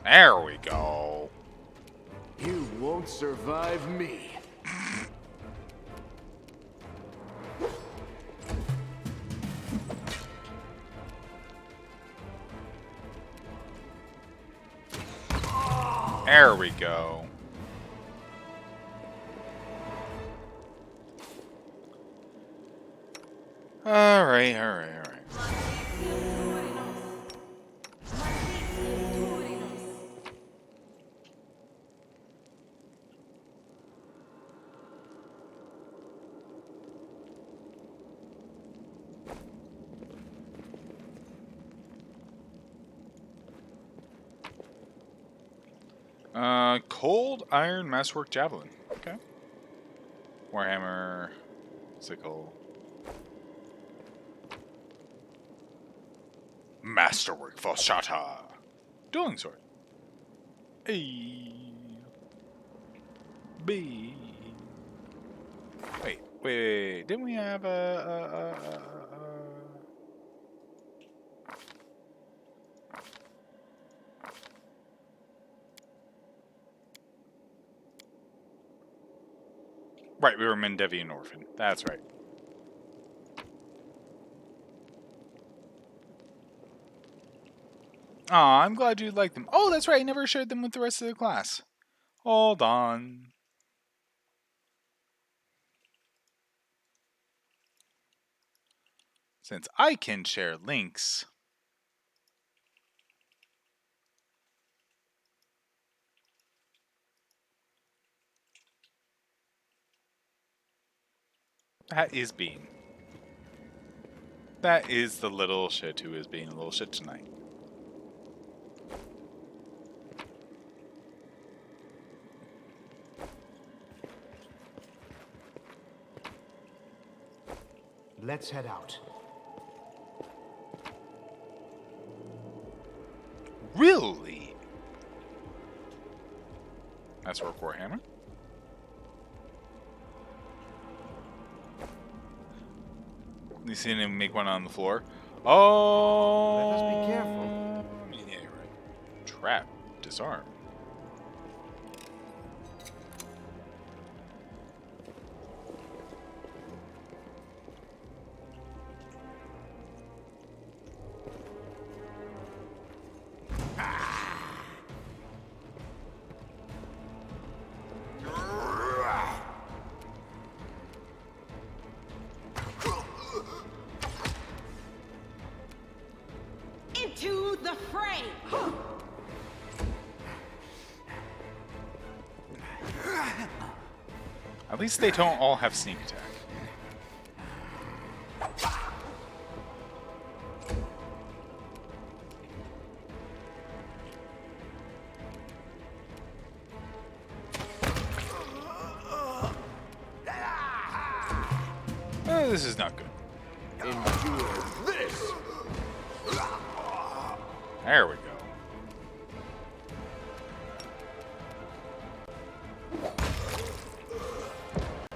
Speaker 1: There we go.
Speaker 6: You won't survive me.
Speaker 1: There we go. Alright. Cold Iron Masterwork Javelin. Okay. Warhammer. Sickle. Masterwork Falshata. Dueling sword. A. B. Wait. Didn't we have Right, we were Mendevian Orphan. That's right. Aw, I'm glad you liked them. Oh, that's right, I never shared them with the rest of the class. Hold on. Since I can share links... That is Bean. That is the little shit who is being a little shit tonight.
Speaker 5: Let's head out.
Speaker 1: Really? That's Rock Warhammer. You seen him make one on the floor? Oh!
Speaker 5: Let us be careful.
Speaker 1: Yeah, you're right. Trap. Disarm.
Speaker 3: Into the fray!
Speaker 1: At least they don't all have sneak attack. This is not good.
Speaker 6: Endure this!
Speaker 1: There we go.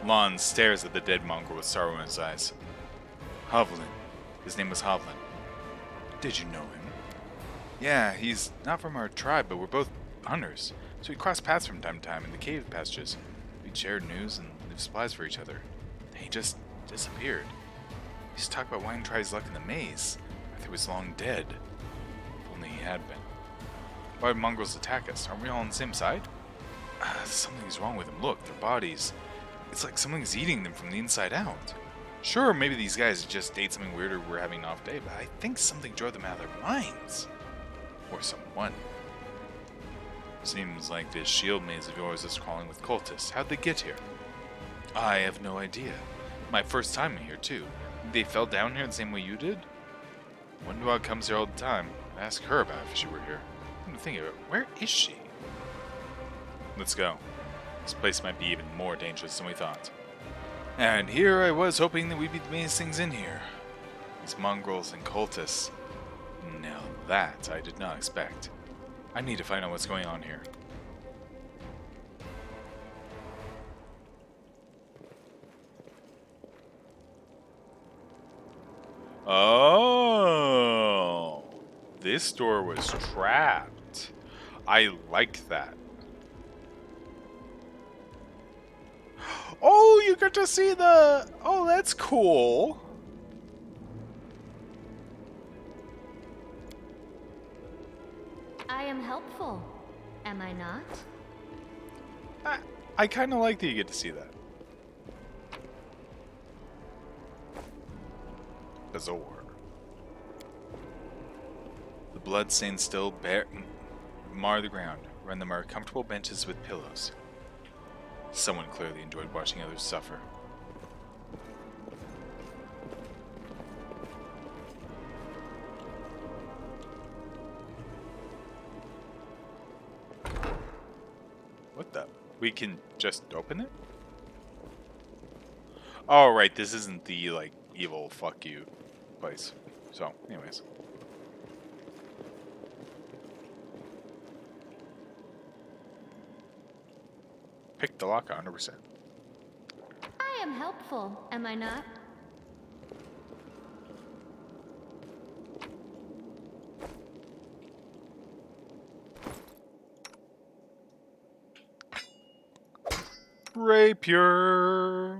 Speaker 1: Lon stares at the dead mongrel with sorrow in his eyes. Hovland. His name was Hovland. Did you know him? Yeah, he's not from our tribe, but we're both hunters. So we cross paths from time to time in the cave passages. We'd share news and leave supplies for each other. He just disappeared. He used to talk about wanting to try his luck in the maze. I think he was long dead. If only he had been. Why would mongrels attack us? Aren't we all on the same side? Something's wrong with them. Look, their bodies. It's like something's eating them from the inside out. Sure, maybe these guys just ate something weird or were having an off day, but I think something drove them out of their minds. Or someone. Seems like this shield maze of yours is crawling with cultists. How'd they get here? I have no idea. My first time here, too. They fell down here the same way you did? Wonderdog comes here all the time. I'd ask her about if she were here. Come to think of it, where is she? Let's go. This place might be even more dangerous than we thought. And here I was hoping that we'd be the main things in here. These mongrels and cultists. Now that I did not expect. I need to find out what's going on here. Oh, this door was trapped. I like that. Oh, you get to see the... Oh, that's cool.
Speaker 4: I am helpful, am I not?
Speaker 1: I kind of like that you get to see that. Azor. The bloodstains still mar the ground. Around them are comfortable benches with pillows. Someone clearly enjoyed watching others suffer. What the? We can just open it? Oh, right, this isn't the, like, evil fuck you place. So, anyways. picked the lock 100%.
Speaker 8: I am helpful, am I not?
Speaker 1: Rapier.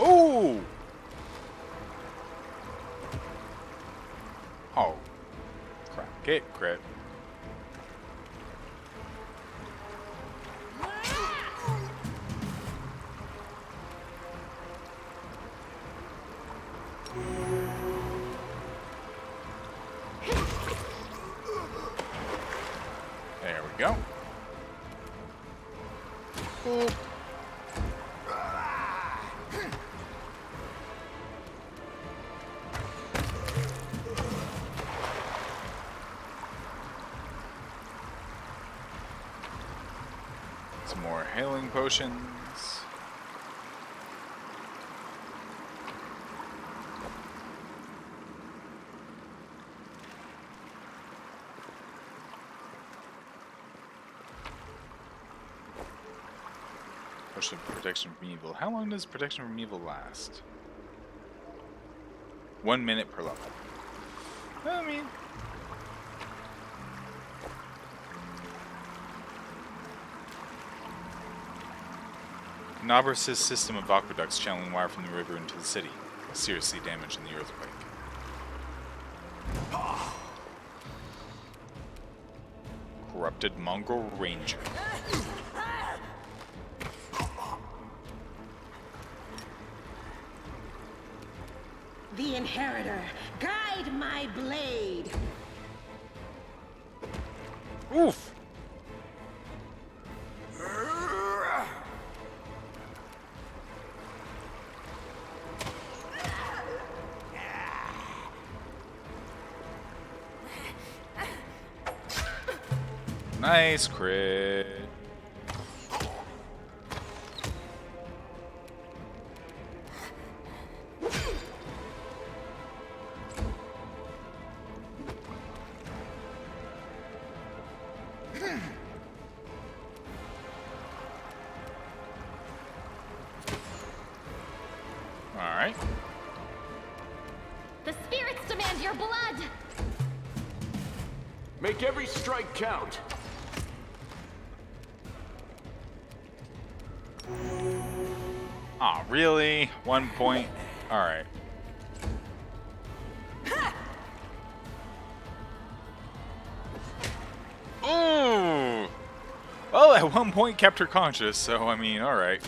Speaker 1: Oh! Oh. Crap. Get crit. There we go. Cool. Some more healing potions. Potion of protection from evil. How long does protection from evil last? 1 minute per level. I mean, Nabris' system of aqueducts channeling wire from the river into the city was seriously damaged in the earthquake. Corrupted mongrel ranger.
Speaker 3: The Inheritor, guide my blade.
Speaker 1: Oof! Nice crit. Alright.
Speaker 8: The spirits demand your blood!
Speaker 6: Make every strike count.
Speaker 1: Aw, really? 1 point? Alright. Ooh! Well, at 1 point kept her conscious, so I mean, alright.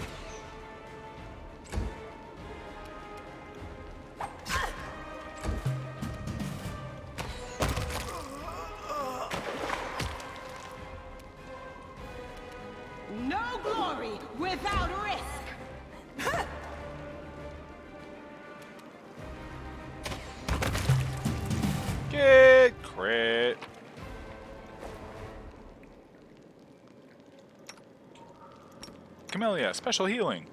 Speaker 3: No glory without risk.
Speaker 1: Get crit. Camellia, special healing.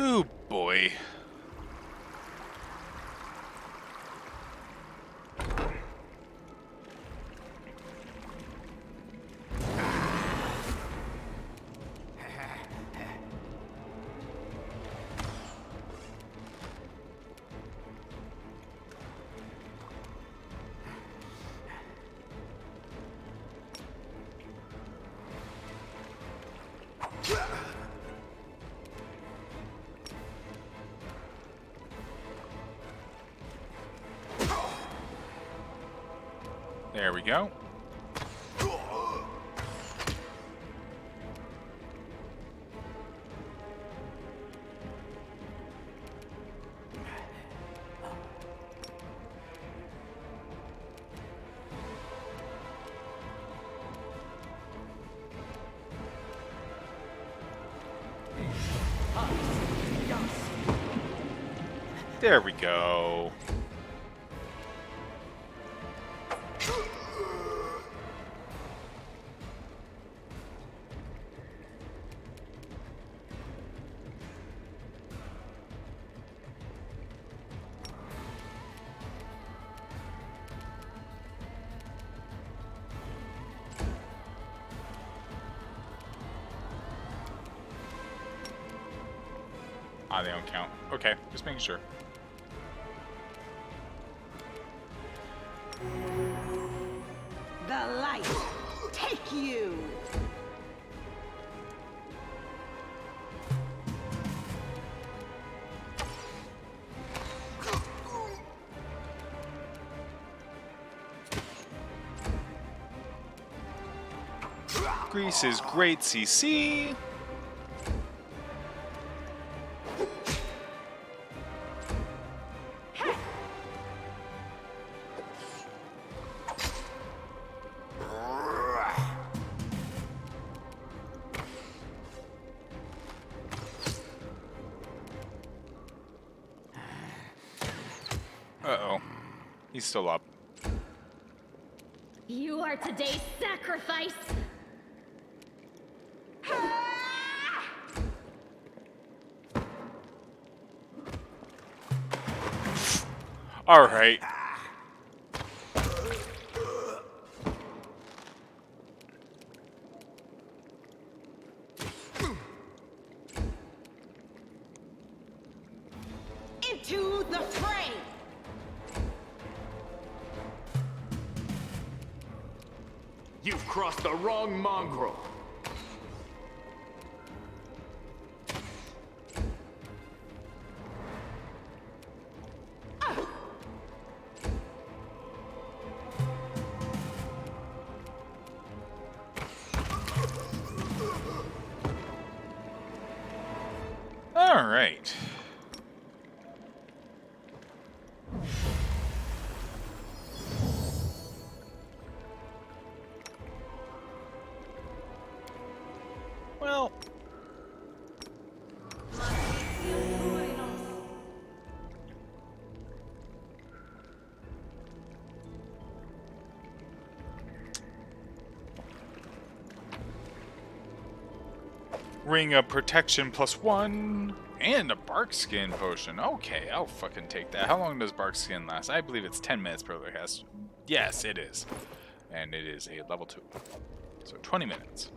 Speaker 1: Ooh, boy. There we go. There we go. Ah, they don't count. Okay, just making sure.
Speaker 3: The light, take you!
Speaker 1: Grease is great, CC. Uh-oh. He's still up.
Speaker 8: You are today's sacrifice!
Speaker 1: Alright.
Speaker 3: Into the fray!
Speaker 6: You've crossed the wrong mongrel.
Speaker 1: Alright. Well, ring of protection +1 and a bark skin potion. Okay, I'll fucking take that. How long does bark skin last? I believe it's 10 minutes per cast. Yes, it is. And it is a level 2. So 20 minutes.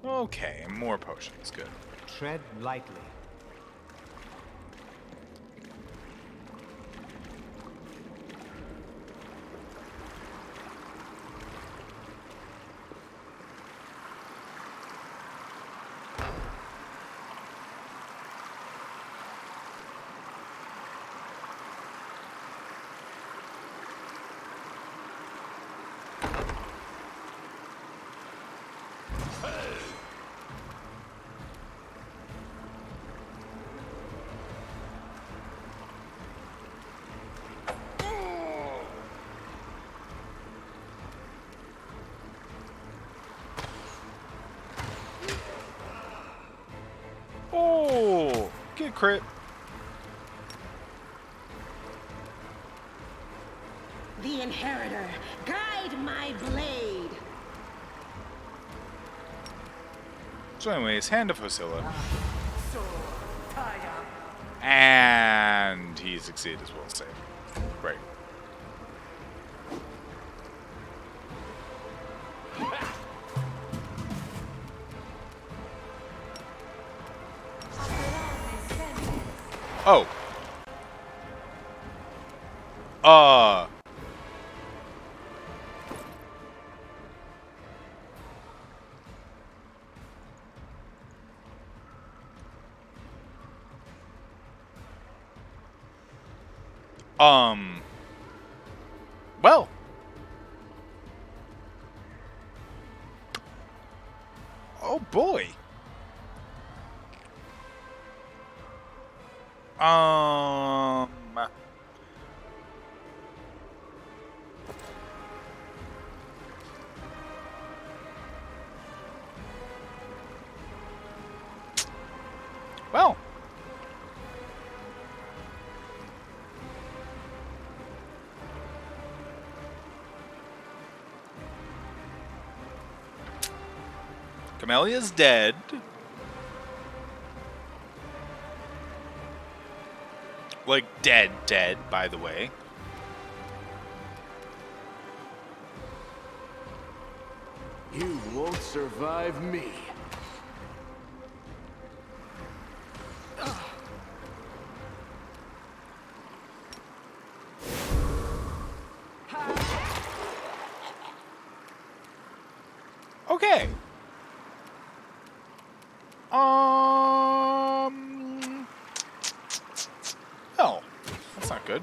Speaker 1: Okay, more potions. Good.
Speaker 5: Tread lightly.
Speaker 1: Oh, good crit.
Speaker 3: The Inheritor, guide my blade!
Speaker 1: So anyways, Hand of Hosilla. And he succeeded as well, save. Great. Oh. Um. Well. Oh boy. Um. Well. Camelia's dead. Like, dead, by the way.
Speaker 6: You won't survive me.
Speaker 1: Okay. Oh, that's not good.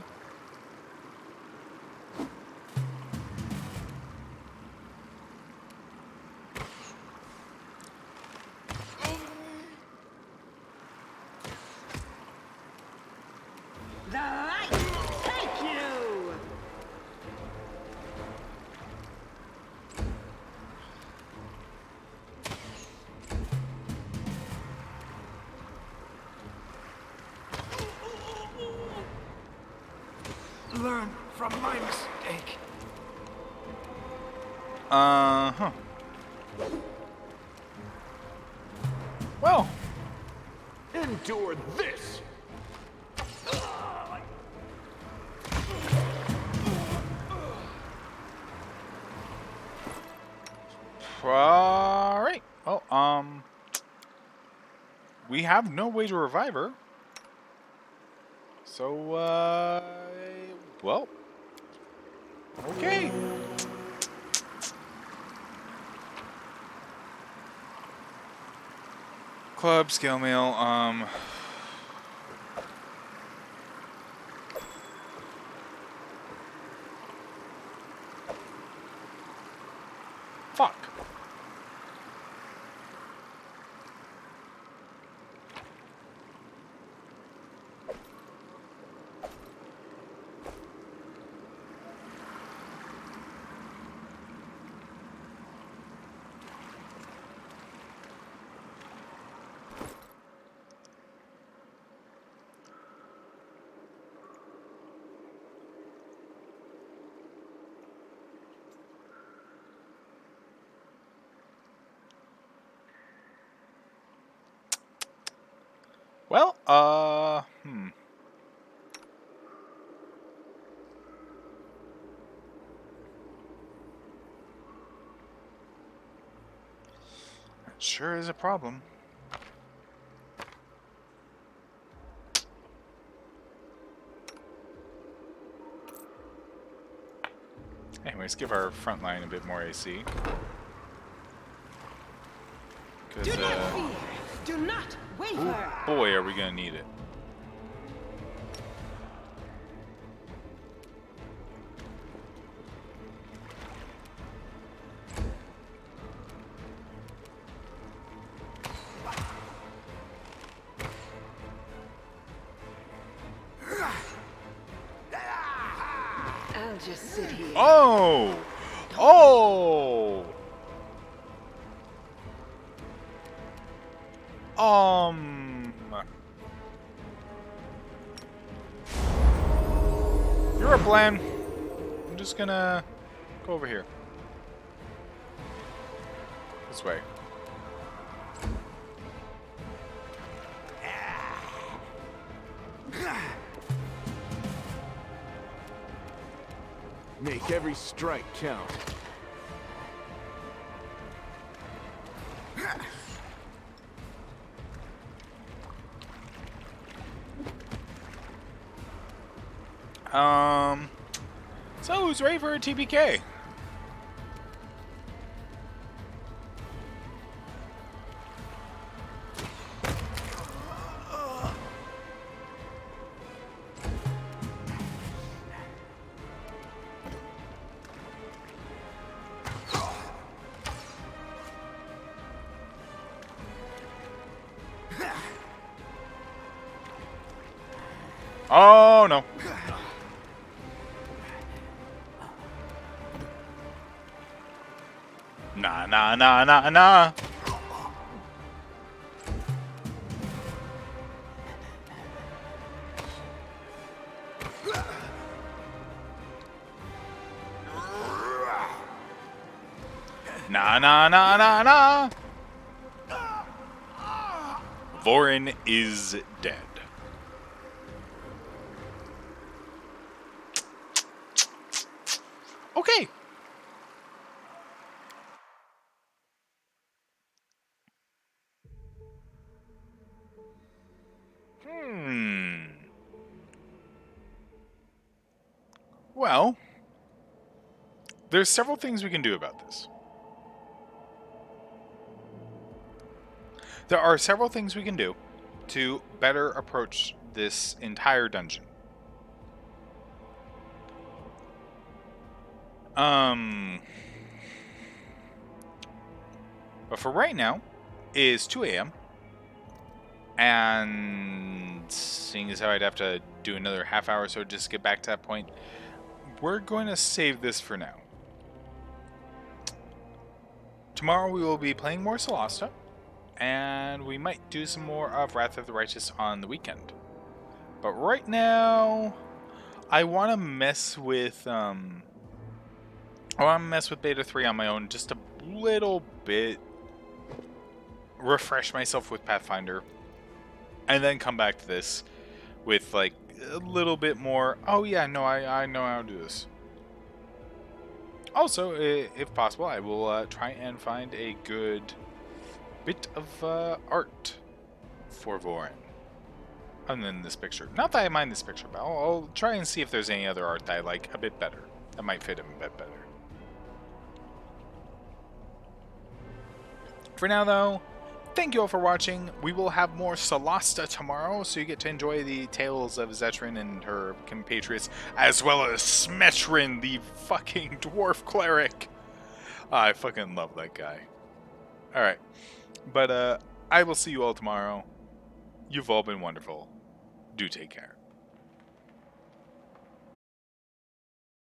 Speaker 3: The light take you!
Speaker 5: Learn from my mistake.
Speaker 1: Huh. Well.
Speaker 6: Endure this!
Speaker 1: Alright. Well, we have no way to revive her. So, well. Okay. Club, scale mail, fuck. Well, That sure is a problem. Anyways, give our front line a bit more AC.
Speaker 3: Do
Speaker 1: Because,
Speaker 3: not fear! Do not waver!
Speaker 1: boy, are we gonna need it.
Speaker 3: I'll just sit here.
Speaker 1: Oh! Oh! You're a plan. I'm just gonna go over here. This way.
Speaker 6: Make every strike count.
Speaker 1: So who's ready for a TPK? Oh, no. Nah, nah, nah, nah, nah. Nah, nah, nah, nah, nah. Vorin is dead. Okay. Well, there's several things we can do about this. There are several things we can do to better approach this entire dungeon. But for right now, it is 2 a.m. And seeing as how I'd have to do another half hour or so just to get back to that point, we're going to save this for now. Tomorrow we will be playing more Solasta, and we might do some more of Wrath of the Righteous on the weekend. But right now, I want to mess with Beta 3 on my own just a little bit, refresh myself with Pathfinder, and then come back to this with like a little bit more. Oh yeah, no, I know how to do this. Also, if possible, I will try and find a good bit of art for Vorin. Other than this picture. Not that I mind this picture, but I'll try and see if there's any other art that I like a bit better. That might fit him a bit better. For now, though, thank you all for watching. We will have more Solasta tomorrow, so you get to enjoy the tales of Zetrin and her compatriots, as well as Smetrin, the fucking dwarf cleric. I fucking love that guy. Alright, but I will see you all tomorrow. You've all been wonderful. Do take care.